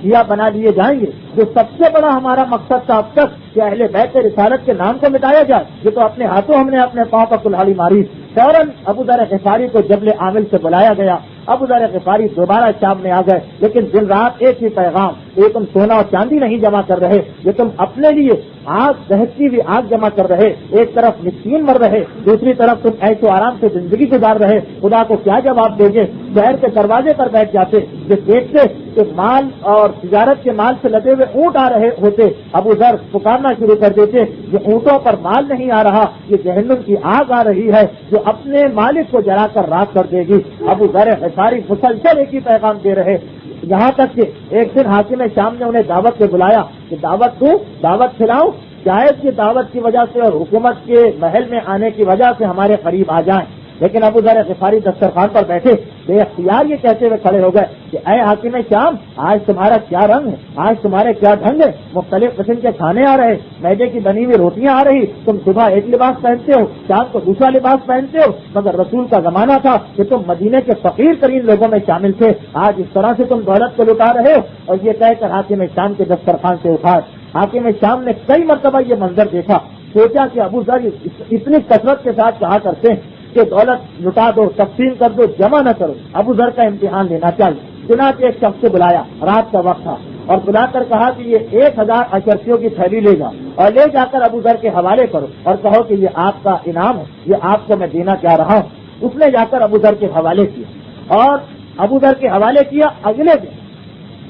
شیعہ بنا لیے جائیں گے، جو سب سے بڑا ہمارا مقصد تھا اب تک کہ اہل بیت رسالت کے نام کو مٹایا جائے، یہ تو اپنے ہاتھوں ہم نے اپنے پاؤں پر کلہاڑی ماری۔ فوراً ابو ذر غفاری کو جبل عامل سے بلایا گیا۔ ابو ذر غفاری دوبارہ شام میں آ گئے، لیکن دن رات ایک ہی پیغام، یہ تم سونا اور چاندی نہیں جمع کر رہے، یہ تم اپنے لیے آگ، دہتی ہوئی آگ جمع کر رہے، ایک طرف مسکین مر رہے، دوسری طرف تم عیش و آرام سے زندگی گزار رہے، خدا کو کیا جواب دیں گے؟ شہر کے دروازے پر بیٹھ جاتے، جو دیکھتے کہ مال اور تجارت کے مال سے لدے ہوئے اونٹ آ رہے ہوتے، ابو ذر پکارنا شروع کر دیتے، یہ اونٹوں پر مال نہیں آ رہا، یہ جہنم کی آگ آ رہی ہے جو اپنے مالک کو جلا کر راکھ کر دے گی۔ ابو ذر غفاری مسلسل ایک ہی پیغام دے رہے، یہاں تک کہ ایک دن حاکم شام نے انہیں دعوت پہ بلایا کہ دعوت دوں، دعوت کھلاؤں، شاید کی دعوت کی وجہ سے اور حکومت کے محل میں آنے کی وجہ سے ہمارے قریب آ جائیں۔ لیکن ابو ذر غفاری دسترخوان پر بیٹھے بے اختیار یہ کہتے ہوئے کھڑے ہو گئے کہ اے حاکم شام، آج تمہارا کیا رنگ ہے، آج تمہارے کیا ڈھنگ ہے، مختلف قسم کے کھانے آ رہے، میدے کی بنی ہوئی روٹیاں آ رہی، تم صبح ایک لباس پہنتے ہو، شام کو دوسرا لباس پہنتے ہو، مگر رسول کا زمانہ تھا کہ تم مدینے کے فقیر ترین لوگوں میں شامل تھے، آج اس طرح سے تم دولت کو لٹا رہے ہو۔ اور یہ کہہ کر حاکم شام کے دسترخوان سے اٹھا۔ حاکم شام نے کئی مرتبہ یہ منظر دیکھا، سوچا کہ ابو ذر اتنی کثرت کے ساتھ کہا کرتے ہیں کہ دولت لٹا دو، تقسیم کر دو، جمع نہ کرو، ابو ذر کا امتحان لینا چاہیے۔ چنانچہ ایک شخص سے بلایا، رات کا وقت تھا، اور بلا کر کہا کہ یہ 1000 اشرفیوں کی تھیلی لے جاؤ اور لے جا کر ابو ذر کے حوالے کرو اور کہو کہ یہ آپ کا انعام ہے، یہ آپ کو میں دینا چاہ رہا ہوں۔ اس نے جا کر ابو ذر کے حوالے کیا، اور ابو ذر کے حوالے کیا۔ اگلے دن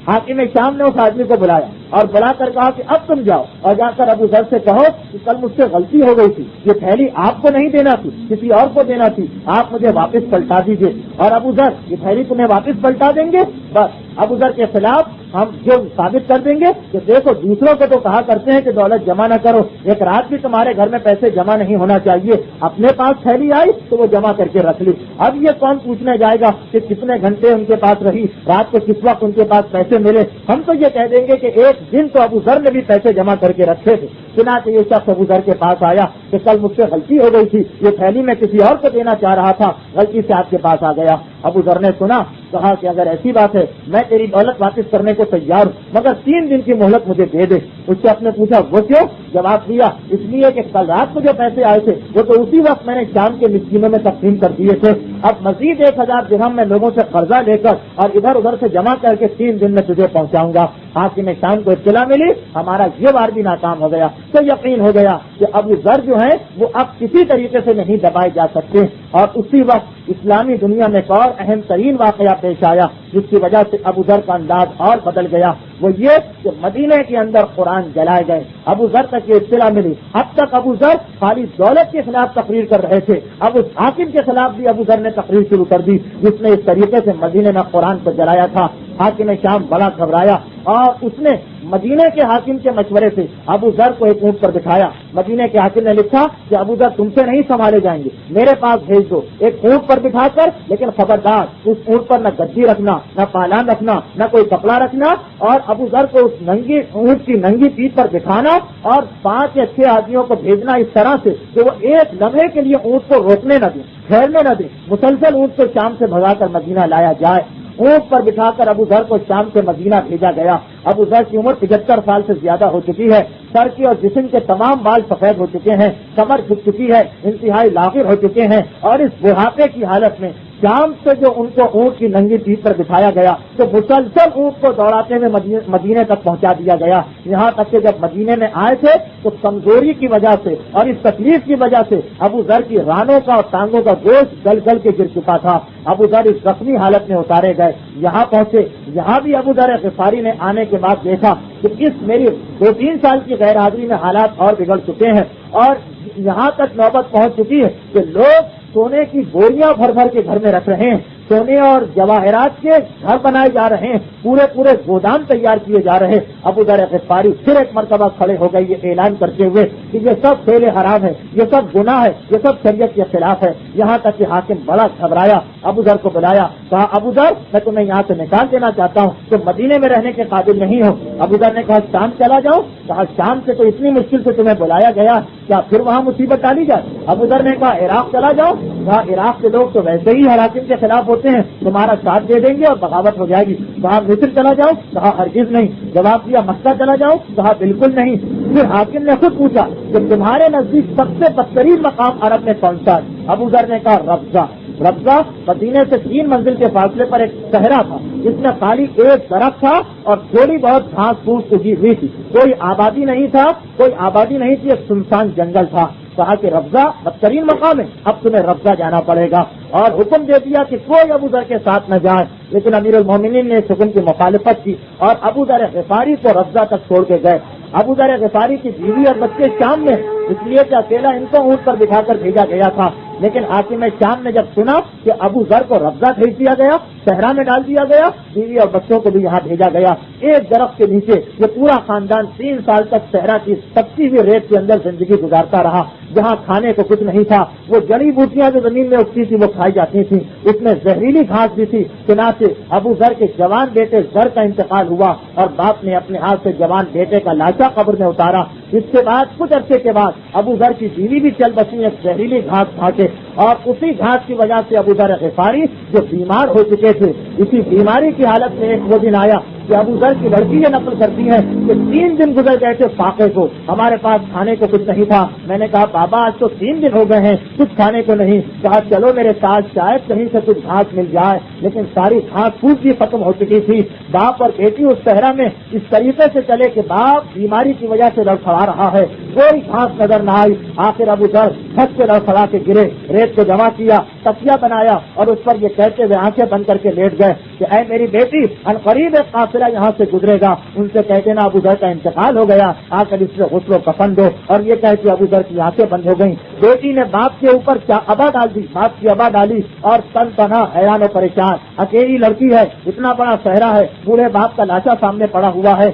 حاکم شام نے اس آدمی کو بلایا اور بلا کر کہا کہ اب تم جاؤ اور جا کر ابو ذر سے کہو کہ کل مجھ سے غلطی ہو گئی تھی، یہ تھیلی آپ کو نہیں دینا تھی، کسی اور کو دینا تھی، آپ مجھے واپس پلٹا دیجیے۔ اور ابو ذر یہ تھیلی تمہیں واپس پلٹا دیں گے، بس ابو ذر کے خلاف ہم جو ثابت کر دیں گے کہ دیکھو دوسروں کو تو کہا کرتے ہیں کہ دولت جمع نہ کرو، ایک رات بھی تمہارے گھر میں پیسے جمع نہیں ہونا چاہیے، اپنے پاس تھیلی آئی تو وہ جمع کر کے رکھ لی۔ اب یہ کون پوچھنے جائے گا کہ کتنے گھنٹے ان کے پاس رہی، رات کو کس وقت ان کے پاس پیسے ملے، ہم تو یہ کہہ دیں گے کہ ایک دن تو ابو ذر نے بھی پیسے جمع کر کے رکھے تھے۔ چنانچہ یہ شخص ابو ذر کے پاس آیا کہ کل مجھ سے غلطی ہو گئی تھی، یہ تھیلی میں کسی اور کو دینا چاہ رہا تھا، غلطی سے آپ کے پاس آ گیا۔ ابو ذر نے سنا، کہا کہ اگر ایسی بات ہے میں تیری دولت واپس کرنے کو تیار ہوں، مگر 3 دن کی مہلت مجھے دے دے۔ اس سے آپ نے پوچھا وہ کیوں؟ جواب دیا اس لیے کہ کل رات کو جو پیسے آئے تھے وہ تو اسی وقت میں نے شام کے مسکینوں میں تقسیم کر دیے تھے، اب مزید 1000 درہم میں لوگوں سے قرضہ لے کر اور ادھر ادھر سے جمع کر کے 3 دن میں تجھے پہنچاؤں گا۔ حاکم شام کو اطلاع ملی، ہمارا یہ وار بھی ناکام ہو گیا، تو یقین ہو گیا کہ ابو ذر جو ہیں وہ اب کسی طریقے سے نہیں دبائے جا سکتے۔ اور اسی وقت اسلامی دنیا میں ایک اور اہم ترین واقعہ پیش آیا جس کی وجہ سے ابو ذر کا انداز اور بدل گیا. وہ یہ کہ مدینے کے اندر قرآن جلائے گئے. ابو ذر تک یہ اطلاع ملی. اب تک ابو ذر خالی دولت کے خلاف تقریر کر رہے تھے, اب اس حاکم کے خلاف بھی ابو ذر نے تقریر شروع کر دی جس نے اس طریقے سے مدینے میں قرآن کو جلایا تھا. حاکم شام بڑا گھبرایا اور اس نے مدینے کے حاکم کے مشورے سے ابو ذر کو ایک اونٹ پر بٹھایا. مدینے کے حاکم نے لکھا کہ ابو ذر تم سے نہیں سنبھالے جائیں گے, میرے پاس بھیج دو. ایک اونٹ پر بٹھا کر, لیکن خبردار اس اونٹ پر نہ گدی رکھنا, نہ پالان رکھنا, نہ کوئی کپڑا رکھنا, اور ابو ذر کو اس ننگی اونٹ کی ننگی پیٹھ پر بٹھانا اور 5 یا 6 آدمیوں کو بھیجنا اس طرح سے کہ وہ ایک لمحے کے لیے اونٹ کو روکنے نہ دیں, ٹھہرنے نہ دیں. مسلسل اونٹ کو شام سے بھگا کر مدینہ لایا جائے. اونٹ پر بٹھا کر ابو ذر کو شام سے مدینہ بھیجا گیا. ابو ذر کی عمر 75 سال سے زیادہ ہو چکی ہے. سر کی اور جسم کے تمام بال سفید ہو چکے ہیں, کمر جھک چکی ہے, انتہائی لاغر ہو چکے ہیں, اور اس بڑھاپے کی حالت میں شام سے جو ان کو اونٹ کی ننگی پیٹھ پر بٹھایا گیا تو مسلسل اونٹ کو دوڑاتے ہوئے مدینے تک پہنچا دیا گیا. یہاں تک کہ جب مدینے میں آئے تھے تو کمزوری کی وجہ سے اور اس تکلیف کی وجہ سے ابو ذر کی رانوں کا اور ٹانگوں کا گوشت گل گل کے گر چکا تھا. ابو ذر اس زخمی حالت میں اتارے گئے. یہاں پہنچے, یہاں بھی ابو ذر غفاری نے آنے کے بعد دیکھا کہ اس میری 2-3 سال کی غیر حاضری میں حالات اور بگڑ چکے ہیں, اور یہاں تک نوبت پہنچ چکی ہے کہ لوگ سونے کی بوریاں بھر بھر کے گھر میں رکھ رہے ہیں, سونے اور جواہرات کے گھر بنائے جا رہے ہیں, پورے گودام تیار کیے جا رہے ہیں. ابو ذر غفاری پھر ایک مرتبہ کھڑے ہو گئے یہ اعلان کرتے ہوئے کہ یہ سب فعل حرام ہے, یہ سب گناہ ہے, یہ سب شریعت کے خلاف ہے. یہاں تک کہ حاکم بڑا گھبرایا, ابو ذر کو بلایا, کہا ابو ذر میں تمہیں یہاں سے نکال دینا چاہتا ہوں, تم مدینے میں رہنے کے قابل نہیں ہو. ابو ذر نے کہا شام چلا جاؤ. کہا شام سے تو اتنی مشکل سے تمہیں بلایا گیا, کیا پھر وہاں مصیبت ڈالی جائے؟ ابو ذر نے کہا عراق چلا جاؤ. کہا عراق کے لوگ تو ویسے ہی ہر حاکم کے خلاف ہوتے ہیں, تمہارا ساتھ دے دیں گے اور بغاوت ہو جائے گی. کہا مصر چلا جاؤ. کہا ہرگز نہیں. جواب دیا مکہ چلا جاؤ. کہا بالکل نہیں. پھر حاکم نے خود پوچھا کہ تمہارے نزدیک سب سے بدترین مقام عرب میں کون سا ہے؟ ابو ذر نے کہا ربضہ. ربضہ مدینے سے 3 منزل کے فاصلے پر ایک صحرا تھا جس میں خالی ایک درخت تھا اور تھوڑی بہت گھاس پھوس اگی ہوئی تھی, کوئی آبادی نہیں تھی, ایک سنسان جنگل تھا. کہا کہ ربضہ بدترین مقام ہے, اب تمہیں ربضہ جانا پڑے گا, اور حکم دے دیا کہ کوئی ابو ذر کے ساتھ نہ جائے. لیکن امیر المومنین نے اس حکم کی مخالفت کی اور ابو ذر غفاری کو ربضہ تک چھوڑ کے گئے. ابو ذر غفاری کی بیوی اور بچے شام میں, اس لیے کہ اکیلا ان کو اونٹ پر بٹھا کر بھیجا گیا تھا. لیکن حاکم شام نے جب سنا کہ ابو ذر کو ربضہ بھیج دیا گیا, صحرا میں ڈال دیا گیا, بیوی اور بچوں کو بھی یہاں بھیجا گیا. ایک درخت کے نیچے یہ پورا خاندان 3 سال تک صحرا کی تپتی ہوئی ریت کے اندر زندگی گزارتا رہا, جہاں کھانے کو کچھ نہیں تھا. وہ جڑی بوٹیاں جو زمین میں اگتی تھی وہ کھائی جاتی تھی, اس میں زہریلی گھاس بھی تھی. چنانچہ ابو ذر کے جوان بیٹے ذر کا انتقال ہوا اور باپ نے اپنے ہاتھ سے جوان بیٹے کا لاشا قبر میں اتارا. اس کے بعد کچھ عرصے کے بعد ابو ذر کی بیوی بھی چل بسی ایک زہریلی گھاس کھا کے, اور اسی گھاس کی وجہ سے ابو ذر غفاری جو بیمار ہو چکے تھے, اسی بیماری کی حالت میں ایک وہ دن آیا کہ ابو ذر کی لڑکی یہ نقل کرتی ہے کہ 3 دن گزر گئے تھے فاقے کو, ہمارے پاس کھانے کو کچھ نہیں تھا. میں نے کہا بابا آج تو 3 دن ہو گئے ہیں کچھ کھانے کو نہیں. کہا چلو میرے ساتھ, شاید کہیں سے کچھ گھاس مل جائے. لیکن ساری گھاس پھوس بھی ختم ہو چکی تھی. باپ اور بیٹی اس صحرا میں اس طریقے سے چلے کہ باپ بیماری کی وجہ سے لڑکھڑا رہا ہے, کوئی گھاس نظر نہ آئی. آخر ابو ذر چھت سے لڑکھڑا کے گرے, ریت کو جمع کیا, تکیہ بنایا اور اس پر یہ کہتے ہوئے آنکھیں بند کر کے لیٹ گئے کہ اے میری بیٹی, ان قریب ایک قافلہ یہاں سے گزرے گا, ان سے کہتے نا ابو ذر کا انتقال ہو گیا, آ کر اس سے غسل و کفن دو. اور یہ کہہ کے ابو ذر کی آنکھیں بند ہو گئیں. بیٹی نے باپ کے اوپر کیا ابا ڈال دی, باپ کی ابا ڈالی, اور تن تنہا حیران و پریشان, اکیلی لڑکی ہے, اتنا بڑا صحرا ہے, بوڑھے باپ کا لاشا سامنے پڑا ہوا ہے.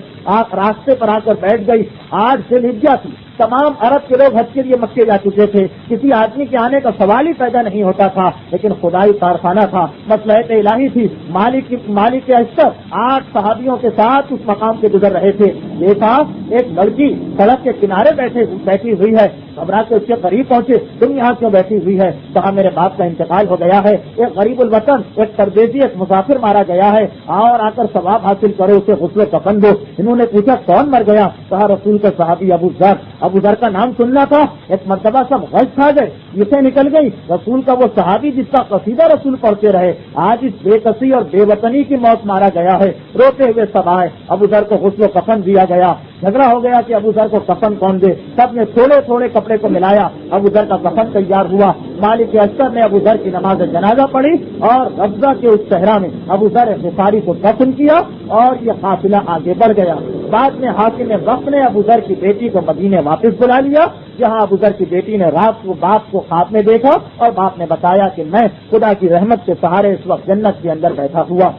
راستے پر آ کر بیٹھ گئی. 8 ذی الحجہ تھی, تمام عرب کے لوگ حج کے لیے مکے جا چکے تھے, کسی آدمی کے آنے کا سوال ہی پیدا نہیں ہوتا تھا. لیکن خدائی کارخانہ تھا, مصلحت الہی تھی. مالک کے اشتر 8 صحابیوں کے ساتھ اس مقام سے گزر رہے تھے. دیکھا ایک لڑکی سڑک کے کنارے بیٹھی ہوئی ہے. گھبرا کے اس کے قریب پہنچے, تم یہاں کیوں بیٹھی ہوئی ہے؟ کہا میرے باپ کا انتقال ہو گیا ہے, ایک غریب الوطن, ایک پردیسی, ایک مسافر مارا گیا ہے, اور آ کر ثواب حاصل کرو, اسے غسل و کفن دو. انہوں نے پوچھا کون مر گیا؟ کہا رسول کا صحابی ابو ذر. ابو ذر کا نام سننا تھا. ایک مرتبہ سب غش کھا گئے, اسے نکل گئی. رسول کا وہ صحابی جس کا قصیدہ رسول پڑھتے رہے, آج اس بے کسی اور بے وطنی کی موت مارا گیا ہے. روتے ہوئے سب آئے, ابو ذر کو غسل و کفن دیا گیا. جھگڑا ہو گیا کہ ابو ذر کو کفن کون دے. سب نے تھوڑے تھوڑے کپڑے کو ملایا, ابو ذر کا کفن تیار ہوا. مالک اشتر نے ابو ذر کی نماز جنازہ پڑھی اور غزہ کے اس صحرا میں ابو ذر غفاری کو دفن کیا اور یہ قافلہ آگے بڑھ گیا۔ بعد میں حاکم وقت نے ابو ذر کی بیٹی کو مدینے واپس بلا لیا، جہاں ابو ذر کی بیٹی نے رات کو باپ کو خواب میں دیکھا اور باپ نے بتایا کہ میں خدا کی رحمت کے سہارے اس وقت جنت کے اندر بیٹھا ہوا۔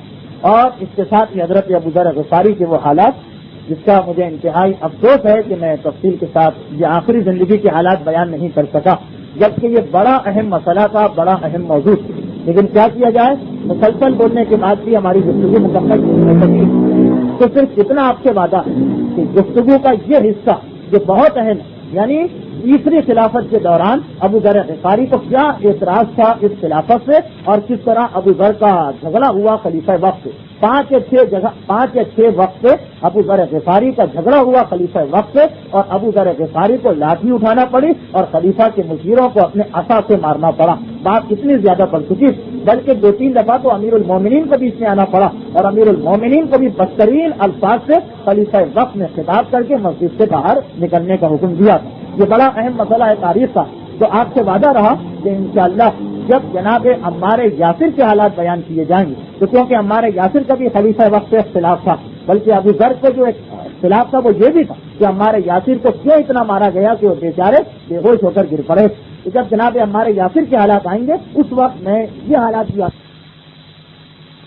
اور اس کے ساتھ ہی حضرت ابو ذر غفاری کے وہ حالات جس کا مجھے انتہائی افسوس ہے کہ میں تفصیل کے ساتھ یہ آخری زندگی کے حالات بیان نہیں کر سکا، جبکہ یہ بڑا اہم مسئلہ تھا، بڑا اہم موضوع، لیکن کیا کیا جائے، مسلسل بولنے کے بعد بھی ہماری گفتگو مکمل نہیں ہو سکی۔ تو صرف اتنا آپ سے وعدہ ہے کہ گفتگو کا یہ حصہ جو بہت اہم ہے، یعنی تیسری خلافت کے دوران ابو ذر غفاری کو کیا اعتراض تھا اس خلافت سے اور کس طرح ابو ذر کا جھگڑا ہوا خلیفہ وقت سے، 5 یا 6 وقت سے ابو ذر غفاری کا جھگڑا ہوا خلیفہ وقت سے اور ابو ذر غفاری کو لاٹھی اٹھانا پڑی اور خلیفہ کے مشیروں کو اپنے عصا سے مارنا پڑا۔ بات اتنی زیادہ بڑھ چکی بلکہ 2-3 دفعہ تو امیر المومنین کو بیچ میں آنا پڑا اور امیر المومنین کو بھی بدترین الفاظ سے خلیفہ وقت نے خطاب کر کے مسجد سے باہر نکلنے کا حکم دیا تھا۔ یہ بڑا اہم مسئلہ ہے تاریخ کا، تو آپ سے وعدہ رہا کہ انشاءاللہ جب جناب عمار یاسر کے حالات بیان کیے جائیں گے، تو کیونکہ عمار یاسر کا بھی خلیفہ وقت سے اختلاف تھا، بلکہ ابو ذر کو جو اختلاف تھا وہ یہ بھی تھا کہ عمار یاسر کو کیوں اتنا مارا گیا کہ وہ بیچارے بے ہوش ہو کر گر پڑے۔ تو جب جناب عمار یاسر کے حالات آئیں گے اس وقت میں یہ حالات بھی